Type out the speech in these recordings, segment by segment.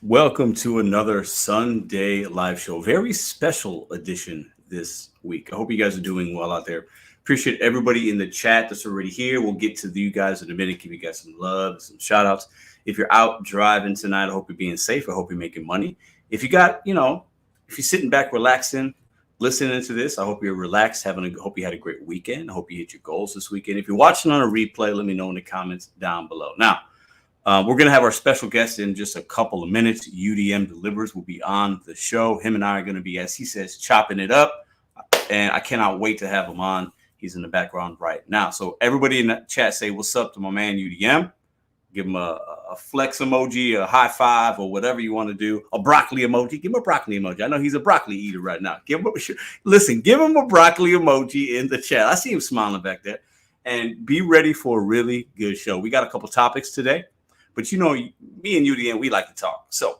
Welcome to another Sunday live show. Very special edition this week. I hope you guys are doing well out there. Appreciate everybody in the chat that's already here. We'll get to you guys in a minute, give you guys some love, some shout outs. If you're out driving tonight, I hope you're being safe. I hope you're making money. If you got, if you're sitting back relaxing, listening to this, I hope you're relaxed, hope you had a great weekend. I hope you hit your goals this weekend. If you're watching on a replay, let me know in the comments down below. Now, we're going to have our special guest in just a couple of minutes. UDM Delivers will be on the show. Him and I are going to be, as he says, chopping it up. And I cannot wait to have him on. He's in the background right now. So everybody in the chat say what's up to my man UDM. Give him a flex emoji, a high five, or whatever you want to do. A broccoli emoji. Give him a broccoli emoji. I know he's a broccoli eater right now. Give him a broccoli emoji in the chat. I see him smiling back there. And be ready for a really good show. We got a couple topics today. But me and UDN, we like to talk. So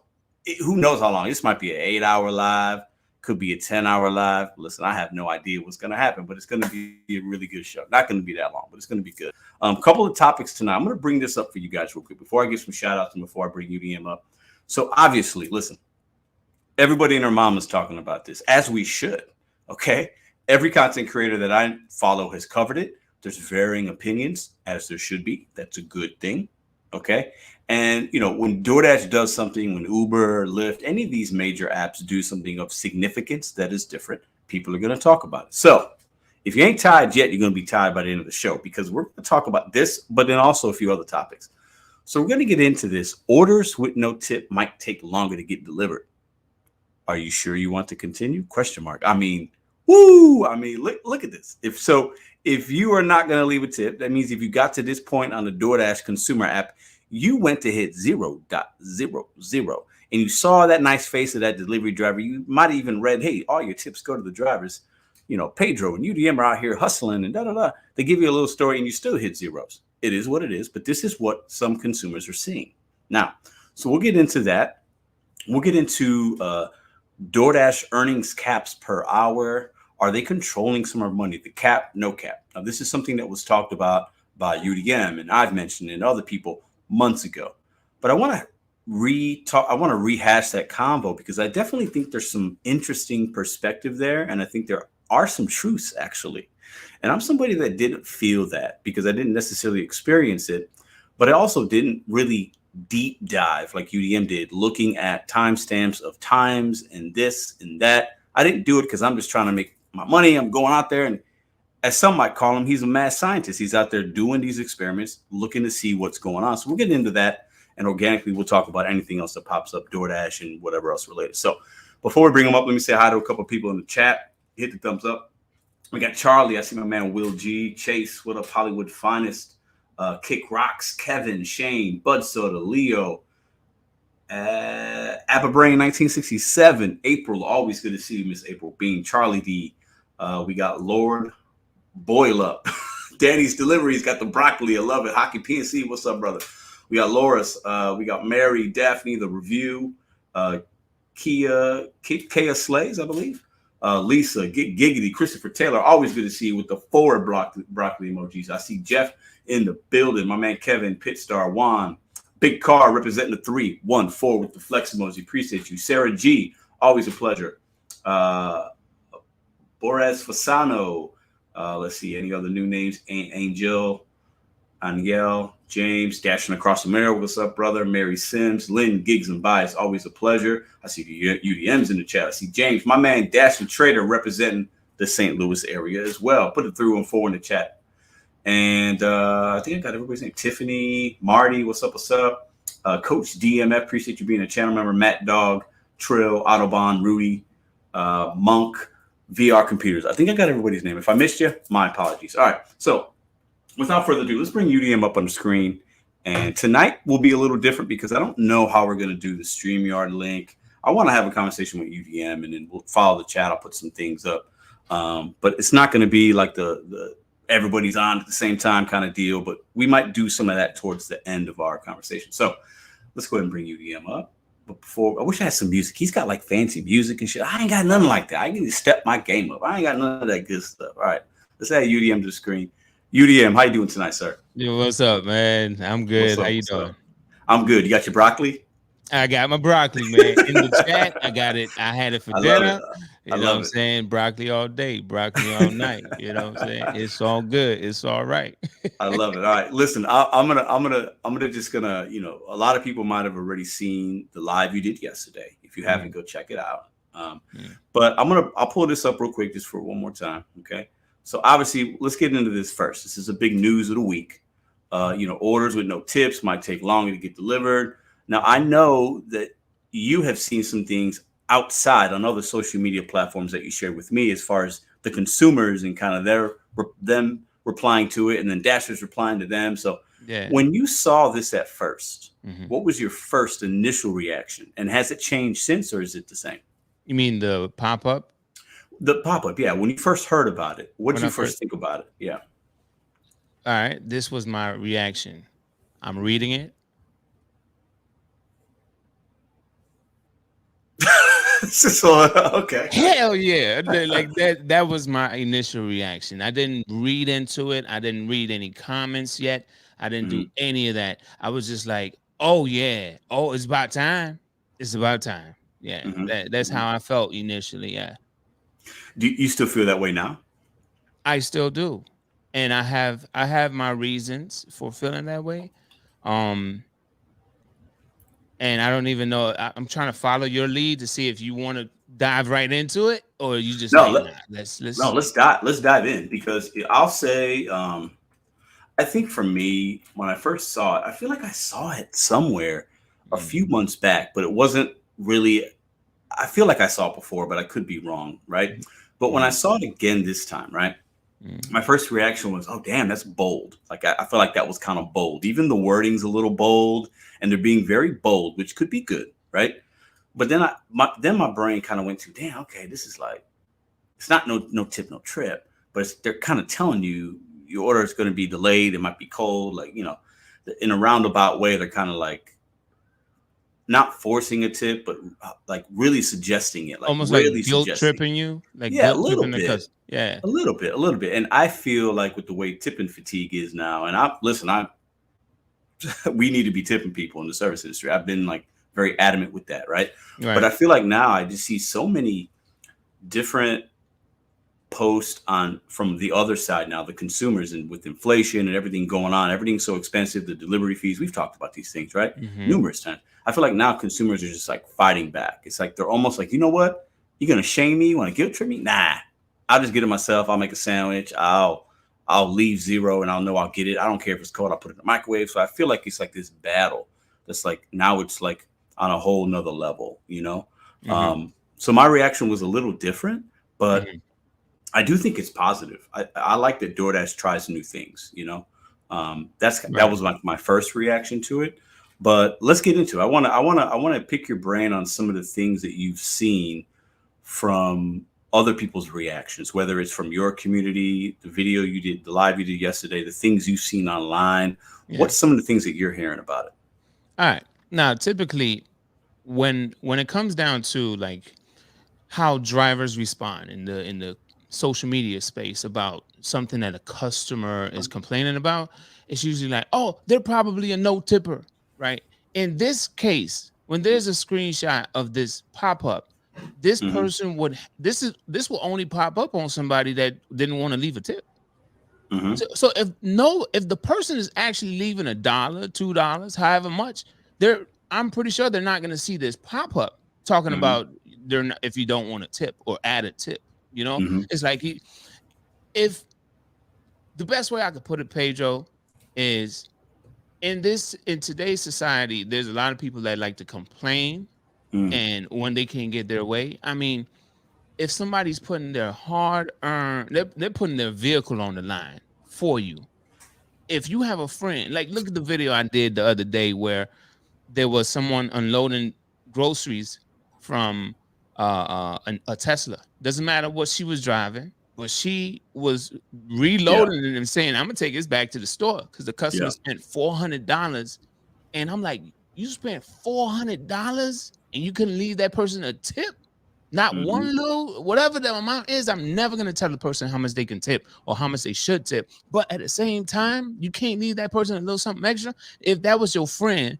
who knows how long? This might be an 8-hour live, could be a 10-hour live. Listen, I have no idea what's going to happen, but it's going to be a really good show. Not going to be that long, but it's going to be good. Couple of topics tonight. I'm going to bring this up for you guys real quick before I give some shout outs and before I bring UDM up. So obviously, listen, everybody and their mom is talking about this, as we should. Okay. Every content creator that I follow has covered it. There's varying opinions, as there should be. That's a good thing. Okay. And, when DoorDash does something, when Uber, Lyft, any of these major apps do something of significance that is different, people are going to talk about it. So if you ain't tired yet, you're going to be tired by the end of the show because we're going to talk about this, but then also a few other topics. So we're going to get into this. Orders with no tip might take longer to get delivered. Are you sure you want to continue? ? I mean, look at this. If you are not going to leave a tip, that means if you got to this point on the DoorDash consumer app, you went to hit 0.00 and you saw that nice face of that delivery driver. You might have even read, hey, all your tips go to the drivers. Pedro and UDM are out here hustling and da-da-da. They give you a little story and you still hit zeros. It is what it is, but this is what some consumers are seeing. Now, so we'll get into that. We'll get into DoorDash earnings caps per hour. Are they controlling some of our money? The cap, no cap. Now, this is something that was talked about by UDM and I've mentioned and other people months ago. But I want to rehash that convo because I definitely think there's some interesting perspective there. And I think there are some truths, actually. And I'm somebody that didn't feel that because I didn't necessarily experience it. But I also didn't really deep dive like UDM did, looking at timestamps of times and this and that. I didn't do it because I'm just trying to make my money. I'm going out there and, as some might call him, he's a mad scientist. He's out there doing these experiments, looking to see what's going on. So we'll get into that. And organically, we'll talk about anything else that pops up, DoorDash and whatever else related. So before we bring him up, let me say hi to a couple of people in the chat. Hit the thumbs up. We got Charlie. I see my man Will G. Chase. What up, Hollywood Finest? Kick Rocks. Kevin. Shane. Bud Soda. Leo. Abba Brain 1967. April. Always good to see you, Miss April Bean. Charlie D. We got Lord. Boil up. Danny's Delivery's got the broccoli. I love it. Hockey PNC. What's up, brother? We got Loris. We got Mary, Daphne, the review. Kia Slays, I believe. Lisa, Giggity, Christopher Taylor. Always good to see you with the 4 broccoli emojis. I see Jeff in the building. My man Kevin, Pitstar, Juan. Big Car representing the 314 with the flex emoji. Appreciate you. Sarah G. Always a pleasure. Boris Fasano. Let's see, any other new names? Angel, James, dashing across America. What's up, brother? Mary Sims, Lynn, Gigs and Bias. Always a pleasure. I see the UDMs in the chat. I see James, my man, Dashing Trader, representing the St. Louis area as well. Put it 314 in the chat. And I think I got everybody's name. Tiffany, Marty, what's up? Coach DMF, appreciate you being a channel member. Matt Dog, Trill, Autobahn, Rudy, Monk. VR Computers. I think I got everybody's name. If I missed you, my apologies. All right. So without further ado, let's bring UDM up on the screen. And tonight will be a little different because I don't know how we're going to do the StreamYard link. I want to have a conversation with UDM and then we'll follow the chat. I'll put some things up. But it's not going to be like the everybody's on at the same time kind of deal. But we might do some of that towards the end of our conversation. So let's go ahead and bring UDM up. But before, I wish I had some music. He's got like fancy music and shit. I ain't got nothing like that. I need to step my game up. I ain't got none of that good stuff. All right. Let's add UDM to the screen. UDM, how you doing tonight, sir? Yo, what's up, man? I'm good. How you doing? I'm good. You got your broccoli? I got my broccoli, man, in the chat. I got it. I had it for I love it. dinner. I You know what love I'm it. saying? Broccoli all day, broccoli all night. You know what I'm saying? It's all good. It's all right. I love it. All right, listen, I'm gonna just gonna, a lot of people might have already seen the live you did yesterday. If you haven't, Mhm, go check it out. Um, mhm, but I'll pull this up real quick just for one more time. Okay. So obviously, let's get into this first. This is a big news of the week. Orders with no tips might take longer to get delivered. Now I know that you have seen some things outside on other social media platforms that you shared with me as far as the consumers and kind of them replying to it, and then Dasher's replying to them. So yeah. when you saw this at first, Mhm. what was your first initial reaction? And has it changed since, or is it the same? You mean the pop up The pop up, yeah. When you first heard about it, what did when you I first first? think about it? Yeah. All right, this was my reaction. I'm reading it. So, okay. Hell yeah. Like that was my initial reaction. I didn't read into it. I didn't read any comments yet. I didn't do Mhm. any of that. I was just like, "Oh yeah. Oh, it's about time. It's about time." Yeah. Mhm. That's Mhm. how I felt initially. Yeah. Do you still feel that way now? I still do. And I have my reasons for feeling that way. Um and I don't even know. I'm trying to follow your lead to see if you want to dive right into it, or you just No, like, let, nah, no. let's Let's dive in because I'll say, I think for me, when I first saw it, I feel like I saw it somewhere a mm, few months back, but it wasn't really. I feel like I saw it before, but I could be wrong, right? But when I mm, saw it again this time, right, mm. my first reaction was, "Oh, damn, that's bold." Like I feel like that was kind of bold. Even the wording's a little bold, and they're being very bold, which could be good, right? But then my brain kind of went to, "Damn, okay, this is like it's not no tip, no trip, but they're kind of telling you your order is going to be delayed. It might be cold, like in a roundabout way. They're kind of like not forcing a tip, but like really suggesting it, like Almost like really guilt suggesting tripping it. you, like Yeah, a guilt little tripping the bit, customer. Yeah. a little bit, a little bit. And I feel like with the way tipping fatigue is now, and I we need to be tipping people in the service industry. I've been like very adamant with that, right? But Right. I feel like now I just see so many different post on from the other side now, the consumers, and with inflation and everything going on, everything's so expensive, the delivery fees, we've talked about these things, right, Mm-hmm. numerous times. I feel like now consumers are just like fighting back. It's like they're almost like, you know what, you're gonna shame me, you want to guilt trip me, nah, I'll just get it myself. I'll make a sandwich, I'll leave zero and I'll know I'll get it. I don't care if it's cold, I'll put it in the microwave. So I feel like it's like this battle that's like now it's like on a whole nother level, Mm-hmm. so my reaction was a little different, but Mm-hmm. I do think it's positive. I like that DoorDash tries new things. That Right. was like my first reaction to it. But let's get into it. I want to pick your brain on some of the things that you've seen from other people's reactions, whether it's from your community, the video you did, the live you did yesterday, the things you've seen online. Yeah. What's some of the things that you're hearing about it? All right. Now, typically, when it comes down to like how drivers respond in the social media space about something that a customer is complaining about, it's usually like, oh, they're probably a no tipper, right? In this case, when there's a screenshot of this pop up, this Hmm. person would this will only pop up on somebody that didn't want to leave a tip. Hmm. So if the person is actually leaving $1, $2, however much, they're I'm pretty sure they're not going to see this pop up talking Hmm. about they're not, if you don't want a tip or add a tip. Hmm. It's like if the best way I could put it, Pedro, is in today's society, there's a lot of people that like to complain, Hmm. and when they can't get their way, I mean, if somebody's putting their hard earned, they're putting their vehicle on the line for you. If you have a friend, like look at the video I did the other day where there was someone unloading groceries from a Tesla. Doesn't matter what she was driving, but she was Yeah. reloading it and saying, "I'm gonna take this back to the store because the customer Yeah. spent $400." And I'm like, "You spent $400 and you couldn't leave that person a tip?" Not Hmm. one little, whatever the amount is, I'm never gonna tell the person how much they can tip or how much they should tip. But at the same time, you can't leave that person a little something extra. If that was your friend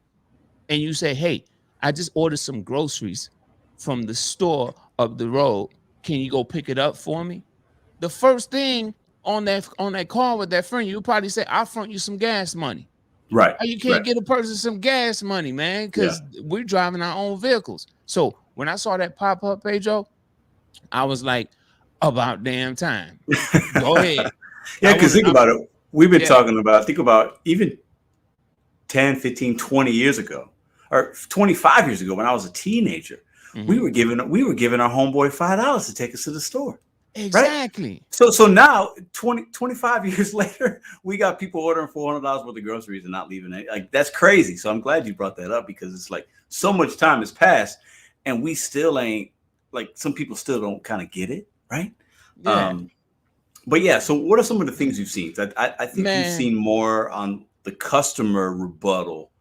and you say, "Hey, I just ordered some groceries from the store up the road. Can you go pick it up for me? The first thing on that call with that friend, you probably say, I'll front you some gas money. Right. You can't get a person some gas money, man, because we're driving our own vehicles. So when I saw that pop up, Pedro, I was like, about damn time. Go ahead. Yeah, because think about it. We've been talking about, think about even 10, 15, 20 years ago, or 25 years ago when I was a teenager, we were giving our homeboy $5 to take us to the store. Exactly. Right? So now 25 years later, we got people ordering $400 worth of groceries and not leaving it. Like, that's crazy. So I'm glad you brought that up, because it's like so much time has passed and we still ain't, like, some people still don't kind of get it. Right. Yeah. But yeah, so what are some of the things you've seen? I think you've seen more on the customer rebuttal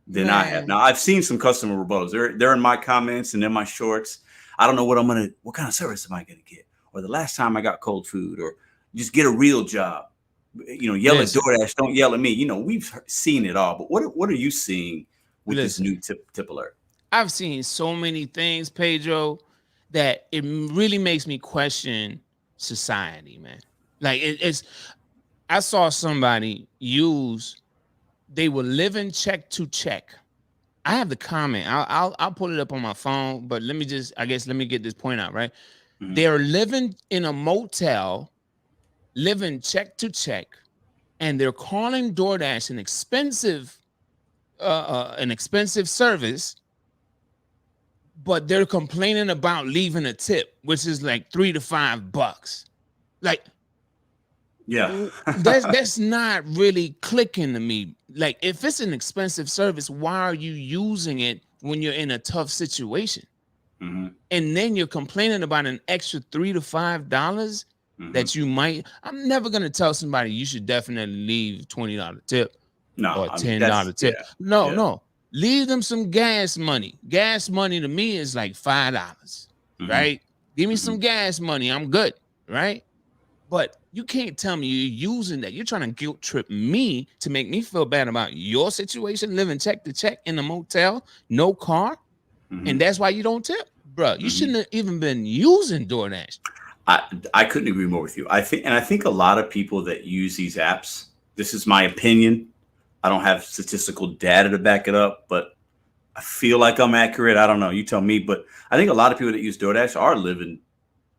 than I have. Now, I've seen some customer rebuttals. They're in my comments and in my shorts. I don't know what kind of service am I gonna get? Or the last time I got cold food, or just get a real job. Yell at DoorDash, don't yell at me. We've seen it all. But what are you seeing with this new tip alert? I've seen so many things, Pedro, that it really makes me question society, man. Like I saw somebody they were living check to check. I have the comment. I'll pull it up on my phone, but let me get this point out, right? Mm-hmm. They're living in a motel, living check to check, and they're calling DoorDash an expensive service, but they're complaining about leaving a tip, which is like $3 to $5. Like, yeah, that's not really clicking to me. Like, if it's an expensive service, why are you using it when you're in a tough situation? Mm-hmm. And then you're complaining about an extra $3 to $5 that you might. I'm never gonna tell somebody you should definitely leave $20 tip or $10 tip. Yeah, no. Leave them some gas money. Gas money to me is like $5, right? Give me some gas money. I'm good, right? But you can't tell me you're using that. You're trying to guilt trip me to make me feel bad about your situation, living check to check in a motel, no car, and that's why you don't tip, bro. You shouldn't have even been using DoorDash. I couldn't agree more with you. I think a lot of people that use these apps, this is my opinion, I don't have statistical data to back it up, but I feel like I'm accurate. I don't know. You tell me. But I think a lot of people that use DoorDash are living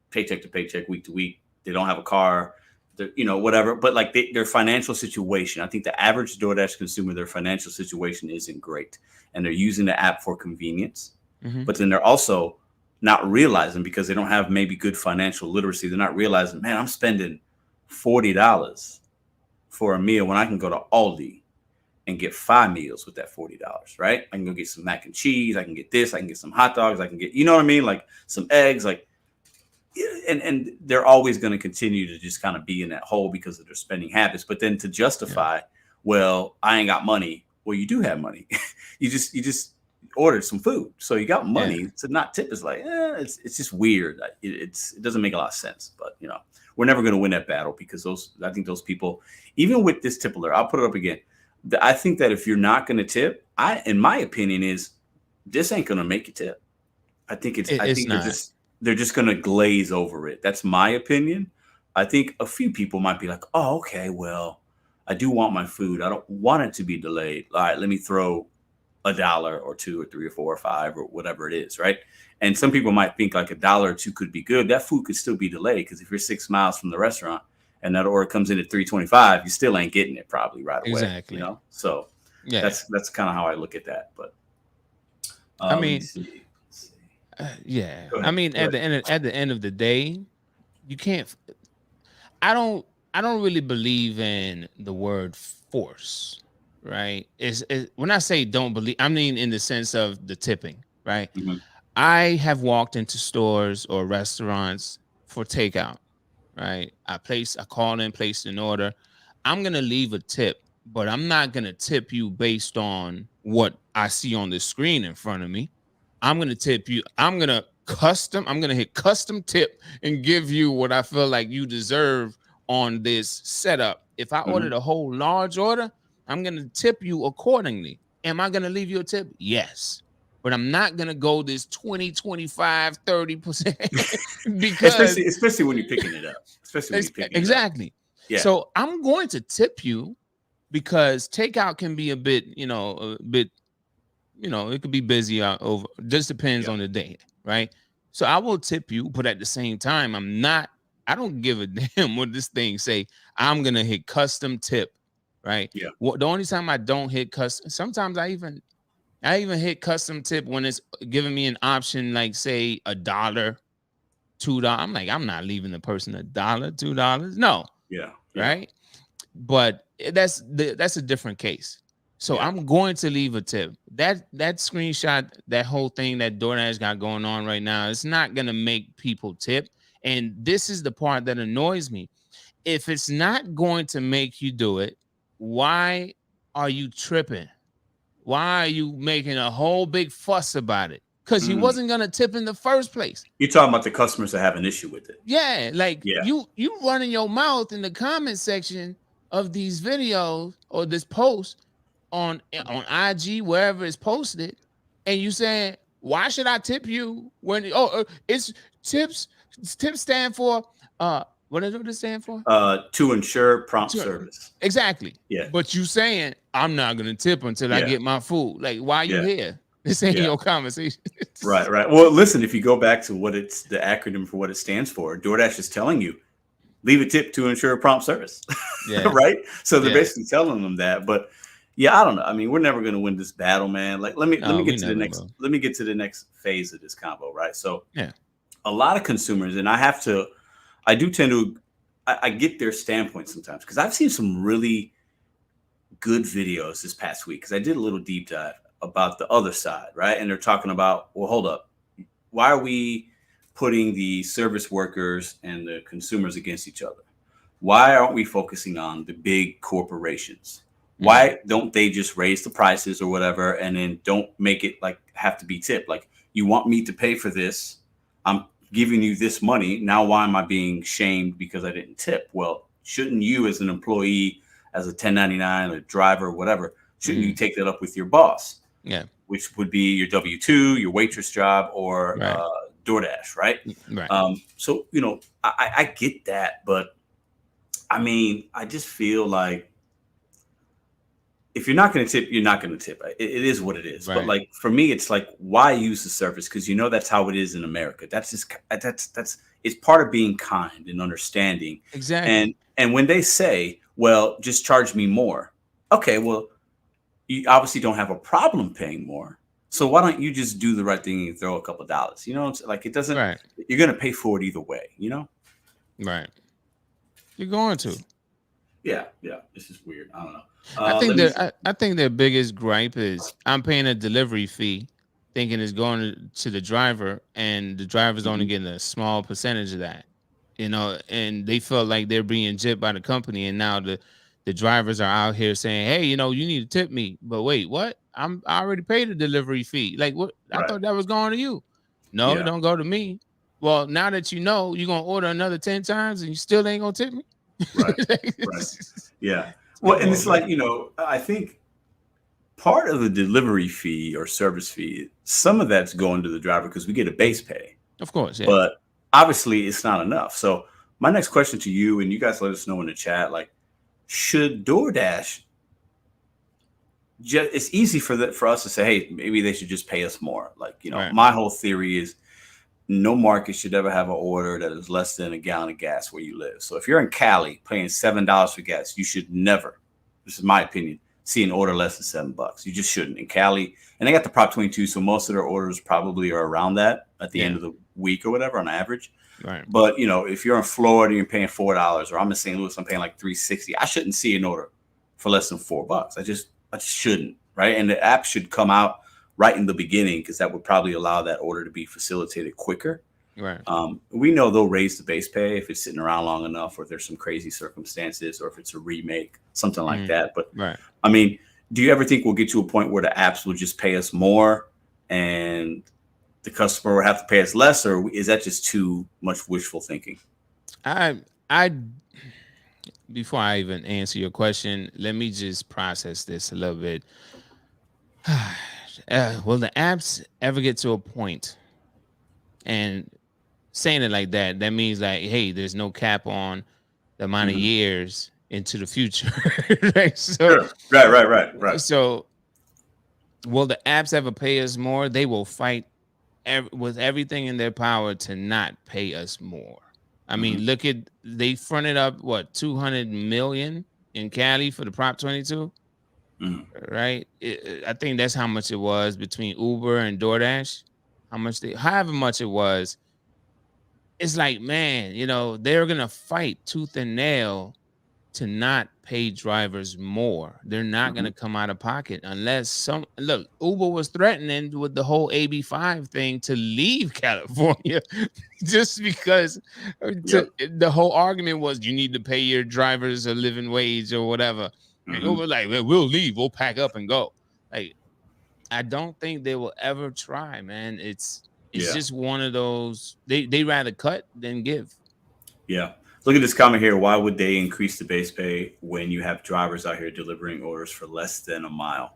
paycheck to paycheck, week to week. They don't have a car, whatever. But like their financial situation, I think the average DoorDash consumer, their financial situation isn't great. And they're using the app for convenience. But then they're also not realizing, because they don't have maybe good financial literacy, they're not realizing, man, I'm spending $40 for a meal when I can go to Aldi and get 5 meals with that $40, right? I can go get some mac and cheese. I can get this. I can get some hot dogs. I can get, you know what I mean? Like some eggs, like, and they're always going to continue to just kind of be in that hole because of their spending habits. But then to justify, well, I ain't got money. Well, you do have money. you just ordered some food. So you got money to not tip is like, it's just weird. It doesn't make a lot of sense, but we're never going to win that battle, because I think those people, even with this tip alert, I'll put it up again. I think that if you're not going to tip, in my opinion, is this ain't going to make you tip. I think they're just going to glaze over it. That's my opinion. I think a few people might be like, oh, okay, well, I do want my food. I don't want it to be delayed. All right, let me throw $1 or $2 or $3 or $4 or $5 or whatever it is, right? And some people might think like $1 or $2 could be good. That food could still be delayed, because if you're 6 miles from the restaurant and that order comes in at $3.25, you still ain't getting it probably right away. Exactly. So that's kind of how I look at that. But I mean, I mean, at the end of the day, you can't. I don't really believe in the word force, right? When I say don't believe, I mean in the sense of the tipping, right? I have walked into stores or restaurants for takeout, right? I call in, place an order. I'm going to leave a tip, but I'm not going to tip you based on what I see on the screen in front of me. I'm going to tip you. I'm going to hit custom tip and give you what I feel like you deserve on this setup. If I ordered a whole large order, I'm going to tip you accordingly. Am I going to leave you a tip? Yes. but I'm not gonna go this 20, 25, 30% because especially when you're picking it up. Especially when you're picking it up. exactly. Yeah. So I'm going to tip you because takeout can be a bit, it could be busy over. Just depends on the day, right? So I will tip you, but at the same time, I don't give a damn what this thing say. I'm gonna hit custom tip, right? Yeah. The only time I don't hit custom, sometimes I even hit custom tip when it's giving me an option, like say $1, $2. I'm like, I'm not leaving the person $1, $2. No, Yeah. right? But that's a different case. So I'm going to leave a tip. That screenshot, that whole thing that DoorDash got going on right now, it's not gonna make people tip. And this is the part that annoys me. If it's not going to make you do it, why are you tripping? Why are you making a whole big fuss about it? Because you wasn't gonna tip in the first place. You're talking about the customers that have an issue with it. Yeah, like you running your mouth in the comment section of these videos or this post on IG, wherever it's posted, and you saying, why should I tip you when it's tips stand for what does it stand for? To ensure prompt service. Exactly. Yeah. But you saying I'm not gonna tip until I get my food. Like, why are you here? This ain't your conversation. Right. Well, listen, if you go back to what it's the acronym for what it stands for, DoorDash is telling you, leave a tip to ensure prompt service. Yeah. Right. So they're basically telling them that. But yeah, I don't know. I mean, we're never going to win this battle, man. Like, let me get to the next phase of this combo. Right. So a lot of consumers, and I get their standpoint sometimes because I've seen some really good videos this past week because I did a little deep dive about the other side, right? And they're talking about, well, hold up. Why are we putting the service workers and the consumers against each other? Why aren't we focusing on the big corporations? Why don't they just raise the prices or whatever and then don't make it like have to be tipped? Like, you want me to pay for this? I'm giving you this money. Now, why am I being shamed because I didn't tip? Well, shouldn't you as an employee, as a 1099, a driver, whatever, shouldn't you take that up with your boss? Yeah. Which would be your W-2, your waitress job, or DoorDash, right? Right. So, I get that, but I mean, I just feel like if you're not going to tip, you're not going to tip. It is what it is. Right. But like for me, it's like, why use the service? Because that's how it is in America. That's it's part of being kind and understanding. Exactly. And when they say, well, just charge me more. Okay, well, you obviously don't have a problem paying more. So why don't you just do the right thing and throw a couple of dollars? Like it doesn't, you're going to pay for it either way, Right. You're going to. Yeah. This is weird. I don't know. I think their biggest gripe is I'm paying a delivery fee thinking it's going to the driver and the driver's only getting a small percentage of that, and they felt like they're being gypped by the company. And now the drivers are out here saying, hey, you need to tip me. But wait, what? I already paid the delivery fee. Like, what? I thought that was going to you. No, it don't go to me. Well, now that you're going to order another 10 times and you still ain't going to tip me. Right. Yeah. Well, and it's like, I think part of the delivery fee or service fee, some of that's going to the driver because we get a base pay. Of course. Yeah. But obviously it's not enough. So my next question to you, and you guys let us know in the chat, like, should DoorDash it's easy for us to say, hey, maybe they should just pay us more. Like, my whole theory is no market should ever have an order that is less than a gallon of gas where you live. So if you're in Cali paying $7 for gas, you should never, this is my opinion, see an order less than $7. You just shouldn't in Cali. And they got the Prop 22, so most of their orders probably are around that at the end of the week or whatever on average. Right. But if you're in Florida, you're paying $4, or I'm in St. Louis, I'm paying like $3.60. I shouldn't see an order for less than $4. I just shouldn't, right? And the app should come out right in the beginning because that would probably allow that order to be facilitated quicker. Right. We know they'll raise the base pay if it's sitting around long enough, or if there's some crazy circumstances, or if it's a remake, something like that. But I mean, do you ever think we'll get to a point where the apps will just pay us more and the customer will have to pay us less, or is that just too much wishful thinking? Before I even answer your question, let me just process this a little bit. Will the apps ever get to a point, and saying it like that, that means like, hey, there's no cap on the amount of Mhm. years into the future, right? So, Sure. Right. so will the apps ever pay us more? They will fight with everything in their power to not pay us more. I mean, Mhm. look at they fronted up what 200 million in Cali for the Prop 22, Mhm. right? I think that's how much it was between Uber and DoorDash. How much however much it was. It's like, man, they're gonna fight tooth and nail to not pay drivers more. They're not going to Mhm. come out of pocket unless Uber was threatening with the whole AB5 thing to leave California just because Yep. the whole argument was you need to pay your drivers a living wage or whatever. And Mhm. Uber like, "Well, we'll leave, we'll pack up and go." Like, I don't think they will ever try, man. It's Yeah. just one of those they rather cut than give. Yeah. Look at this comment here. Why would they increase the base pay when you have drivers out here delivering orders for less than a mile?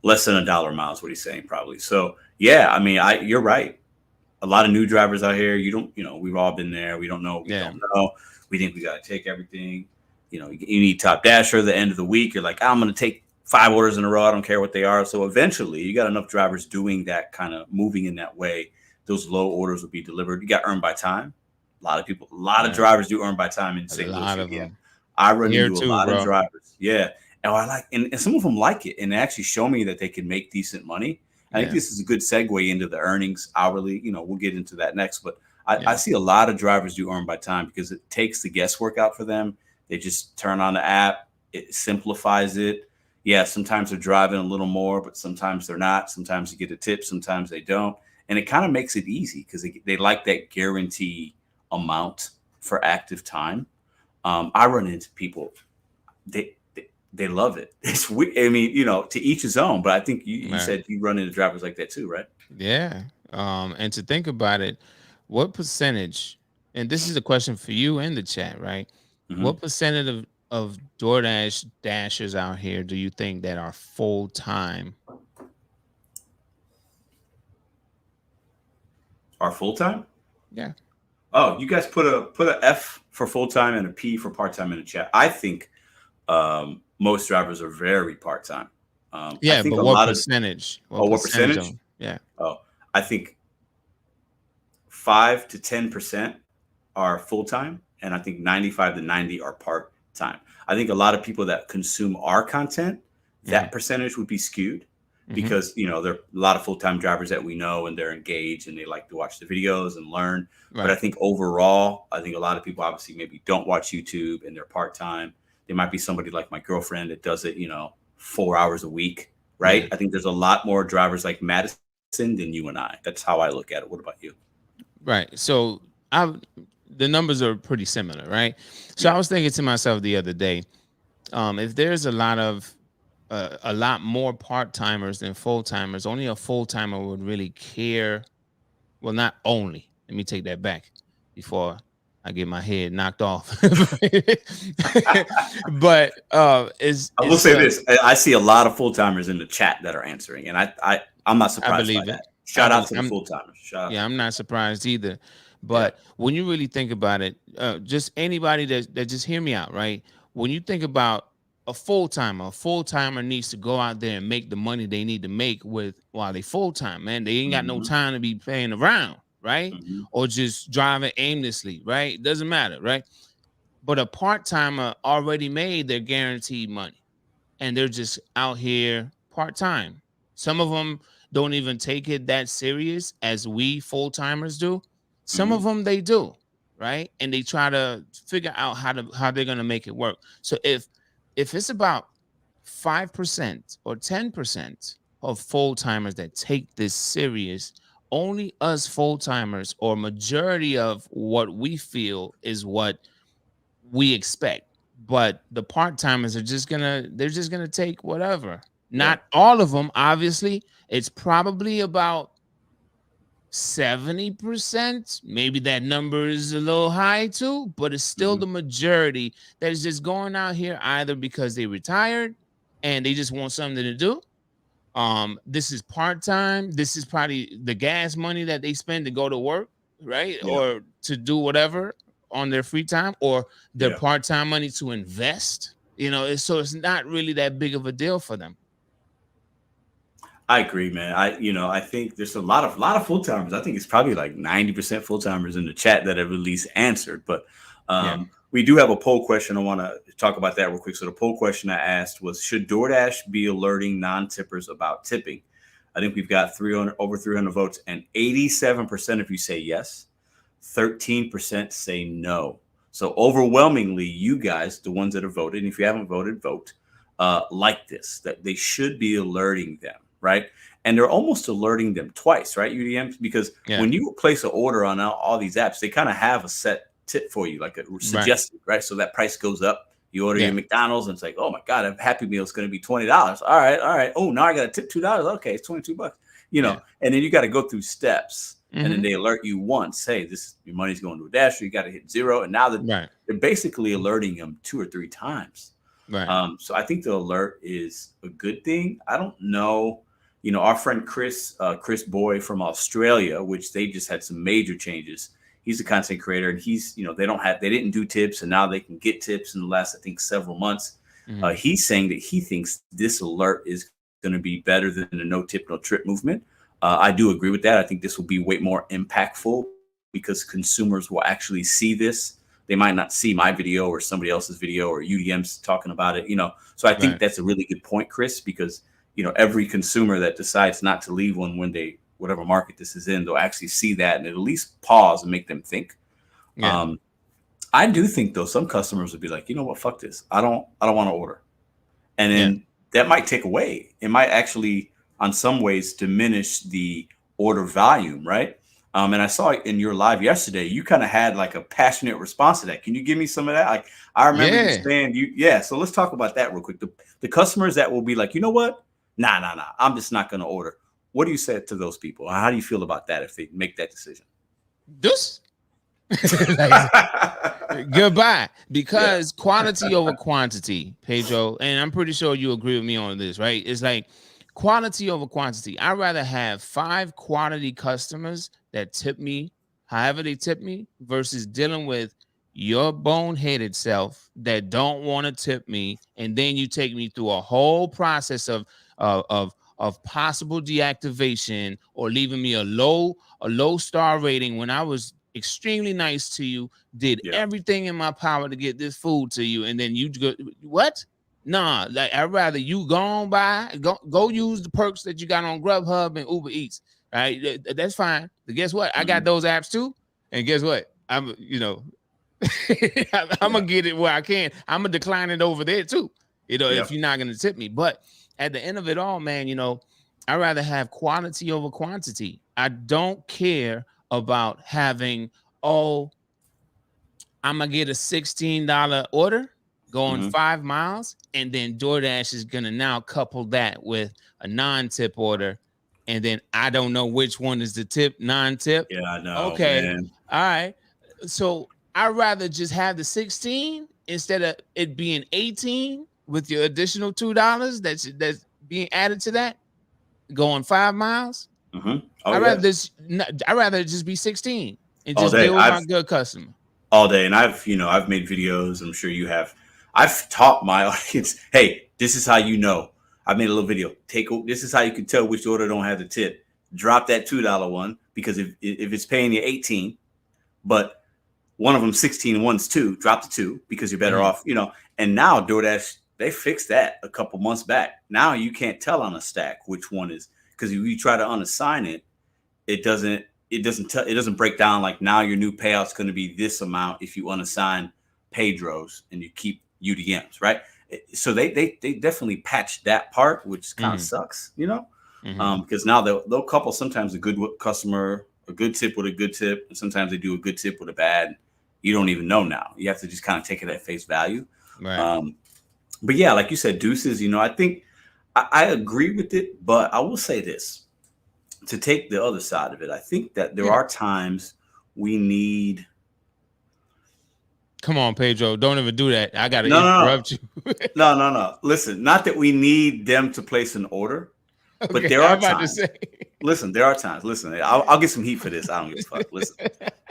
Less than $1 a mile is what he's saying, probably. So yeah, I mean, you're right. A lot of new drivers out here. You don't, we've all been there. We don't know what we Yeah. don't know. We think we got to take everything. You need top dasher at the end of the week. You're like, I'm going to take 5 orders in a row. I don't care what they are. So eventually, you got enough drivers doing that kind of moving in that way. Those low orders will be delivered. You got earned by time. A lot of Yeah. drivers do earn by time in A St. Louis lot here. of Yeah, them. I run Here into a too, lot of bro. drivers. Yeah, and I like, and some of them like it, and they actually show me that they can make decent money. I think Yeah. this is a good segue into the earnings hourly. We'll get into that next, but I Yeah. see a lot of drivers do earn by time because it takes the guesswork out for them. They just turn on the app. It simplifies it. Yeah, sometimes they're driving a little more, but sometimes they're not. Sometimes you get a tip, sometimes they don't. And it kind of makes it easy because they like that guarantee amount for active time. I run into people, they love it. It's weird. I mean, to each his own, but I think you Right. said you run into drivers like that too, right? Yeah. And to think about it, what percentage, and this is a question for you in the chat, right? Hmm. What percentage of DoorDash dashers out here do you think that are full time? Are full time? Yeah. Oh, you guys put a F for full time and a P for part time in the chat. I think most drivers are very part time. I Yeah, think but a what lot of percentage? What what percentage of percentage? them? Yeah. Oh, I think 5 to 10% are full time, and I think 95 to 90 are part time. I think a lot of people that consume our content, Yeah. that percentage would be skewed Hmm. because there are a lot of full time drivers that we know and they're engaged and they like to watch the videos and learn. But I Right. think overall, I think a lot of people obviously maybe don't watch YouTube and they're part time. There might be somebody like my girlfriend that does it, 4 hours a week, right? Yeah. I think there's a lot more drivers like Madison than you and I. That's how I look at it. What about you? Right. So I the numbers are pretty similar, right? So I Yeah. was thinking to myself the other day, if there's a lot more part timers than full timers, only a full timer would really care. Well, not only. Let me take that back before I get my head knocked off. But is I will it's say this: I see a lot of full timers in the chat that are answering, and I'm not I surprised by believe it. that. Shout out to the full timers. Shout out Yeah, to I'm them. not surprised either. Yeah. But when you really think about it, just anybody that just hear me out, right? When you think about a full timer needs to go out there and make the money they need to make with while they full time, man. They ain't got no Hmm. time to be playing around, right? Hmm. Or just driving aimlessly, right? Doesn't matter, right? But a part timer already made their guaranteed money and they're just out here part time. Some of them don't even take it that serious as we full timers do. Some Hmm. of them they do, right? And they try to figure out how they're gonna make it work. So if it's about 5% or 10% of full timers that take this serious, only us full timers or majority of what we feel is what we expect. But the part timers are they're just gonna take whatever. Yeah. Not all of them, obviously. It's probably about 70%. Maybe that number is a little high too, but it's still Hmm. the majority that is just going out here either because they retired and they just want something to do, This is part-time. This is probably the gas money that they spend to go to work, right? Yeah. Or to do whatever on their free time, or their Yeah. part-time money to invest. So it's not really that big of a deal for them. I agree, man. I think there's a lot of full timers. I think it's probably like 90% full timers in the chat that have at least answered. But Yeah. we do have a poll question. I want to talk about that real quick. So the poll question I asked was, should DoorDash be alerting non-tippers about tipping? I think we've got over 300 votes, and 87% of you say yes, 13% say no. So overwhelmingly, you guys, the ones that have voted, and if you haven't voted, vote, like this, that they should be alerting them, right? And they're almost alerting them twice, right, UDMs? Because when you place an order on all these apps, they kind of have a set tip for you, like a suggested, right? So that price goes up. You order your McDonald's, and it's like, oh my God, a Happy Meal is going to be $20. All right. Oh, now I got to tip $2. Okay, it's $22. And then you got to go through steps. And then they alert you once, hey, your money's going to a Dasher. You got to hit 0. And now they're basically alerting them 2 or 3 times. Right. So I think the alert is a good thing. I don't know. Our friend Chris Boy from Australia, which they just had some major changes. He's a content creator, and they didn't do tips, and now they can get tips in the last, I think, several months. He's saying that he thinks this alert is going to be better than the no tip, no trip movement. I do agree with that. I think this will be way more impactful because consumers will actually see this. They might not see my video or somebody else's video or UDM's talking about it, So I think that's a really good point, Chris, because, every consumer that decides not to leave one when whatever market this is in, they'll actually see that and it'll at least pause and make them think. Yeah. I do think, though, some customers would be like, you know what, fuck this. I don't want to order. And then that might take away. It might actually, on some ways, diminish the order volume, right? And I saw in your live yesterday, you kind of had like a passionate response to that. Can you give me some of that? Like, I remember you saying, so let's talk about that real quick. The customers that will be like, you know what? Nah, I'm just not going to order. What do you say to those people? How do you feel about that if they make that decision? Goodbye. Because quality over quantity, Pedro, and I'm pretty sure you agree with me on this, right? It's like quality over quantity. I'd rather have 5 quality customers that tip me however they tip me versus dealing with your boneheaded self that don't want to tip me, and then you take me through a whole process of possible deactivation or leaving me a low star rating when I was extremely nice to you, did everything in my power to get this food to you, and then you go, what? Nah, like I'd rather you go use the perks that you got on Grubhub and Uber Eats. Right, that's fine. But guess what? I got those apps too, and guess what? I'm gonna get it where I can. I'm gonna decline it over there too. If you're not gonna tip me. But at the end of it all, man, I'd rather have quality over quantity. I don't care about having, I'm gonna get a $16 order going 5 miles, and then DoorDash is gonna now couple that with a non-tip order, and then I don't know which one is the tip, non-tip. Yeah, I know. Okay, man. All right. So I'd rather just have the 16 instead of it being 18 with your additional $2 that's being added to that, going 5 miles. I'd rather just be 16 and just deal with my good customer all day. And I've made videos. I'm sure you have. I've taught my audience, hey, this is how you know. I made a little video. This is how you can tell which order don't have the tip. Drop that $2 one, because if it's paying you 18, but one of them 16, one's 2, drop the 2 because you're better off. And now DoorDash, they fixed that a couple months back. Now you can't tell on a stack which one is, because if you try to unassign it, it doesn't break down like, now your new payout's going to be this amount if you unassign Pedro's and you keep UDMs, right? So they definitely patched that part, which kind of sucks, because now they'll couple sometimes a good customer, a good tip with a good tip, and sometimes they do a good tip with a bad. You don't even know now. You have to just kind of take it at face value. Right. But yeah, like you said, Deuces, I think I agree with it, but I will say this, to take the other side of it, I think that there are times we need. Come on, Pedro. Don't ever do that. I got to interrupt you. No. Listen, not that we need them to place an order, But Okay, there I'm are about to times. say. Listen, there are times. Listen, I'll get some heat for this. I don't give a fuck. Listen.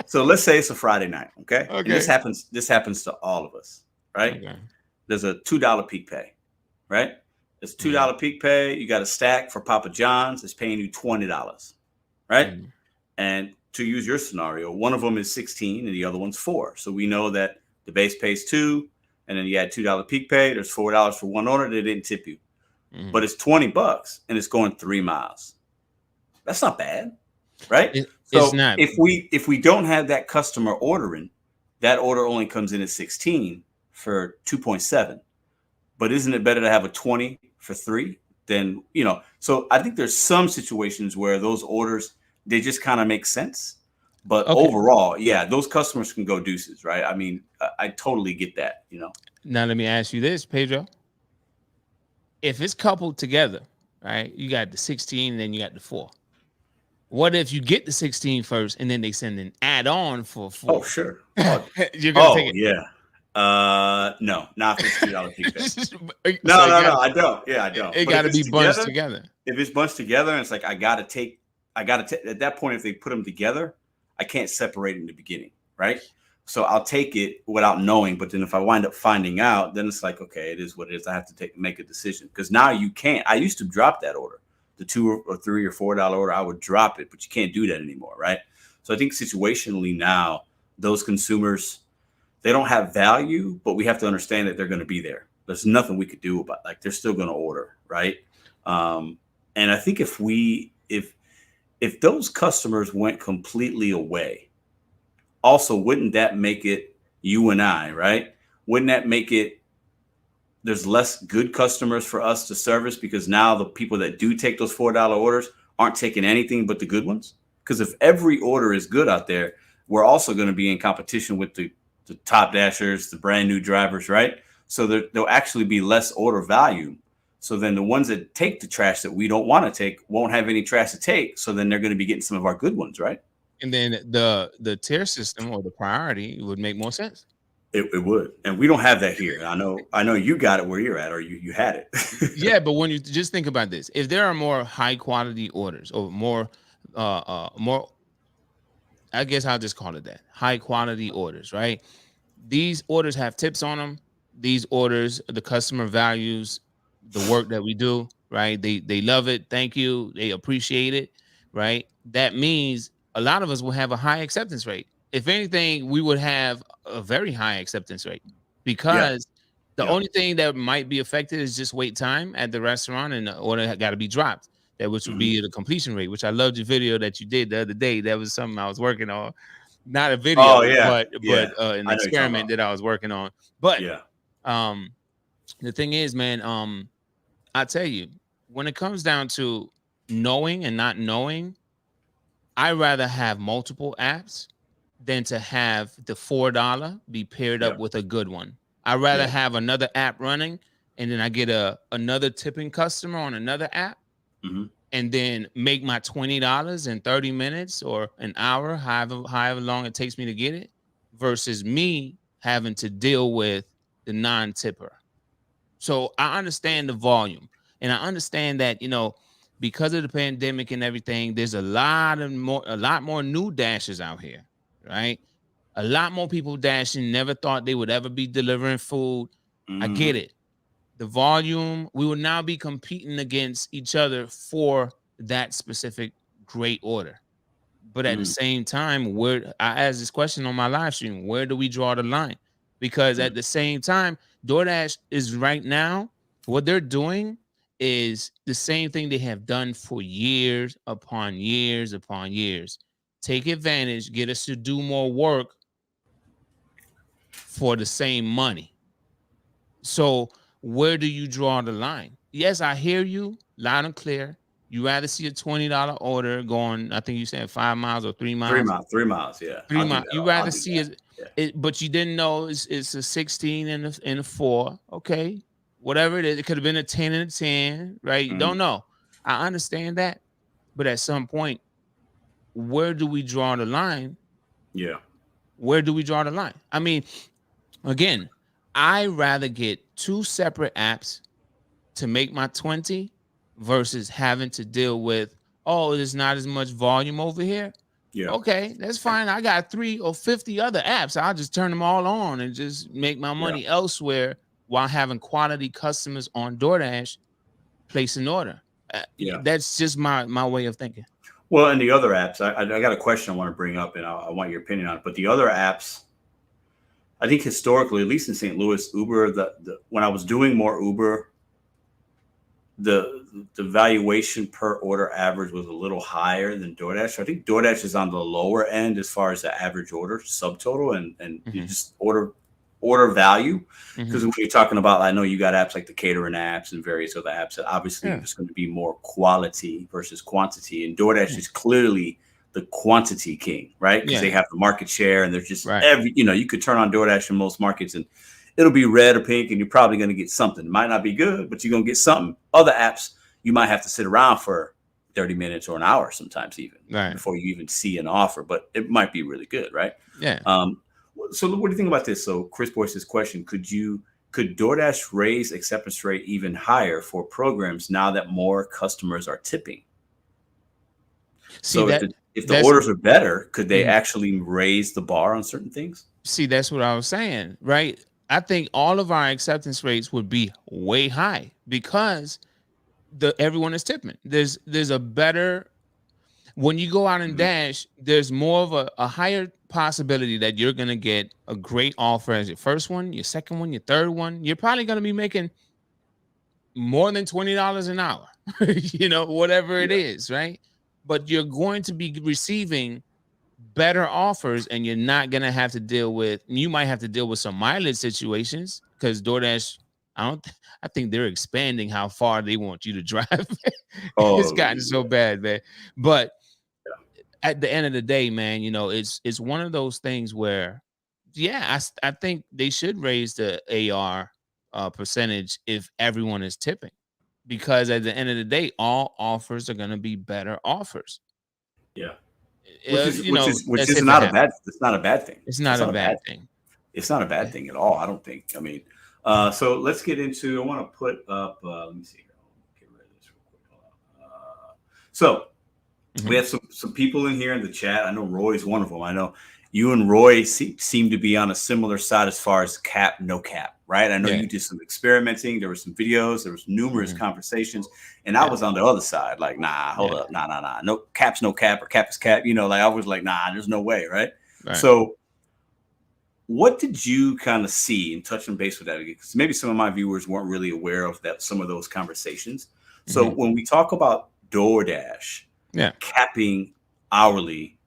So let's say it's a Friday night, okay? And this Okay. happens. This happens to all of us, right? Okay. There's a $2 peak pay, right? It's $2 peak pay. You got a stack for Papa John's. It's paying you $20, right? And to use your scenario, one of them is 16 and the other one's 4. So we know that the base pays 2, and then you add $2 peak pay. There's $4 for one order. They didn't tip you, but it's $20 and it's going 3 miles. That's not bad, right? It's So not. if we don't have that customer ordering, that order only comes in at 16 for 2.7. But isn't it better to have a 20 for 3 than, you know? So I think there's some situations where those orders, they just kind of make sense. But overall, yeah, those customers can go deuces, right? I mean, I totally get that, you know. Now let me ask you this, Pedro. If it's coupled together, right? You got the 16 and then you got the 4. What if you get the 16 first and then they send an add-on for 4? Oh, sure. Oh, you're gonna take it. Yeah. No, not for $2 peak pay. No, I don't. Yeah, I don't. It got to be bunched together. If it's bunched together, and it's like I gotta take at that point. If they put them together, I can't separate in the beginning, right? So I'll take it without knowing. But then if I wind up finding out, then it's like, okay, it is what it is. I have to make a decision, because now you can't. I used to drop that order, the $2 or $3 or $4 order. I would drop it, but you can't do that anymore, right? So I think situationally now, those consumers, they don't have value, but we have to understand that they're going to be there. There's nothing we could do about it. Like, they're still going to order, right? And I think if those customers went completely away, also, wouldn't that make it you and I, right? Wouldn't that make it there's less good customers for us to service, because now the people that do take those $4 orders aren't taking anything but the good ones? Because if every order is good out there, we're also going to be in competition with the top dashers, the brand new drivers, right? So there'll actually be less order volume. So then the ones that take the trash that we don't want to take won't have any trash to take. So then they're going to be getting some of our good ones, right? And then the tier system or the priority would make more sense. It would. And we don't have that here. I know you got it where you're at, or you had it. Yeah, but when you just think about this, if there are more high quality orders, or more, I guess I'll just call it that, high quality orders, right? These orders have tips on them. These orders, the customer values the work that we do, right? They love it. Thank you. They appreciate it, right? That means a lot of us will have a high acceptance rate. If anything, we would have a very high acceptance rate, because the only thing that might be affected is just wait time at the restaurant, and the order got to be dropped. That which would be the completion rate, which I loved your video that you did the other day. That was something I was working on. Not a video, but an experiment that I was working on. But the thing is, man, I tell you, when it comes down to knowing and not knowing, I'd rather have multiple apps than to have the $4 be paired up with a good one. I'd rather have another app running, and then I get another tipping customer on another app, and then make my $20 in 30 minutes or an hour, however long it takes me to get it, versus me having to deal with the non-tipper. So I understand the volume, and I understand that, because of the pandemic and everything, there's a lot more new dashers out here, right? A lot more people dashing, never thought they would ever be delivering food. I get it. The volume, we will now be competing against each other for that specific great order. But at the same time, I asked this question on my live stream, where do we draw the line? Because at the same time, DoorDash is right now, what they're doing is the same thing they have done for years upon years upon years. Take advantage, get us to do more work for the same money. So where do you draw the line? Yes, I hear you loud and clear. You rather see a $20 order going, I think you said 5 miles or 3 miles. 3 miles, yeah. 3 miles. You rather see it, but you didn't know it's a 16 and a 4. Okay, whatever it is, it could have been a 10 and a 10, right? You don't know. I understand that, but at some point, where do we draw the line? Yeah. Where do we draw the line? I mean, again, I rather get 2 separate apps to make my 20 versus having to deal with, oh, there's not as much volume over here. Yeah. Okay, that's fine. I got 3 or 50 other apps. I'll just turn them all on and just make my Yeah. money elsewhere while having quality customers on DoorDash place an order. Yeah. That's just my way of thinking. Well, and the other apps, I got a question I want to bring up, and I want your opinion on it. But the other apps, I think historically, at least in St. Louis, Uber, when I was doing more Uber, the valuation per order average was a little higher than DoorDash. So I think DoorDash is on the lower end as far as the average order subtotal and you just order value. Because when you're talking about, I know you got apps like the catering apps and various other apps that obviously there's going to be more quality versus quantity. And DoorDash is clearly the quantity king, right? Because they have the market share and there's just you could turn on DoorDash in most markets and it'll be red or pink and you're probably going to get something. It might not be good, but you're going to get something. Other apps, you might have to sit around for 30 minutes or an hour sometimes even before you even see an offer, but it might be really good, right? Yeah. So what do you think about this? So Chris Boyce's question, could DoorDash raise acceptance rate even higher for programs now that more customers are tipping? See, so if the orders are better, could they actually raise the bar on certain things? See, that's what I was saying, right? I think all of our acceptance rates would be way high because everyone is tipping. There's a better, when you go out and dash, there's more of a higher possibility that you're going to get a great offer as your first one, your second one, your third one. You're probably going to be making more than $20 an hour, whatever it is, right? But you're going to be receiving better offers and you're not going to have to you might have to deal with some mileage situations because DoorDash, I think they're expanding how far they want you to drive. It's gotten so bad, man. But at the end of the day, man, it's one of those things where, I think they should raise the AR percentage if everyone is tipping, because at the end of the day, all offers are going to be better offers. Yeah. Which is not a bad. It's not a bad thing. It's not a bad thing. It's not a bad thing at all. I don't think. I mean, so let's get into. I want to put up. Let me see here. Get rid of this real quick. So we have some people in here in the chat. I know Roy's one of them. I know you and Roy seem to be on a similar side as far as cap, no cap, right? I know you did some experimenting. There were some videos. There was numerous conversations. And I was on the other side, like, nah, hold up. Nah. No cap's no cap or cap is cap. Like I was like, nah, there's no way, right? So what did you kind of see and touch on base with that? Because maybe some of my viewers weren't really aware of some of those conversations. So when we talk about DoorDash capping hourly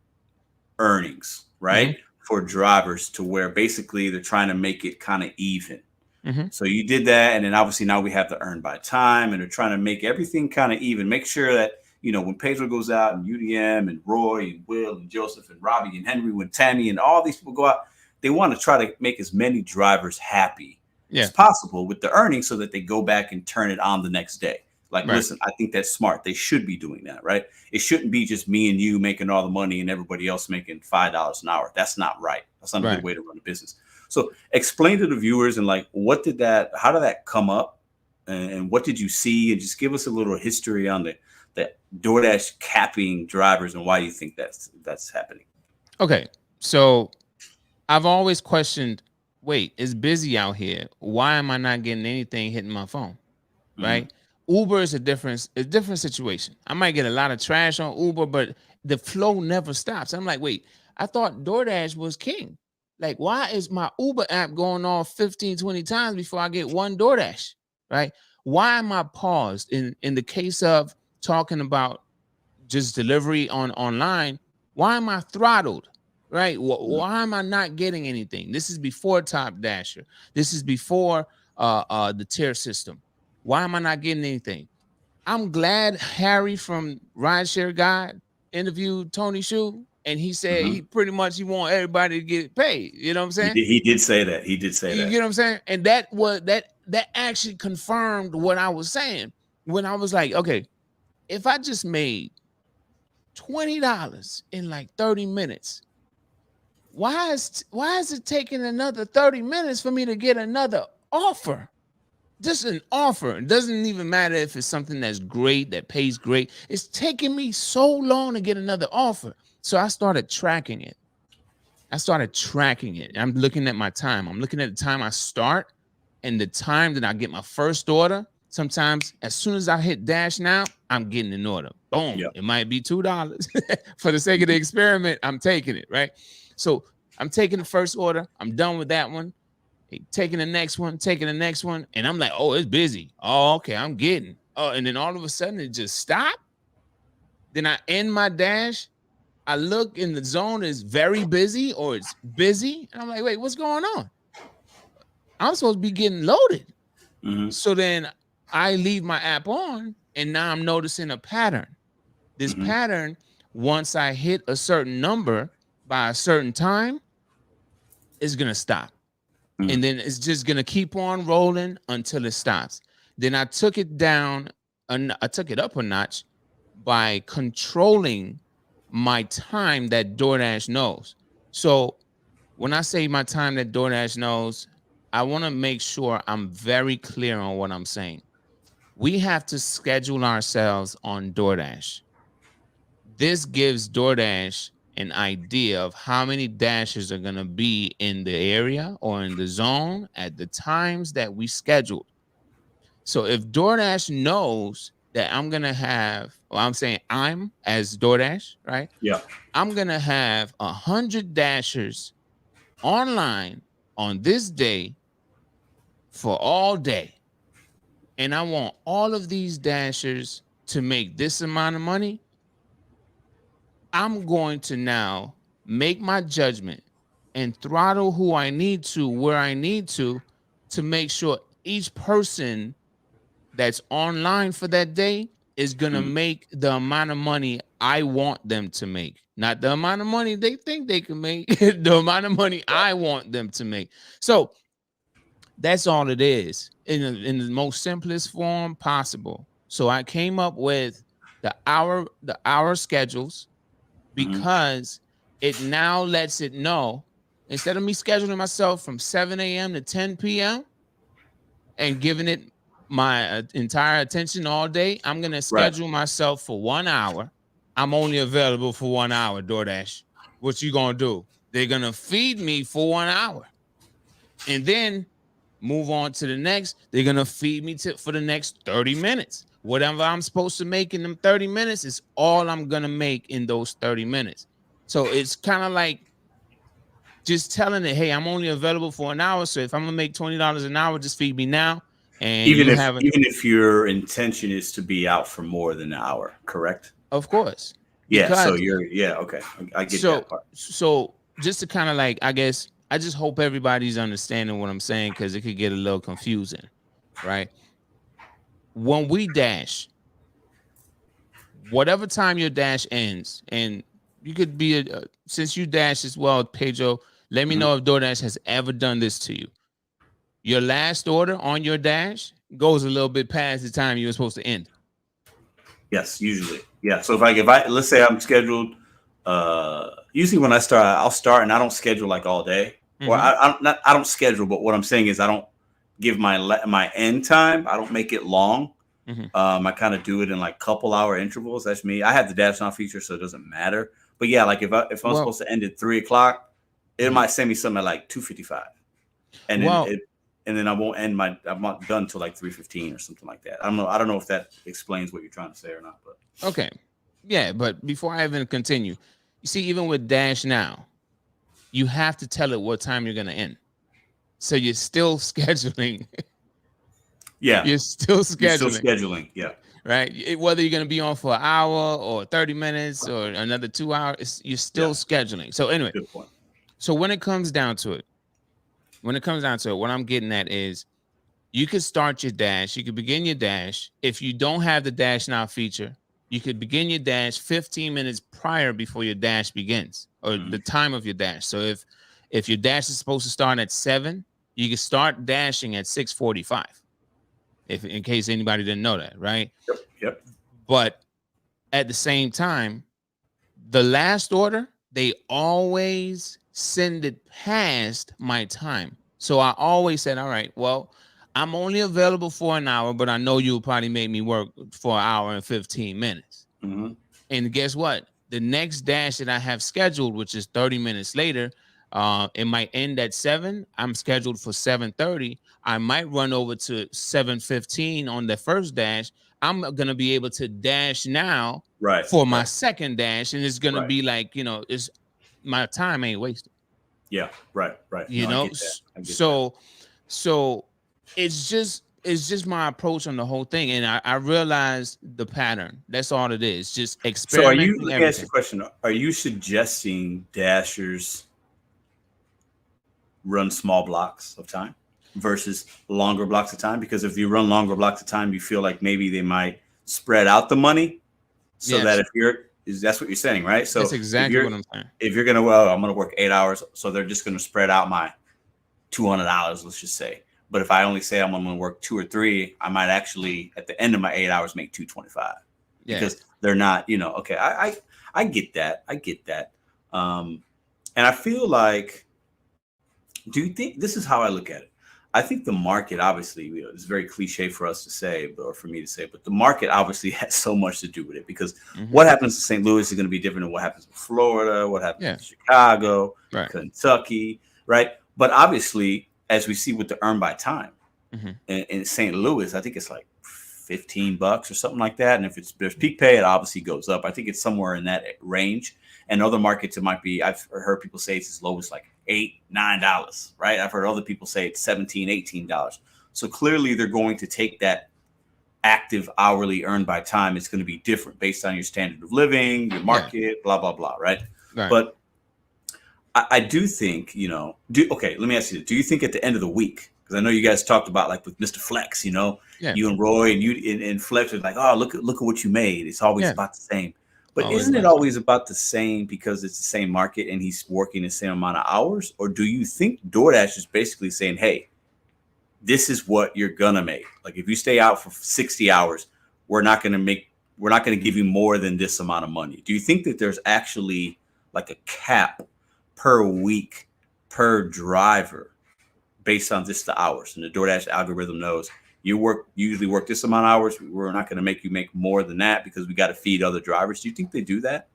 earnings, right, for drivers to where basically they're trying to make it kind of even. So you did that, and then obviously now we have the earn by time, and they're trying to make everything kind of even. Make sure that when Pedro goes out, and UDM and Roy and Will and Joseph and Robbie and Henry and Tammy and all these people go out, they want to try to make as many drivers happy as possible with the earnings, so that they go back and turn it on the next day. Like, listen, I think that's smart. They should be doing that, right? It shouldn't be just me and you making all the money and everybody else making $5 an hour. That's not right. That's not a good way to run a business. So explain to the viewers and how did that come up and what did you see? And just give us a little history on the DoorDash capping drivers and why you think that's happening. Okay. So I've always questioned, wait, it's busy out here. Why am I not getting anything hitting my phone? Right? Uber is a different situation. I might get a lot of trash on Uber, but the flow never stops. I'm like, wait, I thought DoorDash was king. Like, why is my Uber app going off 15, 20 times before I get one DoorDash, right? Why am I paused? In the case of talking about just delivery online, why am I throttled, right? Why am I not getting anything? This is before Top Dasher. This is before the tier system. Why am I not getting anything? I'm glad Harry from Rideshare Guide interviewed Tony Shu, and he said he want everybody to get paid. You know what I'm saying? He did say that. You get what I'm saying? And that actually confirmed what I was saying when I was like, okay, if I just made $20 in like 30 minutes, why is it taking another 30 minutes for me to get another offer? Just an offer. It doesn't even matter if it's something that's great, that pays great. It's taking me so long to get another offer. So I started tracking it. I'm looking at my time. I'm looking at the time I start and the time that I get my first order. Sometimes as soon as I hit dash now, I'm getting an order. Boom. Yep. It might be $2. For the sake of the experiment, I'm taking it, right? So I'm taking the first order. I'm done with that one. Taking the next one, and I'm like, oh, it's busy. Oh, okay, I'm getting. Oh, and then all of a sudden it just stopped. Then I end my dash. I look in the zone is very busy or it's busy. And I'm like, wait, what's going on? I'm supposed to be getting loaded. Mm-hmm. So then I leave my app on and now I'm noticing a pattern. This pattern, once I hit a certain number by a certain time, is going to stop. And then it's just going to keep on rolling until it stops. Then I took it down and I took it up a notch by controlling my time that DoorDash knows. So when I say my time that DoorDash knows, I want to make sure I'm very clear on what I'm saying. We have to schedule ourselves on DoorDash. This gives DoorDash an idea of how many dashers are going to be in the area or in the zone at the times that we scheduled. So if DoorDash knows that I'm going to have, well, I'm saying I'm as DoorDash, right? Yeah. I'm going to have 100 dashers online on this day for all day. And I want all of these dashers to make this amount of money. I'm going to now make my judgment and throttle who I need to, where I need to make sure each person that's online for that day is going to make the amount of money I want them to make. Not the amount of money they think they can make, the amount of money I want them to make. So that's all it is in the most simplest form possible. So I came up with the hour schedules, because it now lets it know, instead of me scheduling myself from 7 a.m. to 10 p.m. and giving it my entire attention all day, I'm going to schedule myself for 1 hour. I'm only available for 1 hour, DoorDash. What you going to do? They're going to feed me for 1 hour and then move on to the next. They're going to feed me for the next 30 minutes. Whatever I'm supposed to make in them 30 minutes is all I'm going to make in those 30 minutes. So it's kind of like just telling it, hey, I'm only available for an hour. So if I'm going to make $20 an hour, just feed me now. And even if your intention is to be out for more than an hour, correct? Of course. Yeah. So okay. I get that part. So just to kind of like, I guess, I just hope everybody's understanding what I'm saying, because it could get a little confusing, right? When we dash, whatever time your dash ends, and you could be since you dash as well, Pedro, let me know if DoorDash has ever done this to you. Your last order on your dash goes a little bit past the time you were supposed to end. Yes, usually. Yeah. So if I let's say I'm scheduled, usually when I start, I'll start and I don't schedule like all day. Or I don't schedule, but what I'm saying is I don't give my end time. I don't make it long. I kind of do it in like couple hour intervals. That's me. I have the dash now feature, so it doesn't matter. But yeah, like if I'm supposed to end at 3:00, it might send me something at like 2:55, and then I won't end I'm not done till like 3:15 or something like that. I don't know if that explains what you're trying to say or not. But okay, yeah. But before I even continue, you see, even with Dash Now, you have to tell it what time you're going to end. So you're still scheduling. Yeah. You're still scheduling. Yeah. Right. Whether you're going to be on for an hour or 30 minutes or another 2 hours, you're still scheduling. So anyway, good point. So when it comes down to it, what I'm getting at is you could start your dash. You could begin your dash. If you don't have the Dash Now feature, you could begin your dash 15 minutes prior before your dash begins, or the time of your dash. So if your dash is supposed to start at 7, you can start dashing at 6:45. In case anybody didn't know that, right? Yep. But at the same time, the last order, they always send it past my time. So I always said, all right, well, I'm only available for an hour, but I know you'll probably make me work for an hour and 15 minutes. Mm-hmm. And guess what? The next dash that I have scheduled, which is 30 minutes later, it might end at 7. I'm scheduled for 7:30. I might run over to 7:15 on the first dash. I'm gonna be able to dash now Right. for my second dash, and it's gonna Right. be like, it's my time ain't wasted. Yeah. Right. Right. You No, I know, get that. I get that. so it's just my approach on the whole thing, and I realized the pattern. That's all it is. Just So are you, experimenting let me ask you everything. a question. Are you suggesting dashers run small blocks of time versus longer blocks of time? Because if you run longer blocks of time, you feel like maybe they might spread out the money so that Yes, that's what you're saying, right? that's So exactly what I'm saying. if you're gonna, I'm gonna work 8 hours, so they're just gonna spread out my $200, let's just say. But if I only say I'm gonna work 2 or 3, I might actually at the end of my 8 hours make 225 Yeah, because they're not, okay. I get that. I get that. And I feel like, do you think this is how I look at it? I think the market, obviously, it's very cliche for us to say, or for me to say, but the market obviously has so much to do with it because what happens in St. Louis is going to be different than what happens in Florida, what happens in Chicago, right. Kentucky, right? But obviously, as we see with the earn by time Mm-hmm. in St. Louis, I think it's like $15 or something like that. And if there's peak pay, it obviously goes up. I think it's somewhere in that range. And other markets, it might be, I've heard people say it's as low as like $8, $9, right? I've heard other people say it's $17, $18. So clearly they're going to take that active hourly earned by time. It's going to be different based on your standard of living, your market, blah, blah, blah, right? But I do think, okay, let me ask you, do you think at the end of the week, because I know you guys talked about like with Mr. Flex, you and Roy and you and Flex was like, oh, look at what you made. It's always about the same. But isn't it always about the same because it's the same market and he's working the same amount of hours? Or do you think DoorDash is basically saying, hey, this is what you're gonna make? Like if you stay out for 60 hours, we're not gonna give you more than this amount of money. Do you think that there's actually like a cap per week per driver based on just the hours, and the DoorDash algorithm knows you usually work this amount of hours, we're not going to make you make more than that because we got to feed other drivers? Do you think they do that?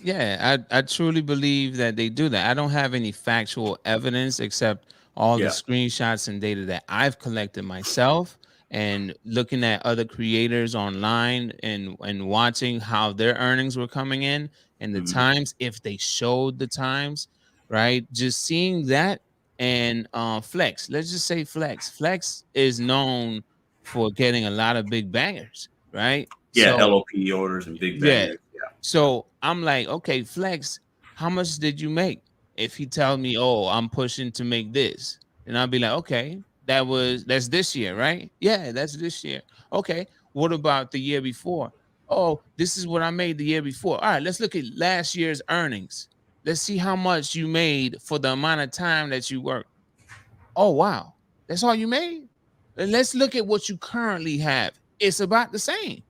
Yeah, I truly believe that they do that. I don't have any factual evidence except all the screenshots and data that I've collected myself and looking at other creators online and watching how their earnings were coming in and the times, if they showed the times, right? Just seeing that. And Flex, let's just say Flex is known for getting a lot of big bangers, right? So LOP orders and big yeah. bangers. So I'm like, okay, Flex, how much did you make? If he tell me, oh, I'm pushing to make this, and I'll be like, okay, that's this year, right? Yeah, that's this year. Okay, what about the year before? Oh, this is what I made the year before. All right, let's look at last year's earnings. Let's see how much you made for the amount of time that you worked. Oh, wow, that's all you made. And let's look at what you currently have. It's about the same.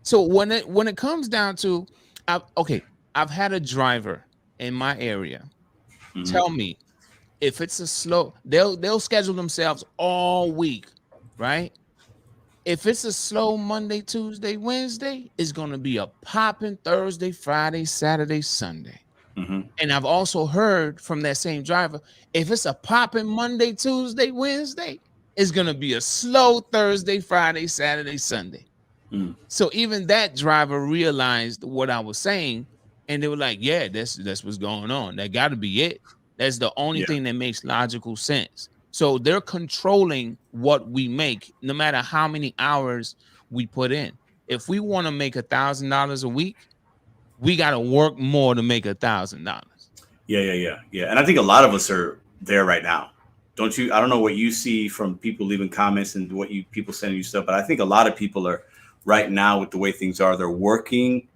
So when it comes down to, I've had a driver in my area tell me if it's a slow, they'll schedule themselves all week, right? If it's a slow Monday, Tuesday, Wednesday, it's gonna be a popping Thursday, Friday, Saturday, Sunday. And I've also heard from that same driver, if it's a popping Monday, Tuesday, Wednesday, it's gonna be a slow Thursday, Friday, Saturday, Sunday. So even that driver realized what I was saying, and they were like, yeah, that's what's going on. That got to be it. That's the only thing that makes logical sense. So they're controlling what we make, no matter how many hours we put in. If we want to make $1,000 a week, we got to work more to make $1,000. Yeah. And I think a lot of us are there right now. Don't you? I don't know what you see from people leaving comments and what people sending you stuff, but I think a lot of people are right now with the way things are. They're working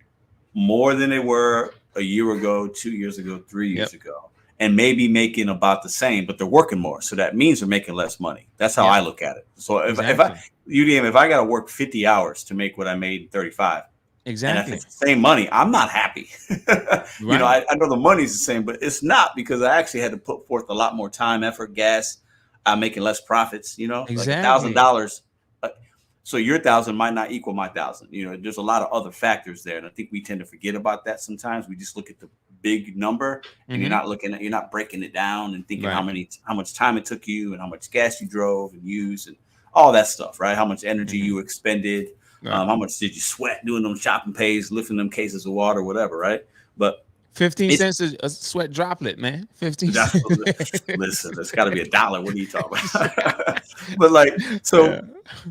more than they were a year ago, 2 years ago, 3 years ago, and maybe making about the same, but they're working more. So that means they're making less money. That's how I look at it. So if I got to work 50 hours to make what I made in 35, and if it's the same money, I'm not happy. I know the money's the same, but it's not, because I actually had to put forth a lot more time, effort, gas, I'm making less profits, like Exactly. $1,000. So your 1,000 might not equal my 1,000. There's a lot of other factors there. And I think we tend to forget about that sometimes. We just look at the big number and Mm-hmm. you're not breaking it down and thinking Right. how much time it took you and how much gas you drove and used and all that stuff, right? How much energy Mm-hmm. you expended, Right. how much did you sweat doing them shopping pays, lifting them cases of water, whatever, right? But 15 it's cents is a sweat droplet, man. 15 that's cents. listen, that's got to be $1. What are you talking about? But like, Yeah. so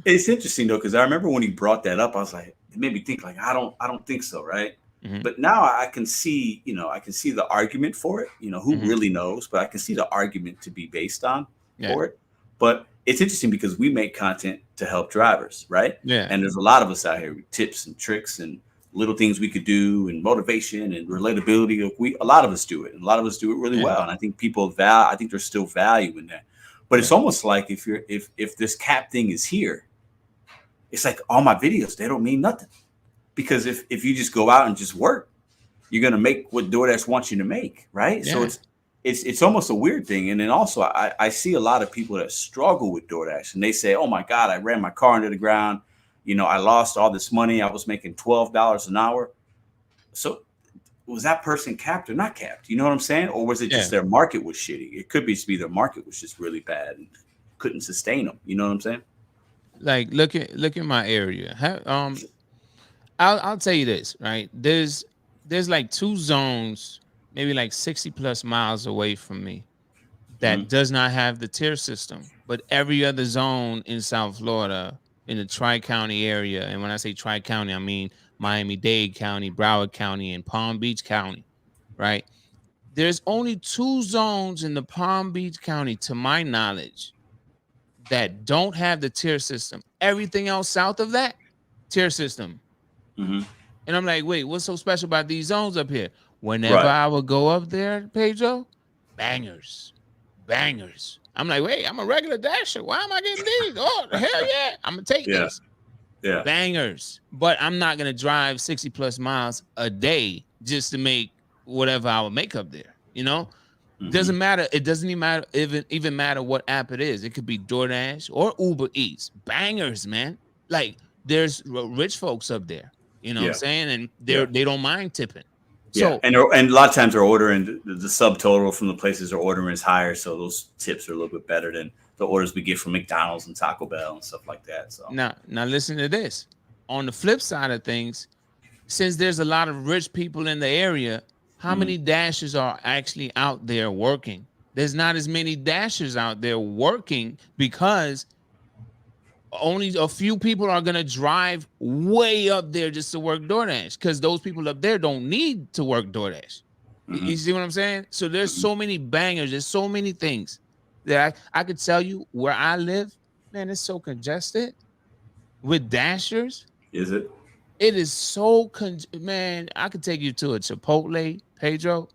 it's interesting though, because I remember when he brought that up, I was like, it made me think like, I don't think so, right? Mm-hmm. But now I can see, I can see the argument for it. Who Mm-hmm. really knows? But I can see the argument to be based on Yeah. for it. But it's interesting because we make content to help drivers, right? Yeah. And there's a lot of us out here with tips and tricks and little things we could do and motivation and relatability. A lot of us do it, and a lot of us do it really Yeah. well. And I think I think there's still value in that. But it's almost like if this cap thing is here, it's like all my videos, they don't mean nothing. Because if you just go out and just work, you're gonna make what DoorDash wants you to make, right? So Yeah. it's almost a weird thing. And then also I see a lot of people that struggle with DoorDash and they say, oh my God, I ran my car into the ground. I lost all this money. I was making $12 an hour. So was that person capped or not capped? You know what I'm saying? Or was it just their market was shitty? It could be their market was just really bad and couldn't sustain them. You know what I'm saying? Like look at my area. I'll tell you this, right? There's like two zones, maybe like 60 plus miles away from me that does not have the tier system, but every other zone in South Florida, in the Tri-County area, and when I say Tri-County, I mean Miami-Dade County, Broward County, and Palm Beach County, right? There's only two zones in the Palm Beach County, to my knowledge, that don't have the tier system. Everything else south of that, tier system. Mm-hmm. And I'm like, wait, what's so special about these zones up here? Whenever Right. I would go up there, Pedro, bangers. I'm like, wait, I'm a regular dasher. Why am I getting these? Oh, hell yeah. I'm going to take this. Yeah. Bangers. But I'm not going to drive 60 plus miles a day just to make whatever I would make up there. Mm-hmm. Doesn't matter. It doesn't even matter what app it is. It could be DoorDash or Uber Eats. Bangers, man. Like there's rich folks up there. You know what I'm saying? And they don't mind tipping. So and a lot of times they're ordering the subtotal from the places they're ordering is higher, so those tips are a little bit better than the orders we get from McDonald's and Taco Bell and stuff like that. So now listen to this. On the flip side of things, since there's a lot of rich people in the area, how many dashers are actually out there working? There's not as many dashers out there working because only a few people are going to drive way up there just to work DoorDash, because those people up there don't need to work DoorDash. You see what I'm saying? So there's so many bangers. There's so many things that I could tell you where I live. Man, it's so congested with dashers. Is it? It is so man, I could take you to a Chipotle, Pedro.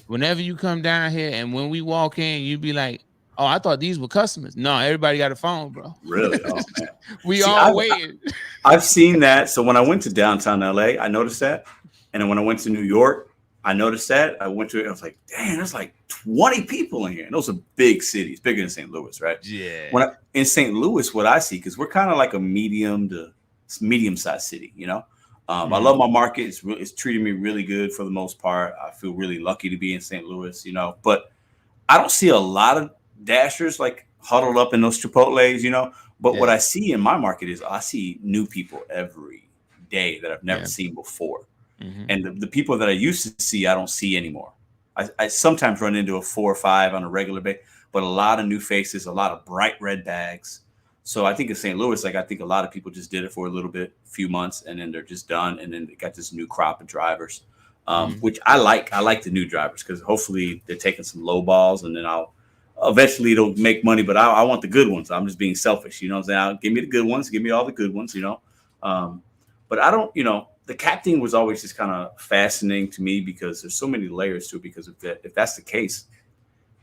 Whenever you come down here and when we walk in, you'd be like, oh, I thought these were customers. No, everybody got a phone, bro. Really? Oh, man. We all waiting. I've seen that. So when I went to downtown LA, I noticed that. And then when I went to New York, I noticed that. I went to it. I was like, damn, there's like 20 people in here. And those are big cities, bigger than St. Louis, right? Yeah. In St. Louis, what I see, because we're kind of like a medium-sized city, I love my market. It's treating me really good for the most part. I feel really lucky to be in St. Louis, but I don't see a lot of dashers like huddled up in those Chipotles, but what I see in my market is I see new people every day that I've never seen before. And the people that I used to see, I don't see anymore. I sometimes run into a 4 or 5 on a regular basis, but a lot of new faces, a lot of bright red bags. So I think in St. Louis, I think a lot of people just did it for a little bit, few months, and then they're just done. And then they got this new crop of drivers, which I like. I like the new drivers because hopefully they're taking some low balls, and then eventually it'll make money. But I want the good ones. I'm just being selfish, what I'm saying? Give me the good ones. Give me all the good ones, But I don't, the cap thing was always just kind of fascinating to me because there's so many layers to it. Because if that's the case,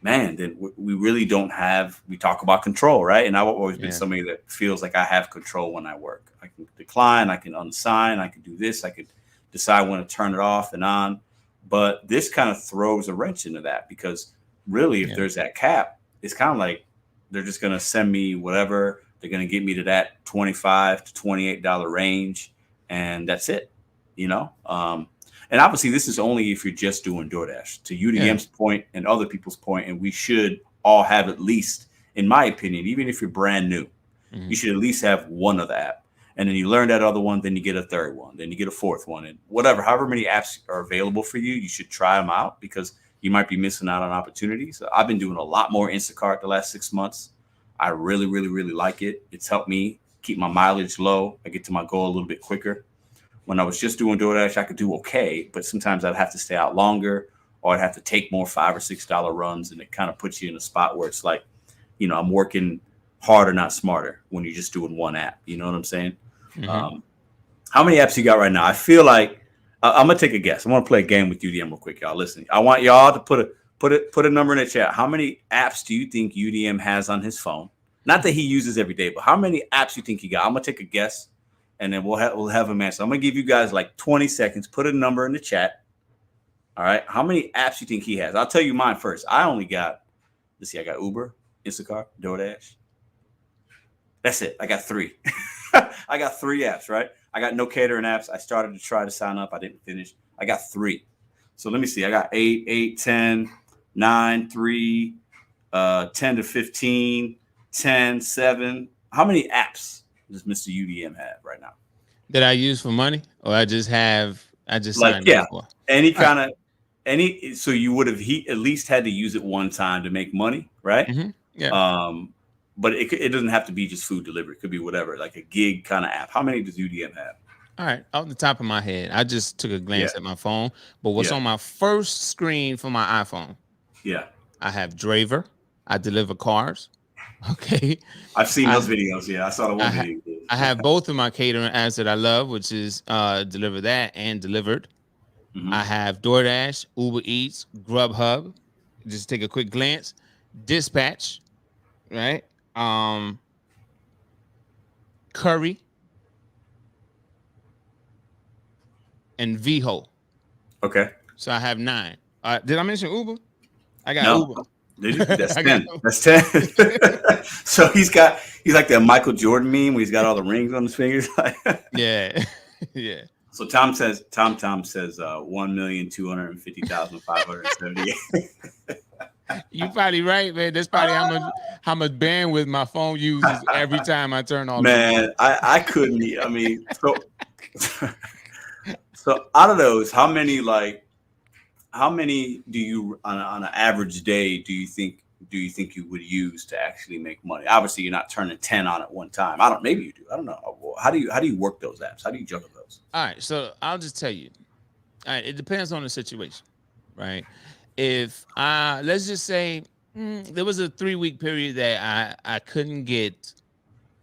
man, then we really don't have. We talk about control, right? And I've always been somebody that feels like I have control when I work. I can decline, I can unsign, I can do this, I could decide when to turn it off and on. But this kind of throws a wrench into that because really, if there's that cap, it's kind of like They're just going to send me whatever. They're going to get me to that $25 to $28 range, and that's it. You know, and obviously this is only if you're just doing DoorDash. To UDM's point and other people's point, and we should all have at least, in my opinion, even if you're brand new, you should at least have one other app. And then you learn that other one, then you get a third one, then you get a fourth one, and whatever, however many apps are available for you, you should try them out because you might be missing out on opportunities. I've been doing a lot more Instacart the last 6 months. I really, really, really like it. It's helped me keep my mileage low. I get to my goal a little bit quicker. When I was just doing DoorDash, I could do okay, but sometimes I'd have to stay out longer, or I'd have to take more $5 or $6 runs, and it kind of puts you in a spot where it's like, you know, I'm working harder, not smarter when you're just doing one app. You know what I'm saying? How many apps you got right now? I feel like I'm gonna take a guess. I want to play a game with UDM real quick, y'all. Listen, I want y'all to put a number in the chat. How many apps do you think UDM has on his phone? Not that he uses every day, but how many apps you think he got? I'm gonna take a guess, and then we'll have him answer. I'm gonna give you guys like 20 seconds. Put a number in the chat. All right, how many apps you think he has? I'll tell you mine first. I only got, let's see, I got Uber, Instacart, DoorDash. That's it. I got 3. I got 3 apps, right? I got no catering apps. I started to try to sign up. I didn't finish. I got 3. So let me see. I got 8, 10, 9, 3, 10 to 15, 10, 7. How many apps does Mr. UDM have right now? That I use for money, or I just like, signed yeah, up for? any kind of any. So you would have at least had to use it one time to make money, right? Yeah. But it doesn't have to be just food delivery. It could be whatever, like a gig kind of app. How many does UDM have? All right, off the top of my head, I just took a glance at my phone. But what's on my first screen for my iPhone? Yeah, I have Driver. I deliver cars. Okay, I've seen those videos. Yeah, I saw the one video. I have both of my catering apps that I love, which is Deliver That and Delivered. I have DoorDash, Uber Eats, Grubhub. Just take a quick glance. Dispatch, right? Curry and VHO. Okay. So I have 9. Did I mention Uber? I got Uber. That's 10. That's 10. So he's like that Michael Jordan meme where he's got all the rings on his fingers. Yeah. Yeah. So Tom says 1,250,578. You probably right, man. That's probably how much bandwidth my phone uses every time I turn on. Man, I couldn't. I mean, so out of those, how many do you on an average day do you think you would use to actually make money? Obviously, you're not turning 10 on at one time. Maybe you do. I don't know. How do you work those apps? How do you juggle those? All right, so I'll just tell you. All right, it depends on the situation, right? If let's just say there was a 3-week period that I couldn't get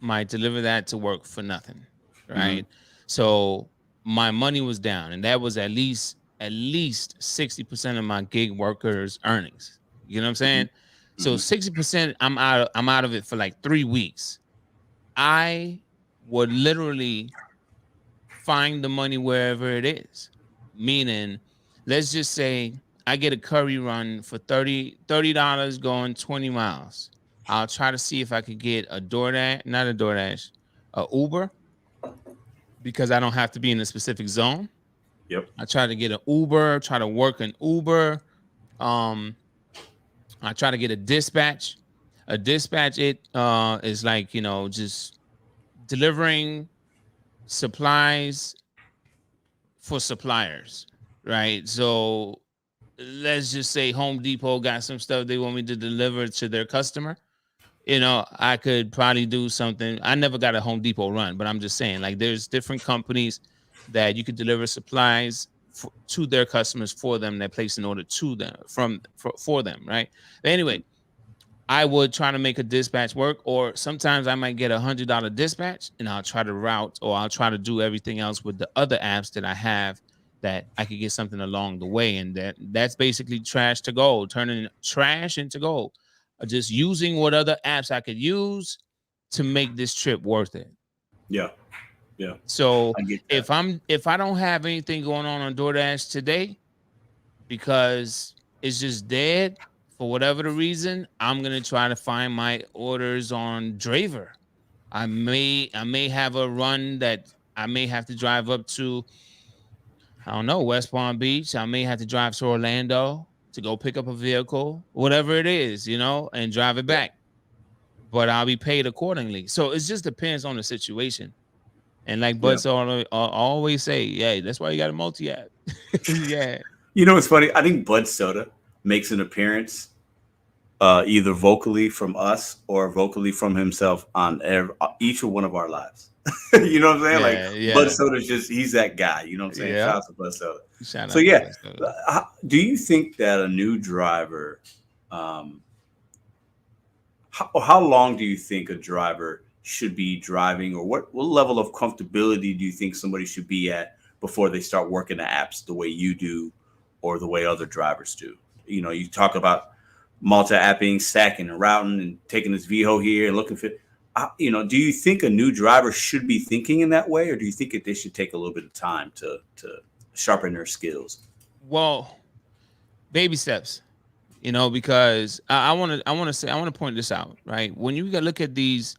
my Deliver That to work for nothing, right? So my money was down, and that was at least 60% of my gig workers' earnings. You know what I'm saying? So 60%, I'm out of it for like 3 weeks. I would literally find the money wherever it is. Meaning, let's just say I get a curry run for $30 going 20 miles. I'll try to see if I could get a Uber, because I don't have to be in a specific zone. Yep. I try to get an Uber, try to work an Uber. I try to get a dispatch. A dispatch, is like, just delivering supplies for suppliers, right? So let's just say Home Depot got some stuff they want me to deliver to their customer. I could probably do something. I never got a Home Depot run, but I'm just saying, like, there's different companies that you could deliver supplies to their customers for them, that place an order to them for them, right? But anyway, I would try to make a dispatch work, or sometimes I might get $100 dispatch, and I'll try to route, or I'll try to do everything else with the other apps that I have that I could get something along the way. And that's basically trash to gold, turning trash into gold. Just using what other apps I could use to make this trip worth it. Yeah. Yeah. So if I don't have anything going on DoorDash today, because it's just dead for for whatever the reason, I'm gonna try to find my orders on Driver. I may have a run that I may have to drive up to, I don't know, West Palm Beach. I may have to drive to Orlando to go pick up a vehicle, whatever it is, and drive it Yeah. back. But I'll be paid accordingly. So it just depends on the situation. And like Yeah. Bud always say, yeah, that's why you got a multi-app. Yeah. You know what's funny? I think Bud Soda makes an appearance either vocally from us or vocally from himself on each one of our lives. You know what I'm saying? Yeah. Bud Soda's he's that guy. You know what I'm saying? Yeah. Shout out to Bud Soda. Shout out So to yeah, Bud Soda. do you think that a new driver, how long do you think a driver should be driving, or what level of comfortability do you think somebody should be at before they start working the apps the way you do or the way other drivers do? You talk about multi-apping, stacking and routing and taking this VHO here and looking for, do you think a new driver should be thinking in that way, or do you think that they should take a little bit of time to sharpen their skills? Well, baby steps, because I want to point this out, right? When you look at these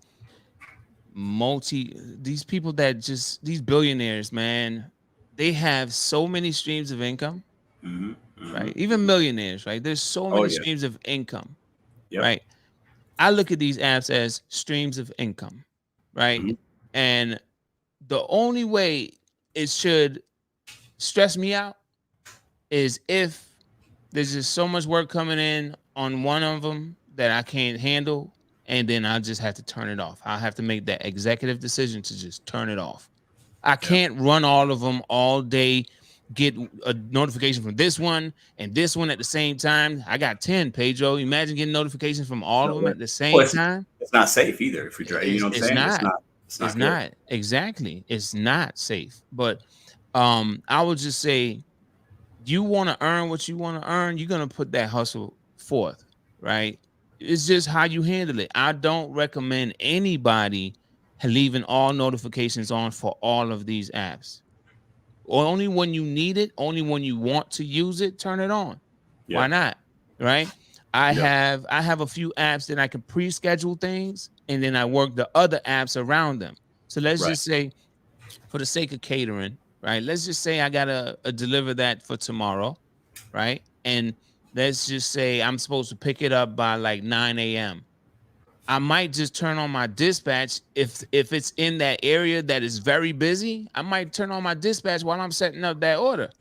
people these billionaires, man, they have so many streams of income, right? Even millionaires, right? There's so many streams of income, right? I look at these apps as streams of income, right? And the only way it should stress me out is if there's just so much work coming in on one of them that I can't handle, and then I just have to turn it off. I have to make that executive decision to just turn it off. I can't run all of them all day, get a notification from this one and this one at the same time. I got 10, Pedro. Imagine getting notifications from all of them at the same time. It's not safe either if you're driving. You know what I'm saying? It's not. Exactly. It's not safe. But I would just say, you want to earn what you want to earn, you're going to put that hustle forth, right? It's just how you handle it. I don't recommend anybody leaving all notifications on for all of these apps. Only when you need it, only when you want to use it, turn it on. Yeah. Why not? Right? I have a few apps that I can pre-schedule things, and then I work the other apps around them. So let's just say, for the sake of catering, right? Let's just say I gotta deliver that for tomorrow, right? And let's just say I'm supposed to pick it up by like 9 a.m. I might just turn on my dispatch if it's in that area that is very busy. I might turn on my dispatch while I'm setting up that order.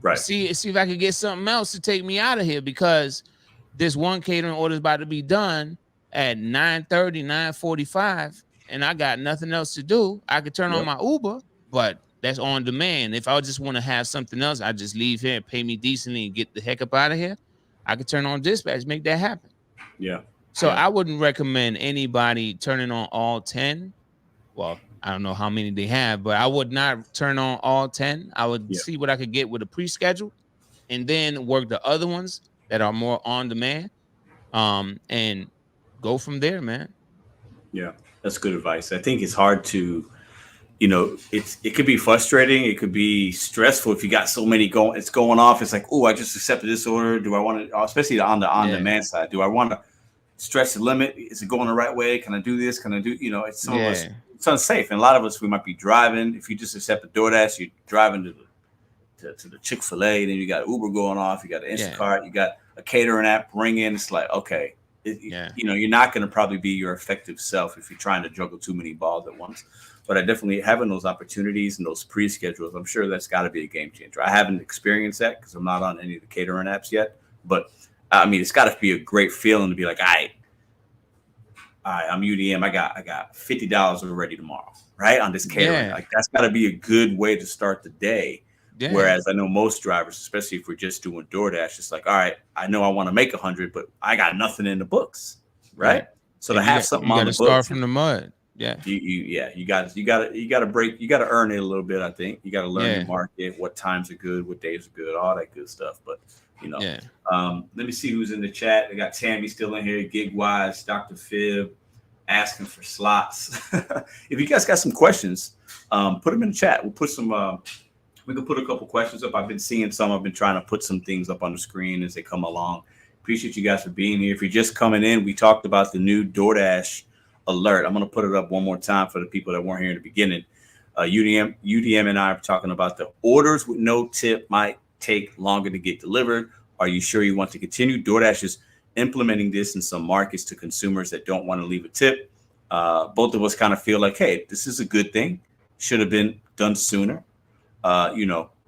Right. See if I can get something else to take me out of here, because this one catering order is about to be done at 9:30, 9:45, and I got nothing else to do. I could turn on my Uber, but that's on demand. If I just want to have something else, I just leave here and pay me decently and get the heck up out of here. I could turn on dispatch, make that happen. Yeah. So I wouldn't recommend anybody turning on all 10. Well, I don't know how many they have, but I would not turn on all 10. I would see what I could get with a pre-schedule, and then work the other ones that are more on demand, and go from there, man. Yeah, that's good advice. I think it's hard to, it could be frustrating. It could be stressful if you got so many it's going off. It's like, oh, I just accepted this order. Do I want to, especially on the on-demand side, do I want to stretch the limit? Is it going the right way? Can I do this? Can I do, it's some of us, it's unsafe. And a lot of us, we might be driving. If you just accept a DoorDash, you're driving to the Chick-fil-A, then you got Uber going off, you got an Instacart, you got a catering app ringing. It's like, okay, you're not going to probably be your effective self if you're trying to juggle too many balls at once. But I definitely, having those opportunities and those pre-schedules, I'm sure that's got to be a game changer. I haven't experienced that because I'm not on any of the catering apps yet. But I mean, it's got to be a great feeling to be like, all right, I'm UDM. I got $50 already tomorrow, right, on this catering. Like, that's got to be a good way to start the day. Yeah. Whereas I know most drivers, especially if we're just doing DoorDash, it's like, all right, I know I want to make 100, but I got nothing in the books, right? So to have something on the books, start from the mud. Yeah, you got to break, you got to earn it a little bit. I think you got to learn the market, what times are good, what days are good, all that good stuff. But let me see who's in the chat. I got Tammy still in here, Gigwise, Dr. Fib, asking for slots. If you guys got some questions, put them in the chat. We'll put some. We can put a couple questions up. I've been seeing some. I've been trying to put some things up on the screen as they come along. Appreciate you guys for being here. If you're just coming in, we talked about the new DoorDash alert. I'm going to put it up one more time for the people that weren't here in the beginning. UDM and I are talking about the orders with no tip might take longer to get delivered. Are you sure you want to continue? DoorDash is implementing this in some markets to consumers that don't want to leave a tip. Both of us kind of feel like, hey, this is a good thing. Should have been done sooner.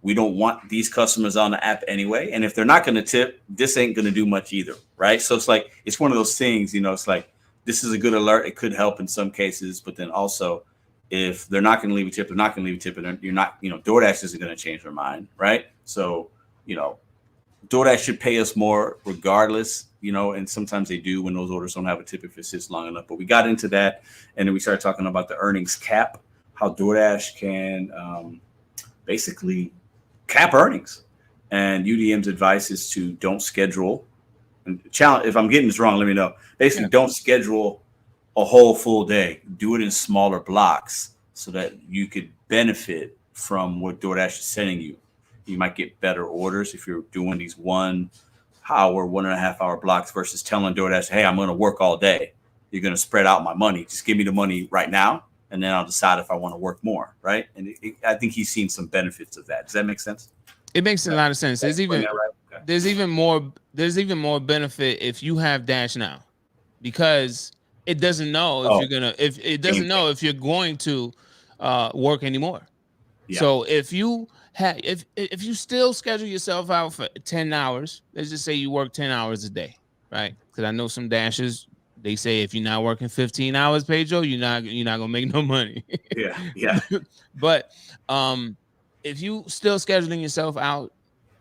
We don't want these customers on the app anyway. And if they're not going to tip, this ain't going to do much either. Right. So it's like, it's one of those things, it's like, this is a good alert. It could help in some cases, but then also if they're not going to leave a tip, they're not going to leave a tip, and you're not, DoorDash isn't going to change their mind. Right. So, DoorDash should pay us more regardless, and sometimes they do when those orders don't have a tip if it sits long enough. But we got into that, and then we started talking about the earnings cap, how DoorDash can basically cap earnings. And UDM's advice is to don't schedule. And challenge, if I'm getting this wrong, let me know. Basically, don't schedule a whole full day. Do it in smaller blocks so that you could benefit from what DoorDash is sending you. You might get better orders if you're doing these 1 hour, 1.5 hour blocks versus telling DoorDash, hey, I'm going to work all day. You're going to spread out my money. Just give me the money right now, and then I'll decide if I want to work more. Right. And I think he's seen some benefits of that. Does that make sense? It makes a lot of sense. There's even more benefit if you have Dash Now, because it doesn't know if you're going to work anymore. Yeah. So if you still schedule yourself out for 10 hours, let's just say you work 10 hours a day, right? Because I know some Dashers, they say if you're not working 15 hours, Pedro, you're not gonna make no money. Yeah. But if you still scheduling yourself out,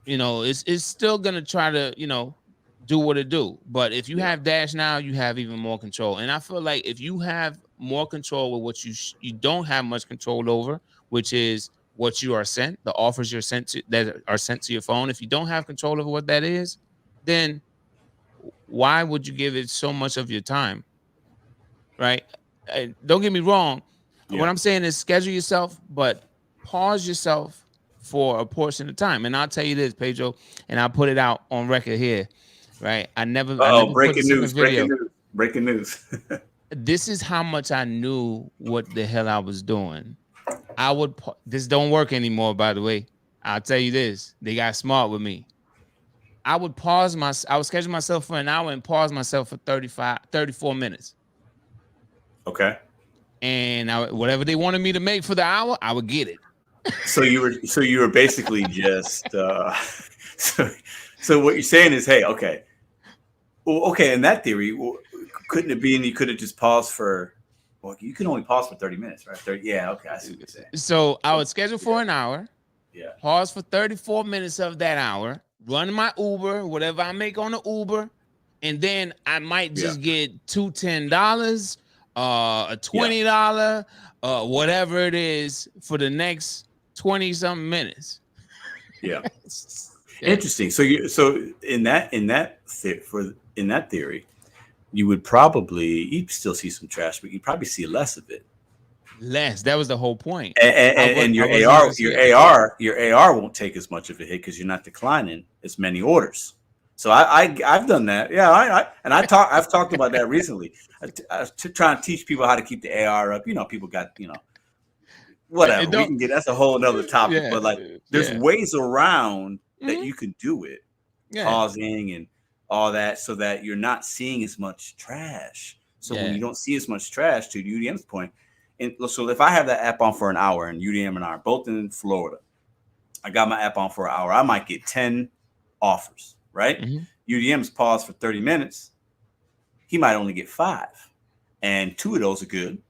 it's still gonna try to do what it do. But if you have Dash Now, you have even more control. And I feel like if you have more control with what you don't have much control over, which is what you are sent, the offers that are sent to your phone. If you don't have control over what that is, then why would you give it so much of your time? Right? Don't get me wrong. Yeah. What I'm saying is schedule yourself, but pause yourself for a portion of time. And I'll tell you this, Pedro, and I'll put it out on record here. Right? I never breaking news. This is how much I knew what the hell I was doing. This don't work anymore, by the way. I'll tell you this. They got smart with me. I would schedule myself for an hour and pause myself for 34 minutes. Okay. And whatever they wanted me to make for the hour, I would get it. So you were basically just so what you're saying is, hey, okay. Well, okay, in that theory, couldn't it be, and you could have just paused for, well, you can only pause for 30 minutes, right? 30, yeah, okay, I see what you're saying. So I would schedule for an hour, pause for 34 minutes of that hour, run my Uber, whatever I make on the Uber, and then I might just get $2 $10, a $20, whatever it is for the next 20-something minutes. Yeah. Interesting. So in that theory, you would you'd still see some trash, but you'd probably see less of it. Less. That was the whole point. And your AR won't take as much of a hit because you're not declining as many orders. So I've done that. Yeah, I've talked about that recently. To try and teach people how to keep the AR up. People got whatever. We can get, that's a whole other topic. Yeah, but there's ways around that you can do it, pausing and all that, so that you're not seeing as much trash. So when you don't see as much trash, to UDM's point, and so if I have that app on for an hour, and UDM and I are both in Florida, I got my app on for an hour, I might get 10 offers, right? Mm-hmm. UDM's paused for 30 minutes, he might only get 5, and 2 of those are good,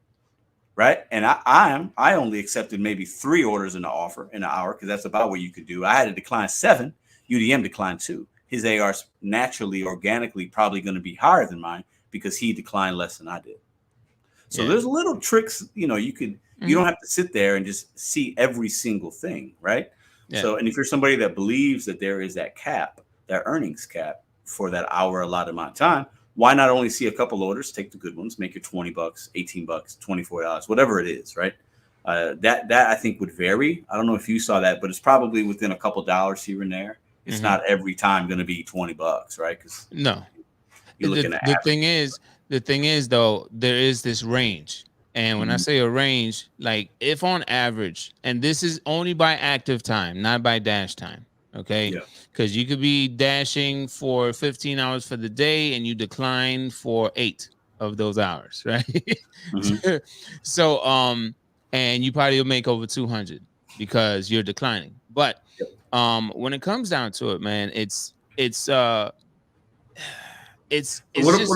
right? And I only accepted maybe 3 orders in the offer in an hour, because that's about what you could do. I had to decline 7. UDM declined 2. His AR's naturally, organically, probably going to be higher than mine because he declined less than I did. So there's little tricks, you could, you don't have to sit there and just see every single thing, right? Yeah. So, and if you're somebody that believes that there is that cap, that earnings cap for that hour allotted amount of time, why not only see a couple orders, take the good ones, make your $20, $18, $24, whatever it is, right? That I think would vary. I don't know if you saw that, but it's probably within a couple dollars here and there. it's not every time going to be $20, right? Because No. you're looking at The thing is though, there is this range. And when I say a range, like if on average, and this is only by active time, not by dash time, okay? Yeah. Because you could be dashing for 15 hours for the day and you decline for 8 of those hours, right? So and you probably will make over 200 because you're declining. But when it comes down to it, man, it's What just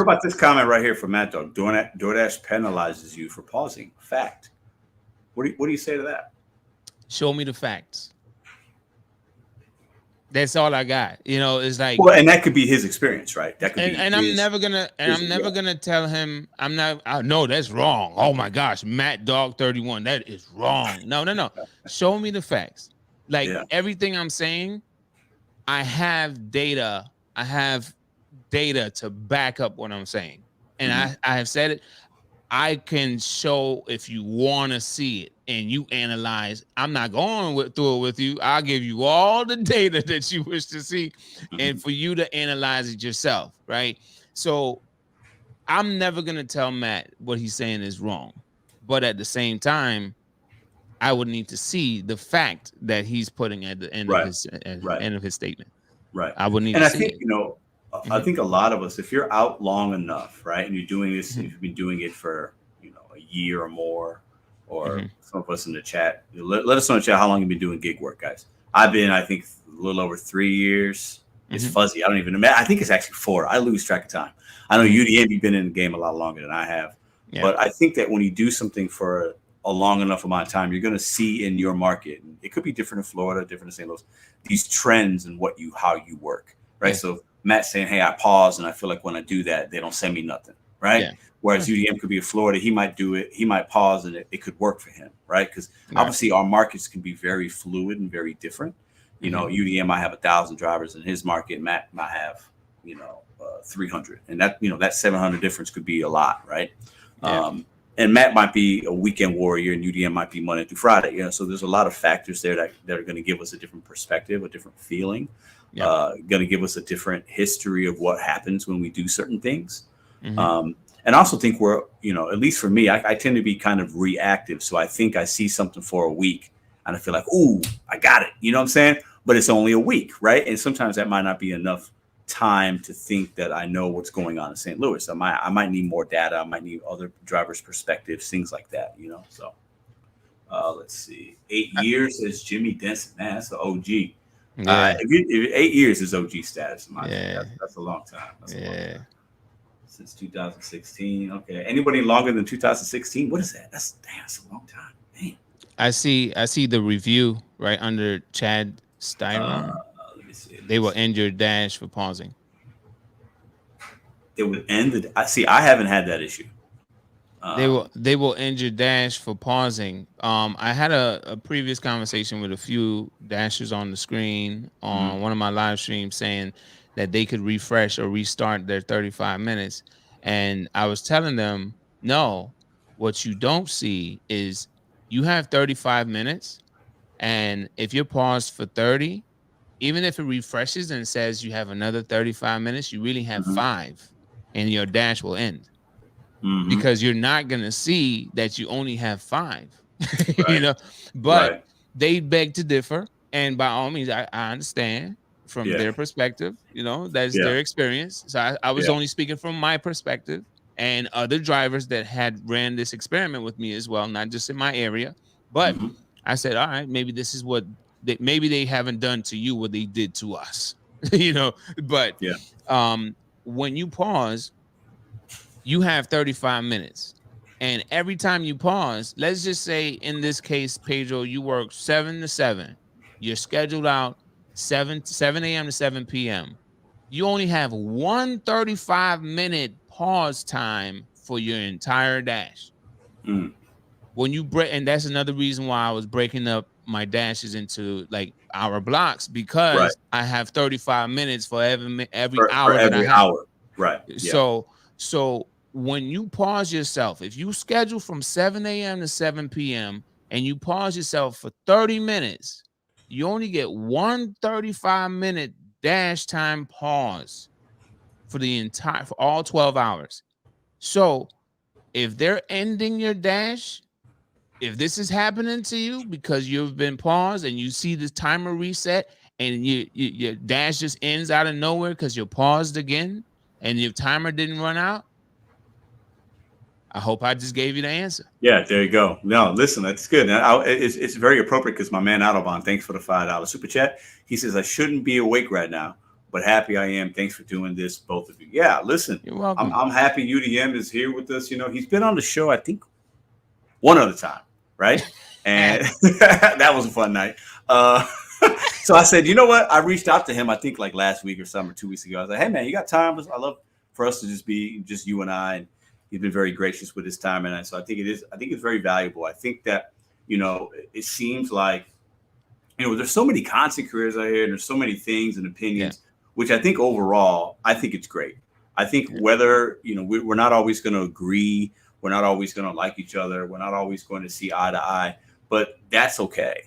about this comment right here from Matt Dog? DoorDash penalizes you for pausing. Fact. What do you say to that? show me the facts. That's all I got. You know, it's like, well, and that could be his experience, right? That could be and I'm never gonna tell him no, that's wrong. Oh my gosh, Matt Dog 31, that is wrong. No. Show me the facts. Like everything I'm saying, I have data. I have data to back up what I'm saying. And I have said it. I can show if you want to see it and you analyze. I'm not going through it with you. I'll give you all the data that you wish to see and for you to analyze it yourself, right? So I'm never going to tell Matt what he's saying is wrong. But at the same time, I would need to see the fact that he's putting at the end of his end of his statement. Right. I would need to see think, it. you know, I think a lot of us, if you're out long enough, right, and you're doing this, if you've been doing it for, you know, a year or more, or some of us in the chat, let us know in the chat how long you've been doing gig work, guys. I've been, I think, a little over 3 years. It's fuzzy. I don't even know. I think it's actually 4. I lose track of time. I know UDM, you've been in the game a lot longer than I have. Yeah. But I think that when you do something for a long enough amount of time, you're going to see in your market, and it could be different in Florida, different in St. Louis, these trends and how you work, right? Yeah. So Matt's saying, hey, I pause, and I feel like when I do that, they don't send me nothing, right? Yeah. Whereas UDM could be in Florida, he might do it, he might pause, and it could work for him, right? Because obviously our markets can be very fluid and very different. You know, UDM might have 1,000 drivers in his market, Matt might have, 300, and that, that 700 difference could be a lot, right? Yeah. And Matt might be a weekend warrior, and UDM might be Monday through Friday. So there's a lot of factors there that are going to give us a different perspective, a different feeling. Going to give us a different history of what happens when we do certain things. And I also think we're, at least for me, I tend to be kind of reactive. So I think I see something for a week and I feel like, ooh, I got it. You know what I'm saying? But it's only a week, right? And sometimes that might not be enough time to think that I know what's going on in St. Louis. I might need more data. I might need other drivers' perspectives, things like that, So let's see. 8 years as Jimmy Denson. Man, that's the OG. Yeah. If 8 years is OG status, that's a long time. That's a long time. Since 2016. Okay. Anybody longer than 2016? What is that? That's a long time. Man. I see the review right under Chad Styron. Let me see. They will end your dash for pausing. It would end I haven't had that issue. They will end your dash for pausing. I had a previous conversation with a few dashers on the screen on one of my live streams saying that they could refresh or restart their 35 minutes. And I was telling them, no, what you don't see is you have 35 minutes. And if you're paused for 30, even if it refreshes and says you have another 35 minutes, you really have 5 and your dash will end. Because you're not going to see that you only have 5, right. But they beg to differ. And by all means, I understand from their perspective, that's their experience. So I was only speaking from my perspective, and other drivers that had ran this experiment with me as well, not just in my area. But I said, all right, maybe this is what maybe they haven't done to you what they did to us, but when you pause, you have 35 minutes. And every time you pause, let's just say in this case, Pedro, you work 7 to 7. You're scheduled out 7 a.m. to 7 p.m. You only have 1 35-minute pause time for your entire dash. When you break, and that's another reason why I was breaking up my dashes into like hour blocks, because I have 35 minutes for every hour. For every hour. Right. Yeah. So when you pause yourself, if you schedule from 7 a.m. to 7 p.m. and you pause yourself for 30 minutes, you only get 1 35-minute dash time pause for all 12 hours. So if they're ending your dash, if this is happening to you because you've been paused and you see this timer reset and your dash just ends out of nowhere because you're paused again and your timer didn't run out, I hope I just gave you the answer. Yeah, there you go. No, listen, that's good. It's very appropriate because my man Autobahn, thanks for the $5 super chat. He says, I shouldn't be awake right now, but happy I am. Thanks for doing this, both of you. Yeah, listen, You're welcome. I'm happy UDM is here with us. You know, he's been on the show, I think, one other time, right? And that was a fun night. So I said, you know what? I reached out to him, I think like last week or something, or 2 weeks ago. I was like, hey, man, you got time? I love for us to just be just you and I. And he's been very gracious with his time. And so I think it's very valuable. I think that, you know, it seems like, you know, there's so many content creators out here and there's so many things and opinions, which I think overall, I think it's great. I think whether, you know, we're not always going to agree. We're not always going to like each other. We're not always going to see eye to eye, but that's okay.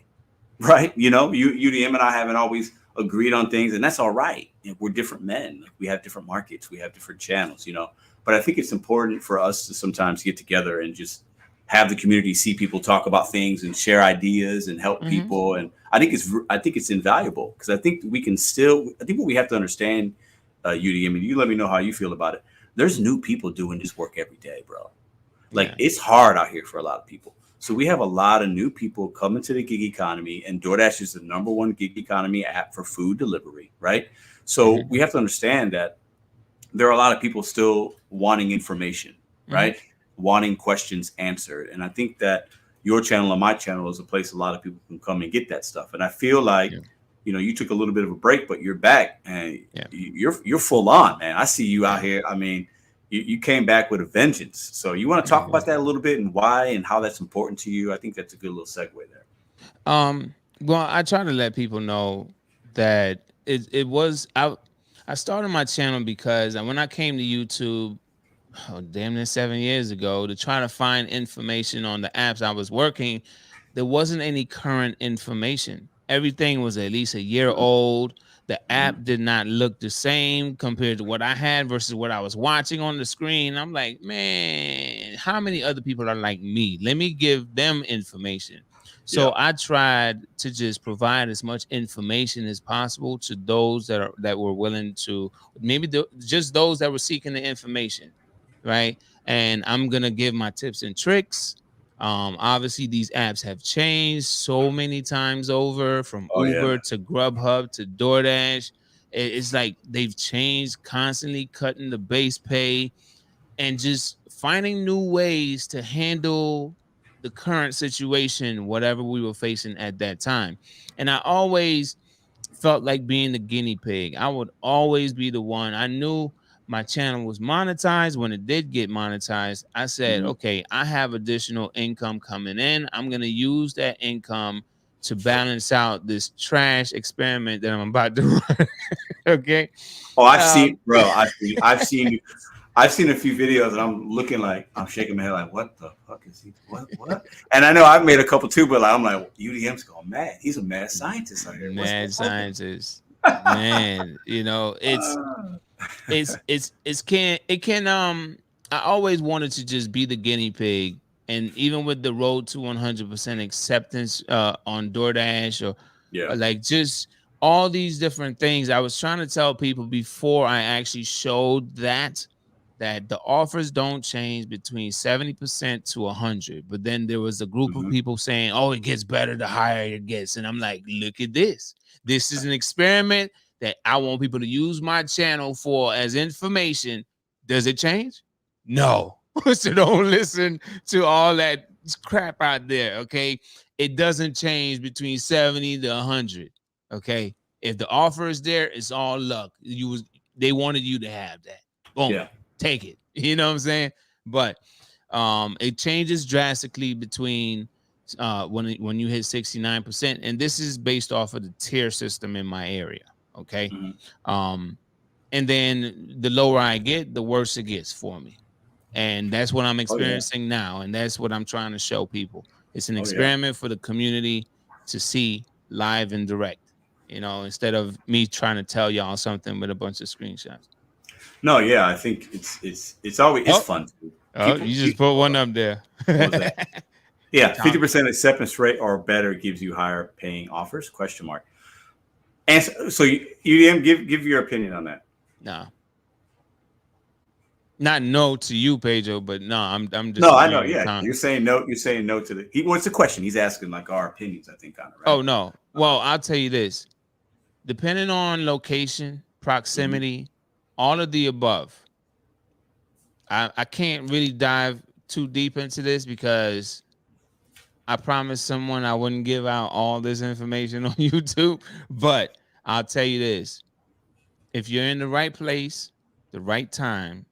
Right. You know, UDM and I haven't always agreed on things, and that's all right. You know, we're different men. We have different markets. We have different channels, you know, but I think it's important for us to sometimes get together and just have the community see people talk about things and share ideas and help people. And I think it's invaluable because I think what we have to understand, UDM, and you let me know how you feel about it. There's new people doing this work every day, bro. Like it's hard out here for a lot of people. So we have a lot of new people coming to the gig economy, and DoorDash is the #1 gig economy app for food delivery, right? So we have to understand that there are a lot of people still wanting information, right? Wanting questions answered. And I think that your channel and my channel is a place a lot of people can come and get that stuff. And I feel like, you know, you took a little bit of a break, but you're back and you're full on, man. I see you out here. I mean, you came back with a vengeance. So you want to talk about that a little bit and why and how that's important to you? I think that's a good little segue there. Well, I try to let people know that I started my channel because when I came to YouTube, damn near 7 years ago, to try to find information on the apps I was working, there wasn't any current information. Everything was at least a year old. The app did not look the same compared to what I had versus what I was watching on the screen. I'm like, man, how many other people are like me? Let me give them information. So I tried to just provide as much information as possible to those that were willing to, maybe just those that were seeking the information, right? And I'm gonna give my tips and tricks. Obviously, these apps have changed so many times over, from Uber to Grubhub to DoorDash. It's like they've changed constantly, cutting the base pay and just finding new ways to handle the current situation, whatever we were facing at that time. And I always felt like being the guinea pig. I would always be the one. I knew my channel was monetized. When it did get monetized, I said, okay, I have additional income coming in. I'm going to use that income to balance out this trash experiment that I'm about to run. Okay. Oh, I've seen, bro. I've seen a few videos and I'm looking like, I'm shaking my head like, what the fuck is he? What? And I know I've made a couple too, but I'm like, UDM's going mad. He's a mad scientist out here. Mad scientist. Man, you know, I always wanted to just be the guinea pig. And even with the road to 100% acceptance on DoorDash or like just all these different things, I was trying to tell people before I actually showed that the offers don't change between 70% to 100. But then there was a group of people saying, oh, it gets better the higher it gets. And I'm like, look at this. This is an experiment that I want people to use my channel for as information. Does it change? No. So don't listen to all that crap out there, okay? It doesn't change between 70 to 100, okay? If the offer is there, it's all luck. They wanted you to have that. Boom, take it. You know what I'm saying? But it changes drastically between when you hit 69%, and this is based off of the tier system in my area, okay? And then the lower I get, the worse it gets for me. And that's what I'm experiencing now. And that's what I'm trying to show people. It's an experiment for the community to see live and direct. instead of me trying to tell y'all something with a bunch of screenshots. No, yeah, I think it's always fun. You just put one up there. What was that? Yeah, 50% acceptance rate or better gives you higher paying offers? Question mark. And so UDM, give your opinion on that. No. Not no to you, Pedro, but no, I'm just. No, I know. Yeah, you're saying no. You're saying no to the. What's the question? He's asking like our opinions, I think, on it. Right? Oh no. Well, I'll tell you this. Depending on location, proximity, all of the above. I can't really dive too deep into this because I promised someone I wouldn't give out all this information on YouTube. But I'll tell you this. If you're in the right place, the right time,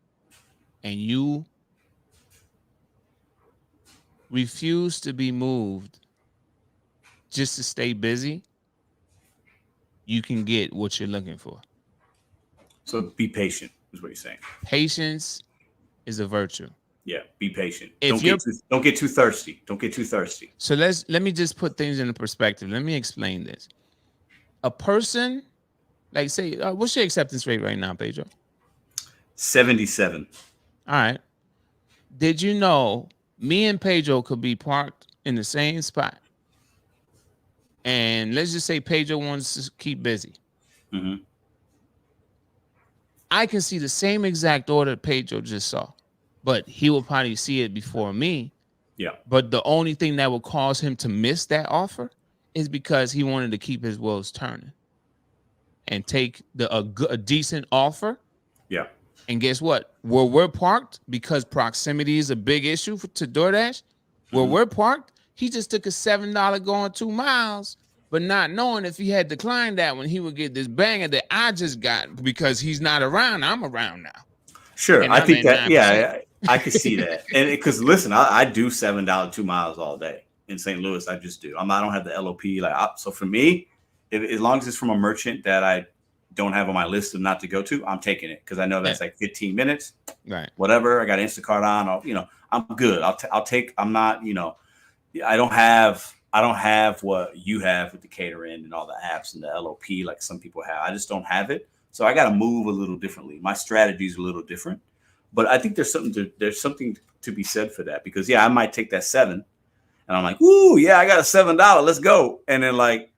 and you refuse to be moved just to stay busy, you can get what you're looking for. So be patient is what you're saying. Patience is a virtue. Yeah, be patient. Don't get too thirsty. Don't get too thirsty. So let me just put things into perspective. Let me explain this. A person, like say, what's your acceptance rate right now, Pedro? 77. All right. Did you know me and Pedro could be parked in the same spot? And let's just say Pedro wants to keep busy. Mm-hmm. I can see the same exact order Pedro just saw, but he will probably see it before me. Yeah. But the only thing that will cause him to miss that offer is because he wanted to keep his wheels turning and take a decent offer. Yeah. And guess what? Where we're parked, because proximity is a big issue to DoorDash, where we're parked, he just took a $7 going 2 miles, but not knowing if he had declined that one, he would get this banger that I just got because he's not around. I'm around now. Sure. I think that, 9%. Yeah, I could see that. And because listen, I do $7 2 miles all day in St. Louis. I just do. I don't have the LOP. So for me, as long as it's from a merchant that I don't have on my list of not to go to, I'm taking it because I know that's like 15 minutes, right? Whatever. I got Instacart on. I'm good. I'll take. I'm not. I don't have what you have with the catering and all the apps and the LOP like some people have. I just don't have it, so I got to move a little differently. My strategy is a little different, but I think there's something to be said for that because I might take that 7, and I'm like, ooh, yeah, I got a $7. Let's go, and then like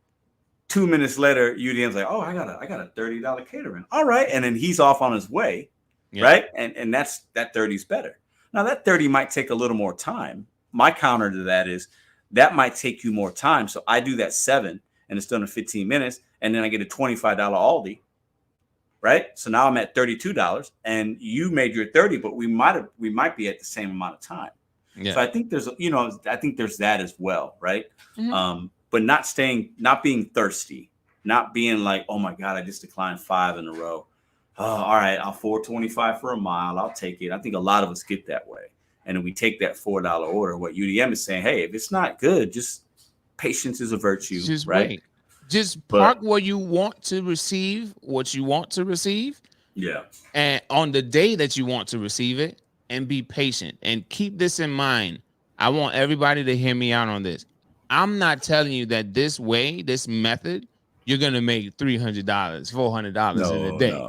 2 minutes later, UDM's like, oh, I got a $30 catering. All right. And then he's off on his way. Yeah. Right. And that 30 is better. Now that 30 might take a little more time. My counter to that is that might take you more time. So I do that 7 and it's done in 15 minutes. And then I get a $25 Aldi. Right. So now I'm at $32 and you made your 30, but we might be at the same amount of time. Yeah. So I think there's that as well. Right. Mm-hmm. But not being thirsty, not being like, oh my God, I just declined 5 in a row. Oh, all right, I'll $4.25 for a mile. I'll take it. I think a lot of us get that way. And then we take that $4 order. What UDM is saying, hey, if it's not good, just patience is a virtue. Just right? Wait. Just park where you want to receive what you want to receive. Yeah. And on the day that you want to receive it, and be patient. And keep this in mind. I want everybody to hear me out on this. I'm not telling you that this method, you're going to make $300, $400 in a day.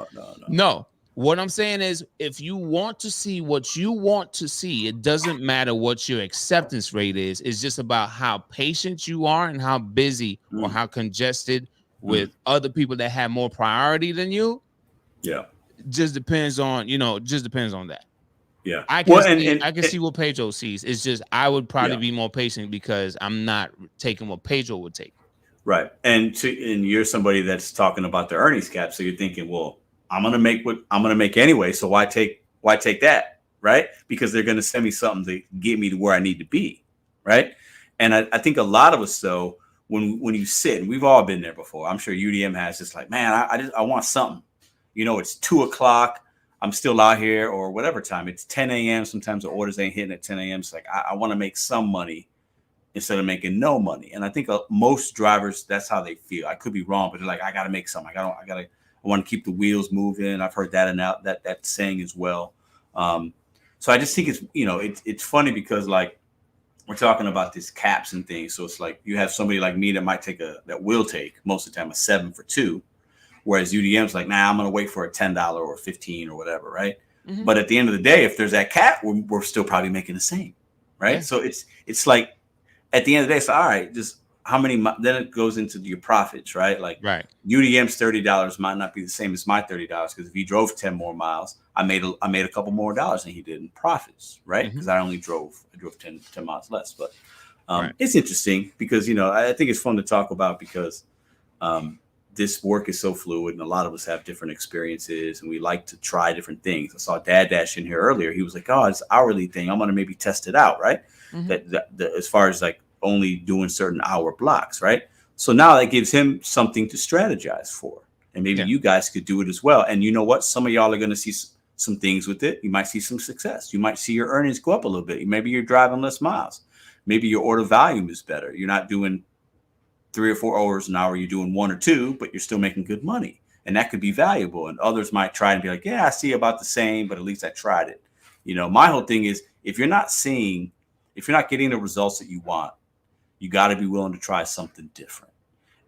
No. What I'm saying is if you want to see what you want to see, it doesn't matter what your acceptance rate is. It's just about how patient you are and how busy or how congested with other people that have more priority than you. Yeah. Just depends on that. Yeah, I can see what Pedro sees. It's just I would probably be more patient because I'm not taking what Pedro would take. Right, and you're somebody that's talking about the earnings cap, so you're thinking, well, I'm gonna make what I'm gonna make anyway, so why take that, right? Because they're gonna send me something to get me to where I need to be, right? And I think a lot of us though, when you sit, and we've all been there before. I'm sure UDM has, just like, man, I want something. It's 2:00. I'm still out here, or whatever time. It's 10 a.m. Sometimes the orders ain't hitting at 10 a.m. It's like, I want to make some money instead of making no money. And I think most drivers, that's how they feel. I could be wrong, but they're like, I got to make some. I want to keep the wheels moving. I've heard that and that saying as well. So I just think it's funny because like we're talking about these caps and things. So it's like you have somebody like me that will take most of the time a 7 for 2, whereas UDM's like, nah, I'm gonna wait for a $10 or 15 or whatever, right? Mm-hmm. But at the end of the day, if there's that cap, we're still probably making the same, right? Yeah. So it's like at the end of the day, it's all right, just how many, then it goes into your profits, right? Like UDM's $30 might not be the same as my $30 because if he drove 10 more miles, I made a couple more dollars than he did in profits, right? Because I drove 10 miles less. But it's interesting because, I think it's fun to talk about because this work is so fluid and a lot of us have different experiences and we like to try different things. I saw Dad Dash in here earlier. He was like, oh, it's an hourly thing. I'm going to maybe test it out, right? That as far as like only doing certain hour blocks, right? So now that gives him something to strategize for. And maybe you guys could do it as well. And you know what? Some of y'all are going to see some things with it. You might see some success. You might see your earnings go up a little bit. Maybe you're driving less miles. Maybe your order volume is better. You're not doing 3 or 4 orders an hour. You're doing 1 or 2, but you're still making good money. And that could be valuable. And others might try and be like, yeah, I see about the same, but at least I tried it. My whole thing is if you're not getting the results that you want, you got to be willing to try something different.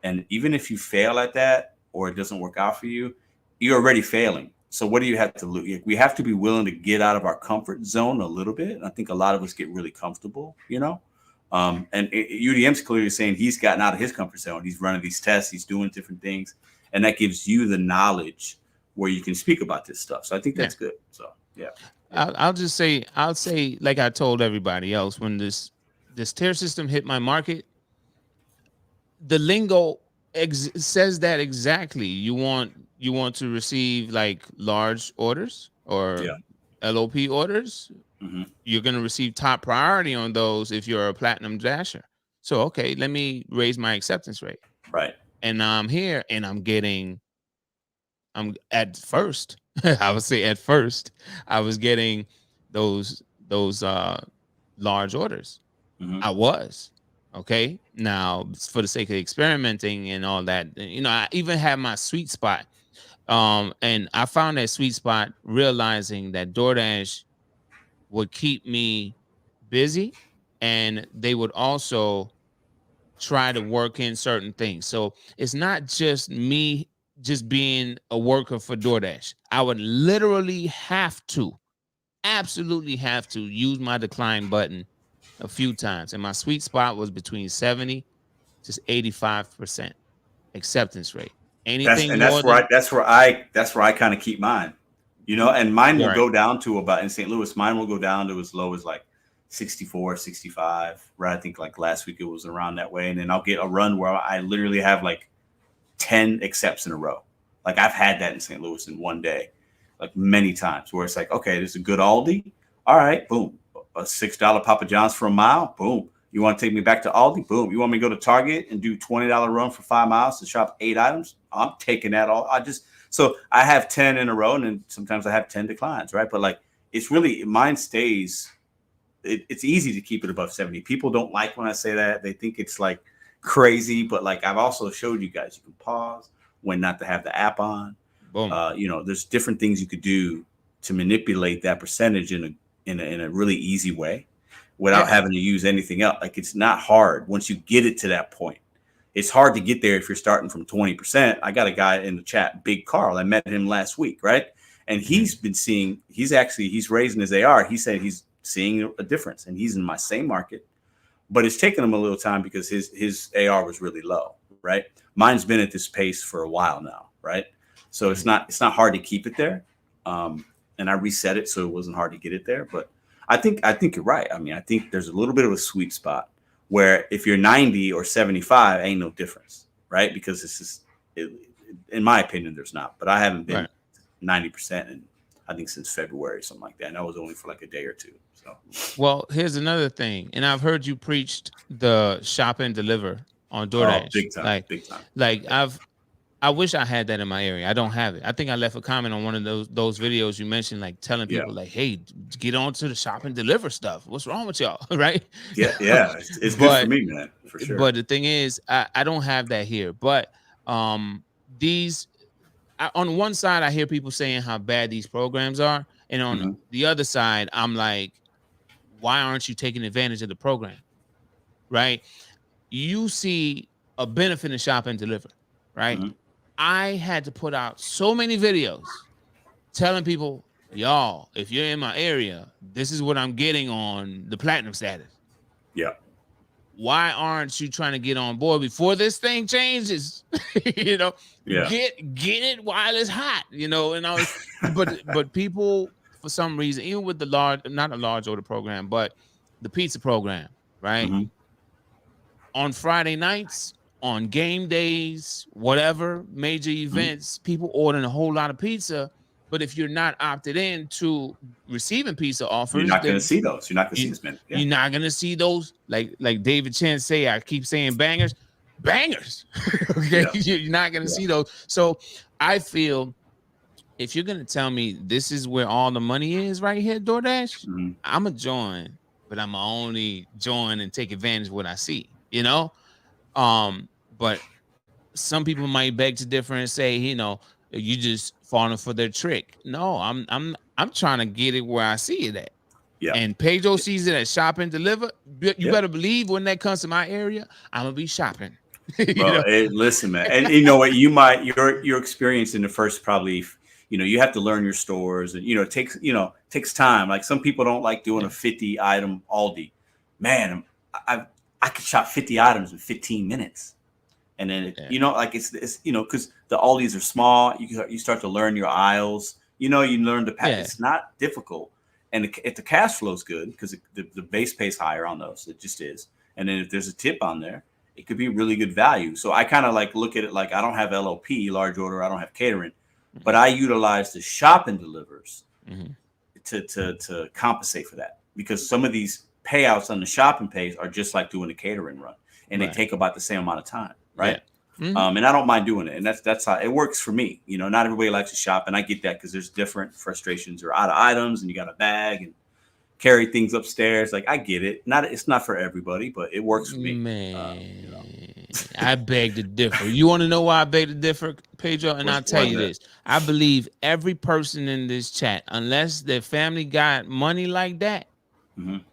And even if you fail at that or it doesn't work out for you, you're already failing. So what do you have to lose? We have to be willing to get out of our comfort zone a little bit. And I think a lot of us get really comfortable, and UDM's clearly saying he's gotten out of his comfort zone. He's running these tests. He's doing different things. And that gives you the knowledge where you can speak about this stuff. So I think that's good. So, yeah. I'll say, like I told everybody else, when this tier system hit my market, the lingo says that exactly. You want to receive like large orders or LOP orders. You're going to receive top priority on those if you're a platinum dasher. So, okay, let me raise my acceptance rate. Right. And I'm here and I'm at first, I would say at first, I was getting those large orders. I was. Okay. Now, for the sake of experimenting and all that, I even had my sweet spot. And I found that sweet spot realizing that DoorDash would keep me busy and they would also try to work in certain things. So it's not just me just being a worker for DoorDash. I would literally absolutely have to use my decline button a few times. And my sweet spot was between 70 to 85% acceptance rate. Anything that's where I kind of keep mine. And mine will go down to about, in St. Louis, mine will go down to as low as like 64, 65, right? I think like last week it was around that way. And then I'll get a run where I literally have like 10 accepts in a row. Like I've had that in St. Louis in one day, like many times where it's like, okay, this is a good Aldi. All right, boom. A $6 Papa John's for a mile. Boom. You want to take me back to Aldi? Boom. You want me to go to Target and do $20 run for 5 miles to shop 8 items? I'm taking that all. So I have 10 in a row, and then sometimes I have 10 declines, right? But like, it's really, mine stays, it's easy to keep it above 70. People don't like when I say that. They think it's like crazy, but like I've also showed you guys, you can pause when not to have the app on. Boom. There's different things you could do to manipulate that percentage in a really easy way without having to use anything else. Like it's not hard once you get it to that point. It's hard to get there if you're starting from 20%. I got a guy in the chat, Big Carl. I met him last week, right? And he's been seeing, he's raising his AR. He said he's seeing a difference, and he's in my same market, but it's taken him a little time because his AR was really low, right? Mine's been at this pace for a while now, right? So it's not hard to keep it there. And I reset it so it wasn't hard to get it there. But I think you're right. I mean, I think there's a little bit of a sweet spot where if you're 90 or 75, ain't no difference, right? Because this is, in my opinion, there's not. But I haven't been 90% in, I think, since February, something like that. And that was only for like a day or two. So, well, here's another thing, and I've heard you preached the shop and deliver on DoorDash. Oh, big time, big time. Like I wish I had that in my area. I don't have it. I think I left a comment on one of those videos you mentioned, like telling people like, hey, get on to the shop and deliver stuff. What's wrong with y'all? Right? Yeah. It's good for me, man, for sure. But the thing is, I don't have that here. But on one side, I hear people saying how bad these programs are. And on the other side, I'm like, why aren't you taking advantage of the program? right? You see a benefit in shop and deliver, right? Mm-hmm. I had to put out so many videos telling people, y'all, if you're in my area, this is what I'm getting on the platinum status. Yeah. Why aren't you trying to get on board before this thing changes? you know, Yeah. get it while it's hot, and I was but people for some reason, even with the not a large order program, but the pizza program, right? Mm-hmm. On Friday nights, on game days, whatever major events, people ordering a whole lot of pizza. But if you're not opted in to receiving pizza You're offers, not going to then see those. You're not going to see you, this many. Yeah. you're not gonna see those, like David Chen say. I keep saying bangers. Okay, Yeah. you're not gonna see those. So I feel if you're gonna tell me this is where all the money is right here, DoorDash, Mm-hmm. I'm a join, but I'm only join and take advantage of what I see. But some people might beg to differ and say, you just falling for their trick. No, I'm trying to get it where I see it at. Yeah. And Pedro sees it at shop and deliver. You better believe when that comes to my area, I'm gonna be shopping. Well, listen, man, and you know what? Your experience in the first probably, you have to learn your stores, and it takes time. Like some people don't like doing a 50 item Aldi. Man, I could shop 50 items in 15 minutes. And then, like it's because the Aldis are small. You start to learn your aisles. You learn to pack. Yeah. It's not difficult. And if the cash flow is good, because the base pays higher on those, it just is. And then if there's a tip on there, it could be really good value. So I kind of like look at it like I don't have LOP, large order. I don't have catering, but I utilize the shop and delivers to compensate for that, because some of these payouts on the shopping pays are just like doing a catering run, and they take about the same amount of time. Right. Yeah. Mm-hmm. And I don't mind doing it. And that's how it works for me. Not everybody likes to shop. And I get that because there's different frustrations or out of items and you got a bag and carry things upstairs. Like I get it. It's not for everybody, but it works for me. Man, I beg to differ. You want to know why I beg to differ, Pedro? And I'll tell you this. I believe every person in this chat, unless their family got money like that,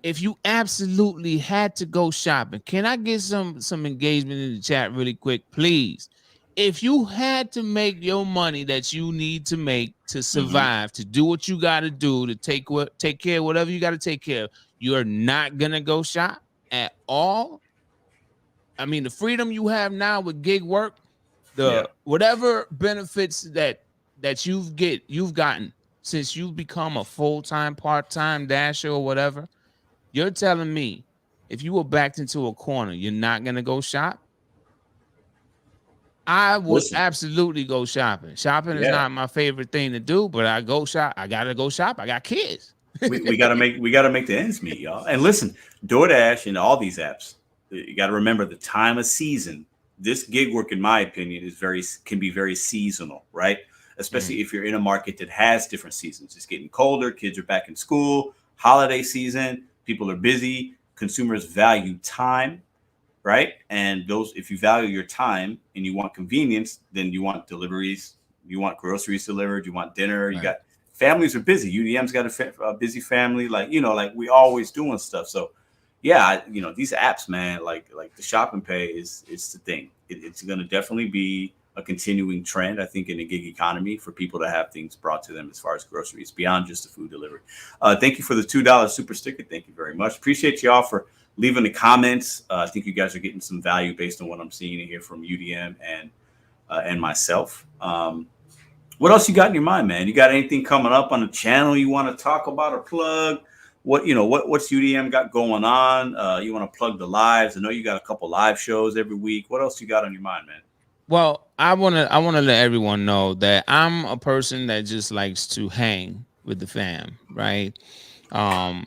if you absolutely had to go shopping, can I get some engagement in the chat really quick, please? If you had to make your money that you need to make to survive, to do what you got to do, to take care of whatever you got to take care of, you're not gonna go shop at all. I mean, the freedom you have now with gig work, whatever benefits that you've gotten since you've become a full-time, part-time dasher or whatever, you're telling me if you were backed into a corner, you're not going to go shop? I would absolutely go shopping. Shopping is not my favorite thing to do, but I go shop. I got to go shop. I got kids. we got to make the ends meet, y'all. And listen, DoorDash and all these apps, you got to remember the time of season. This gig work, in my opinion, can be very seasonal, right? Especially if you're in a market that has different seasons. It's getting colder. Kids are back in school. Holiday season. People are busy. Consumers value time, right? And if you value your time and you want convenience, then you want deliveries. You want groceries delivered. You want dinner. You got families are busy. UDM's got a busy family. Like we always doing stuff. So these apps, man, like the shop and pay is the thing. It's going to definitely be a continuing trend, I think, in the gig economy for people to have things brought to them as far as groceries beyond just the food delivery. Thank you for the $2 super sticker. Thank you very much. Appreciate y'all for leaving the comments. I think you guys are getting some value based on what I'm seeing here from UDM and myself. What else you got in your mind, man? You got anything coming up on the channel you want to talk about or plug? What's UDM got going on? You want to plug the lives? I know you got a couple live shows every week. What else you got on your mind, man? Well, I wanna let everyone know that I'm a person that just likes to hang with the fam, right? I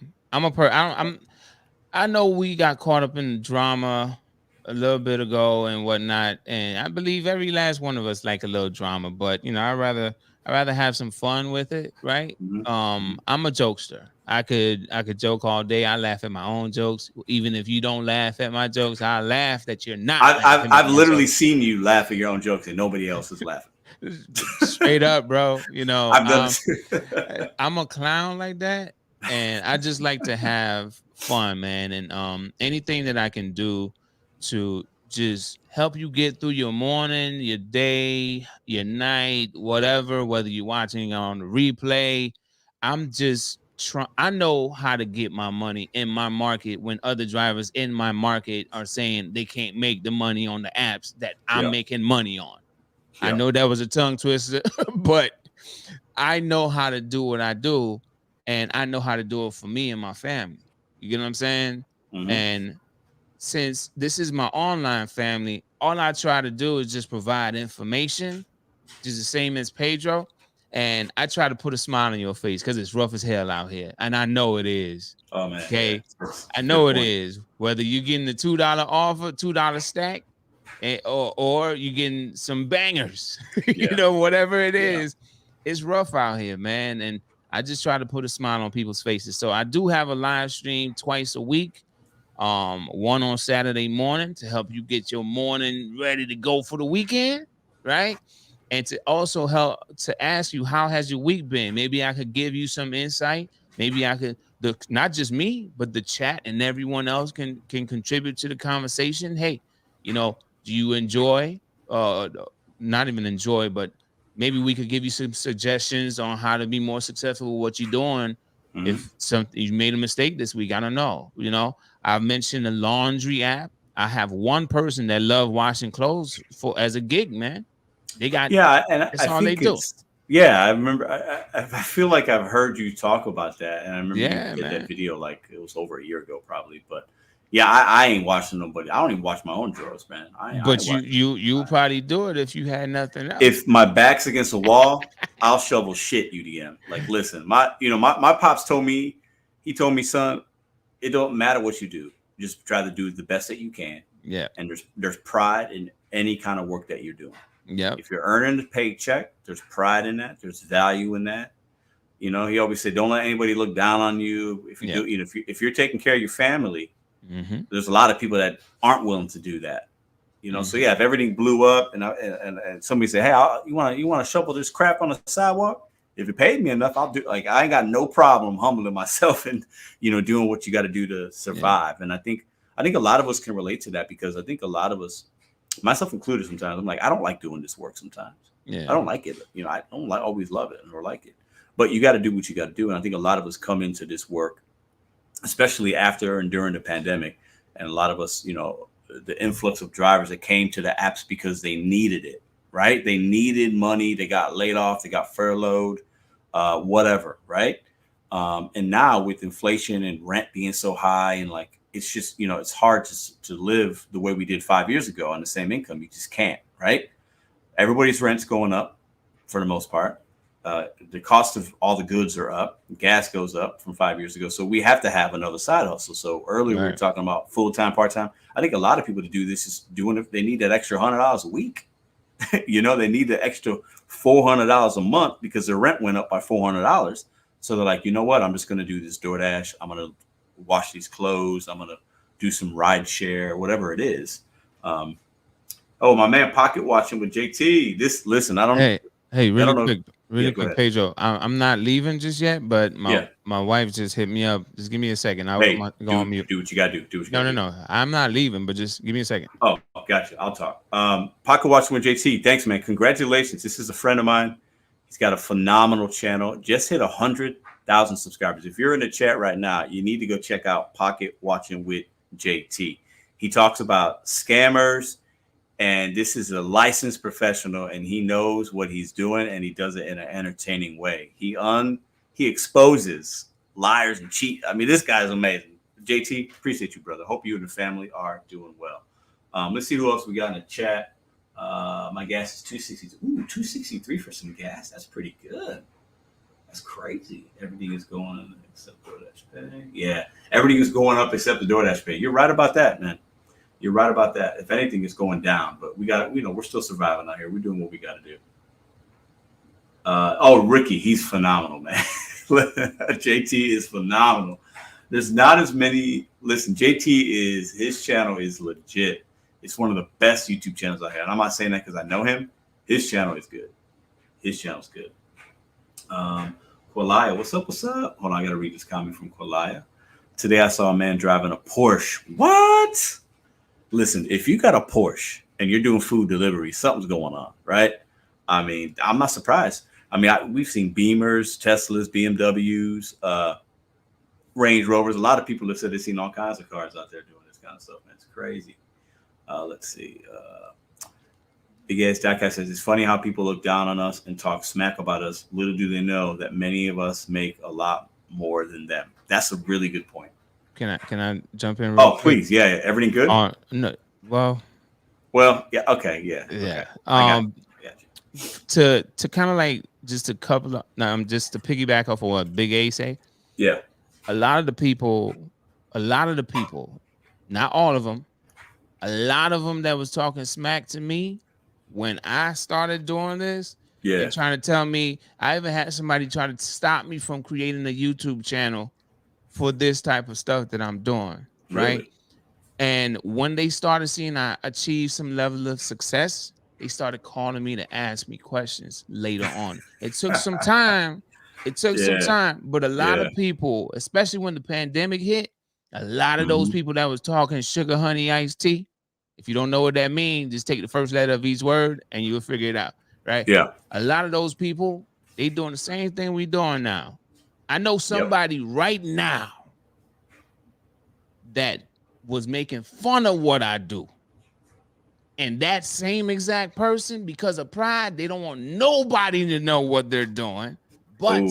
know we got caught up in the drama a little bit ago and whatnot, and I believe every last one of us like a little drama, but I'd rather have some fun with it, right? I'm a jokester. I could joke all day. I laugh at my own jokes. Even if you don't laugh at my jokes, I laugh that you're not. I've literally seen you laugh at your own jokes and nobody else is laughing. Straight up, bro. I've done I'm a clown like that. and I just like to have fun, man. And anything that I can do to just help you get through your morning, your day, your night, whatever, whether you're watching on the replay, I'm just trying. I know how to get my money in my market when other drivers in my market are saying they can't make the money on the apps that I'm Yeah. making money on. I Yeah. know that was a tongue twister, but I know how to do what I do, and I know how to do it for me and my family. You get what I'm saying? Mm-hmm. And since this is my online family, all I try to do is just provide information, just the same as Pedro. And I try to put a smile on your face because it's rough as hell out here. And I know it is. Oh man, yeah, Okay. that's I a good know it point. is. Whether you're getting the $2 offer, $2 stack, or you getting some bangers, Yeah, whatever it yeah, is, it's rough out here, man. And I just try to put a smile on people's faces. So I do have a live stream twice a week. One on Saturday morning to help you get your morning ready to go for the weekend, right? And to also help to ask you how has your week been. Maybe I could give you some insight. Maybe I could not just me, but the chat and everyone else can contribute to the conversation. Hey, do you enjoy not even enjoy, but maybe we could give you some suggestions on how to be more successful with what you're doing. mm-hmm. If something you made a mistake this week, I don't know. I've mentioned the laundry app. I have one person that love washing clothes for as a gig, man. They got Yeah, and that's I all they think do. it's yeah. I remember. I feel like I've heard you talk about that, and I remember you Yeah, did that man. video like it was over a year ago, probably. But yeah, I ain't watching nobody. I don't even watch my own drawers, man. I ain't But you watching. you you probably do it if you had nothing else. If my back's against the wall, I'll shovel shit, UDM. Like, listen, my pops told me, he told me, son, it don't matter what you do. Just try to do the best that you can. Yeah. And there's pride in any kind of work that you're doing. Yep. If you're earning a paycheck, there's pride in that. There's value in that. He always said, don't let anybody look down on you. If you Yep. do, if you're taking care of your family, Mm-hmm. there's a lot of people that aren't willing to do that. So Mm-hmm. yeah, if everything blew up and somebody said, hey, you want to shovel this crap on the sidewalk? If you paid me enough, I'll do. Like, I ain't got no problem humbling myself and doing what you got to do to survive. Yeah. And I think a lot of us can relate to that, because I think a lot of us, myself included, sometimes I'm like, I don't like doing this work sometimes. Yeah. I don't like it. I don't always love it or like it. But you got to do what you got to do. And I think a lot of us come into this work, especially after and during the pandemic, and a lot of us, the influx of drivers that came to the apps because they needed it, right? They needed money. They got laid off. They got furloughed, whatever, right? And now with inflation and rent being so high, and like, it's just, it's hard to live the way we did 5 years ago on the same income. You just can't, right? Everybody's rent's going up for the most part. The cost of all the goods are up. Gas goes up from 5 years ago. So we have to have another side hustle. So earlier we were talking about full-time, part-time. I think a lot of people to do this is doing it. They need that extra $100 a week. They need the extra $400 a month because their rent went up by $400. So they're like, you know what? I'm just going to do this DoorDash. I'm going to wash these clothes. I'm going to do some ride share, whatever it is. My man, Pocket Watching with JT. Listen, I don't. Hey, really quick, ahead. Pedro. I'm not leaving just yet, but my wife just hit me up. Just give me a second. I'll go on mute. Do what you got to do. No. I'm not leaving, but just give me a second. Oh, gotcha. I'll talk. Pocket Watching with JT. Thanks, man. Congratulations. This is a friend of mine. He's got a phenomenal channel. Just hit 100,000 subscribers. If you're in the chat right now, you need to go check out Pocket Watching with JT. He talks about scammers. And this is a licensed professional, and he knows what he's doing, and he does it in an entertaining way. He exposes liars and cheat. I mean, this guy's amazing. JT, appreciate you, brother. Hope you and the family are doing well. Let's see who else we got in the chat. My gas is 263. Ooh, 263 for some gas. That's pretty good. That's crazy. Everything is going except DoorDash Pay. Yeah, everything is going up except the DoorDash Pay. You're right about that, man. You're right about that. If anything, it's going down, but we got, we're still surviving out here. We're doing what we got to do. Ricky, he's phenomenal, man. JT is phenomenal. There's not as many. Listen, his channel is legit. It's one of the best YouTube channels I have. And I'm not saying that because I know him. His channel is good. Who Qualia, what's up? What's up? Hold on, I gotta read this comment from Qualia. Today I saw a man driving a Porsche. What? Listen, if you got a Porsche and you're doing food delivery, something's going on, right? I mean, I'm not surprised. I mean, we've seen Beamers, Teslas, BMWs, Range Rovers. A lot of people have said they've seen all kinds of cars out there doing this kind of stuff, man. It's crazy. Let's see. Big Ass Jackass says, it's funny how people look down on us and talk smack about us. Little do they know that many of us make a lot more than them. That's a really good point. Can I jump in real quick? Please. Yeah. Everything good? No. Well, yeah. Okay. Yeah. Yeah. Okay. To kind of like just a couple of just to piggyback off of what Big A say. Yeah. A lot of the people, not all of them, a lot of them that was talking smack to me when I started doing this, and trying to tell me, I even had somebody try to stop me from creating a YouTube channel for this type of stuff that I'm doing, right? Really? And when they started seeing I achieve some level of success, they started calling me to ask me questions later on. It took some time. Some time, but a lot of people, especially when the pandemic hit, a lot of those people that was talking sugar, honey, iced tea. If you don't know what that means, just take the first letter of each word and you'll figure it out, right? Yeah. A lot of those people, they doing the same thing we doing now. I know somebody right now that was making fun of what I do. And that same exact person, because of pride, they don't want nobody to know what they're doing, but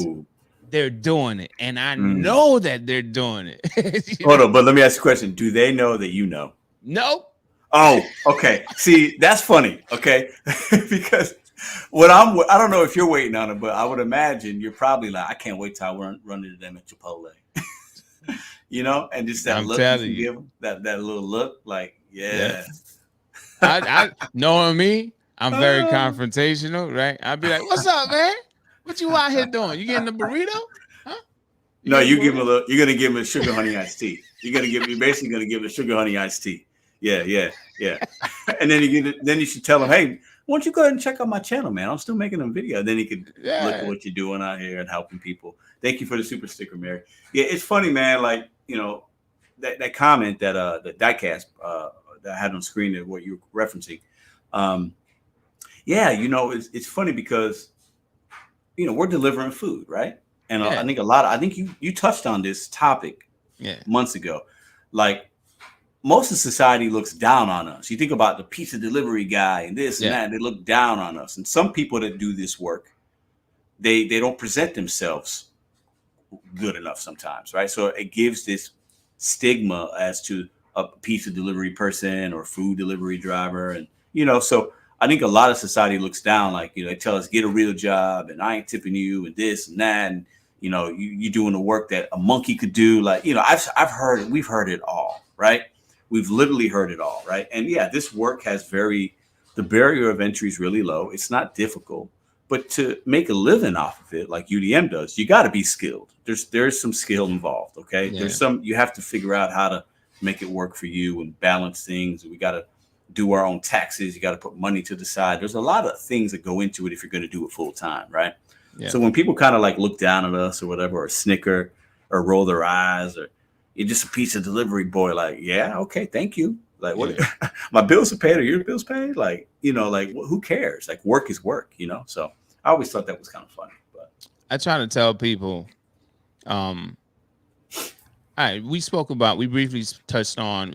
they're doing it. And I know that they're doing it. Hold on, but let me ask you a question. Do they know that you know? No. Oh, okay. See, that's funny, okay? Because I don't know if you're waiting on it, but I would imagine you're probably like, I can't wait till I run into them at Chipotle. You know, and just that look you give them, that little look, like, I knowing me, I'm very confrontational, right? I'd be like, "What's up, man? What you out here doing? You getting a burrito? Huh?" You give him you're gonna give him a sugar honey iced tea. You're basically gonna give him a sugar honey iced tea. Yeah. And then you should tell him, hey, why don't you go ahead and check out my channel, man? I'm still making a video. Then he could look at what you're doing out here and helping people. Thank you for the super sticker, Mary. Yeah, it's funny, man. Like, you know, that comment that the diecast that I had on screen that what you're referencing. You know, it's funny because, you know, we're delivering food, right? And I think you touched on this topic months ago. Like, most of society looks down on us. You think about the pizza delivery guy and this and that, and they look down on us. And some people that do this work, they don't present themselves good enough sometimes, right? So it gives this stigma as to a pizza delivery person or food delivery driver. And, you know, so I think a lot of society looks down, like, you know, they tell us get a real job and I ain't tipping you and this and that. And, you know, you doing the work that a monkey could do. Like, you know, we've heard it all, right? We've literally heard it all, right? And this work has the barrier of entry is really low. It's not difficult, but to make a living off of it, like UDM does, you got to be skilled. There's some skill involved, okay? Yeah. You have to figure out how to make it work for you and balance things. We got to do our own taxes. You got to put money to the side. There's a lot of things that go into it if you're going to do it full time, right? Yeah. So when people kind of like look down at us or whatever, or snicker or roll their eyes, or you're just a pizza delivery boy, like, yeah, okay, thank you. Like, what? My bills are paid or your bills paid? Like, you know, like, who cares? Like, work is work, you know? So I always thought that was kind of funny. But I try to tell people, we briefly touched on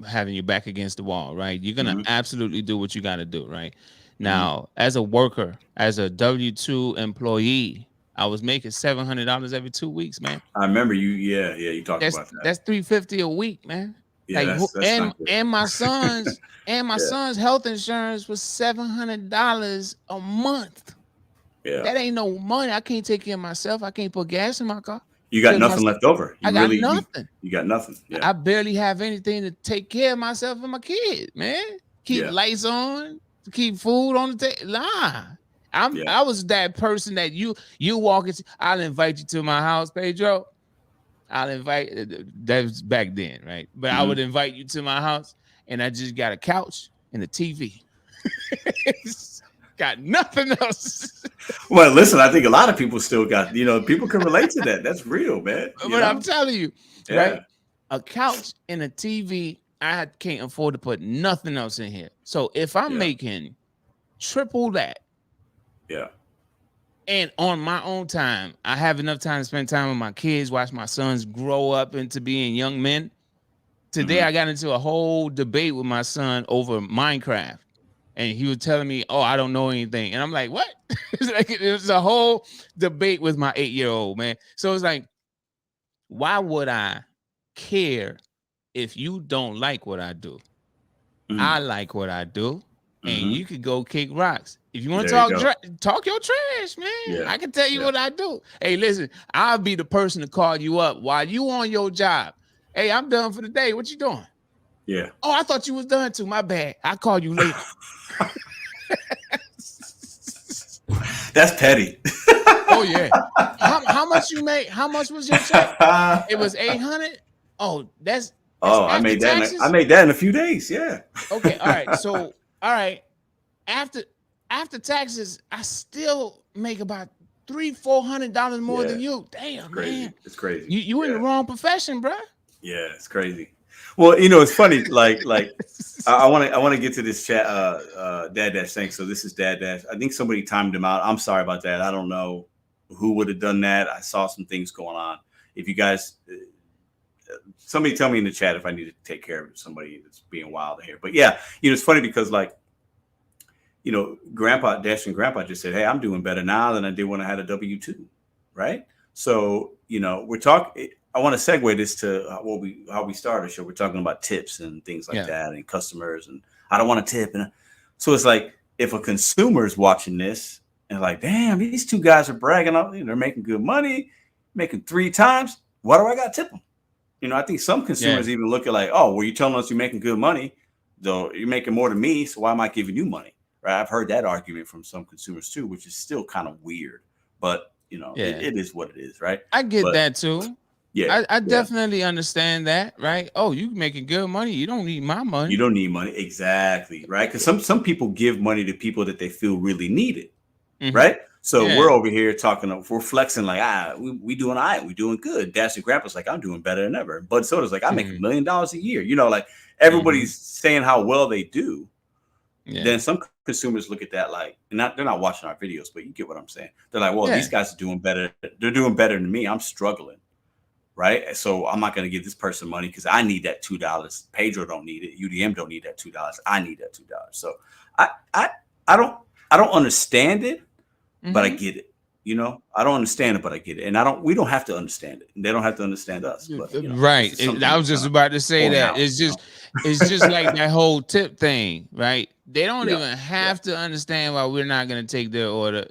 having your back against the wall, right? You're going to absolutely do what you got to do, right? Now, as a worker, as a W-2 employee, I was making $700 every 2 weeks, man. I remember you talked about that. That's $350 a week, man. Yeah, like, and my son's son's health insurance was $700 a month. Yeah, that ain't no money. I can't take care of myself. I can't put gas in my car. You got nothing left over. I got nothing. You got nothing. Yeah. I barely have anything to take care of myself and my kid, man. Keep lights on, keep food on the table. Nah. I was that person that you walk into. I'll invite you to my house, Pedro. That was back then, right? But I would invite you to my house, and I just got a couch and a TV. got nothing else. Well, listen, I think a lot of people still got, people can relate to that. That's real, man. But I'm telling you, Yeah. right? A couch and a TV, I can't afford to put nothing else in here. So if I'm making triple that, and on my own time, I have enough time to spend time with my kids, watch my sons grow up into being young men. Today, I got into a whole debate with my son over Minecraft. And he was telling me, oh, I don't know anything. And I'm like, what? It was a whole debate with my 8-year-old, man. So it's like, why would I care if you don't like what I do? I like what I do. And you could go kick rocks. If you want to talk your trash, man. Yeah. I can tell you what I do. Hey, listen, I'll be the person to call you up while you on your job. Hey, I'm done for the day. What you doing? Yeah. Oh, I thought you was done too. My bad. I'll call you later. That's petty. Oh yeah. How much you made? How much was your check? It was 800. Oh, that's I made that. I made that in a few days. Yeah. Okay. All right. So all right. After taxes, I still make about $300-400 more than you. Damn, man. It's crazy. You in the wrong profession, bro. Yeah, it's crazy. Well, it's funny. Like I want to get to this chat. Dad Dash, thanks. So this is Dad Dash. I think somebody timed him out. I'm sorry about that. I don't know who would have done that. I saw some things going on. If you guys, somebody tell me in the chat if I need to take care of somebody that's being wild here. But yeah, it's funny because Grandpa Dash and Grandpa just said, hey, I'm doing better now than I did when I had a W-2, right? So, we're talking. I want to segue this to how we started the show. We're talking about tips and things like that, and customers, and I don't want to tip. And so it's like if a consumer is watching this and like, damn, these two guys are bragging on, they're making good money, making 3 times. Why do I got to tip them? I think some consumers even look at like, oh, well, you're telling us you're making good money, though you're making more than me, so why am I giving you money? Right? I've heard that argument from some consumers too, which is still kind of weird, but it is what it is, right? I get that too. Yeah, I definitely understand that, right? Oh, you making good money. You don't need my money. You don't need money. Exactly, right? Because some people give money to people that they feel really need it, right? So we're over here talking, we're flexing like, we doing all right. We doing good. Dash and Grandpa's like, I'm doing better than ever. Bud Soda's like, I make $1 million a year. Like everybody's saying how well they do. Yeah. Then some consumers look at that like, they're not watching our videos, but you get what I'm saying. They're like, well, these guys are doing better. They're doing better than me. I'm struggling. Right. So I'm not going to give this person money because I need that $2. Pedro don't need it. UDM don't need that $2. I need that $2. So I don't understand it, but I get it. I don't understand it, but I get it. And we don't have to understand it. They don't have to understand us. But, right. I was just about to say that. It's just like that whole tip thing, right? They don't even have to understand why we're not going to take their order.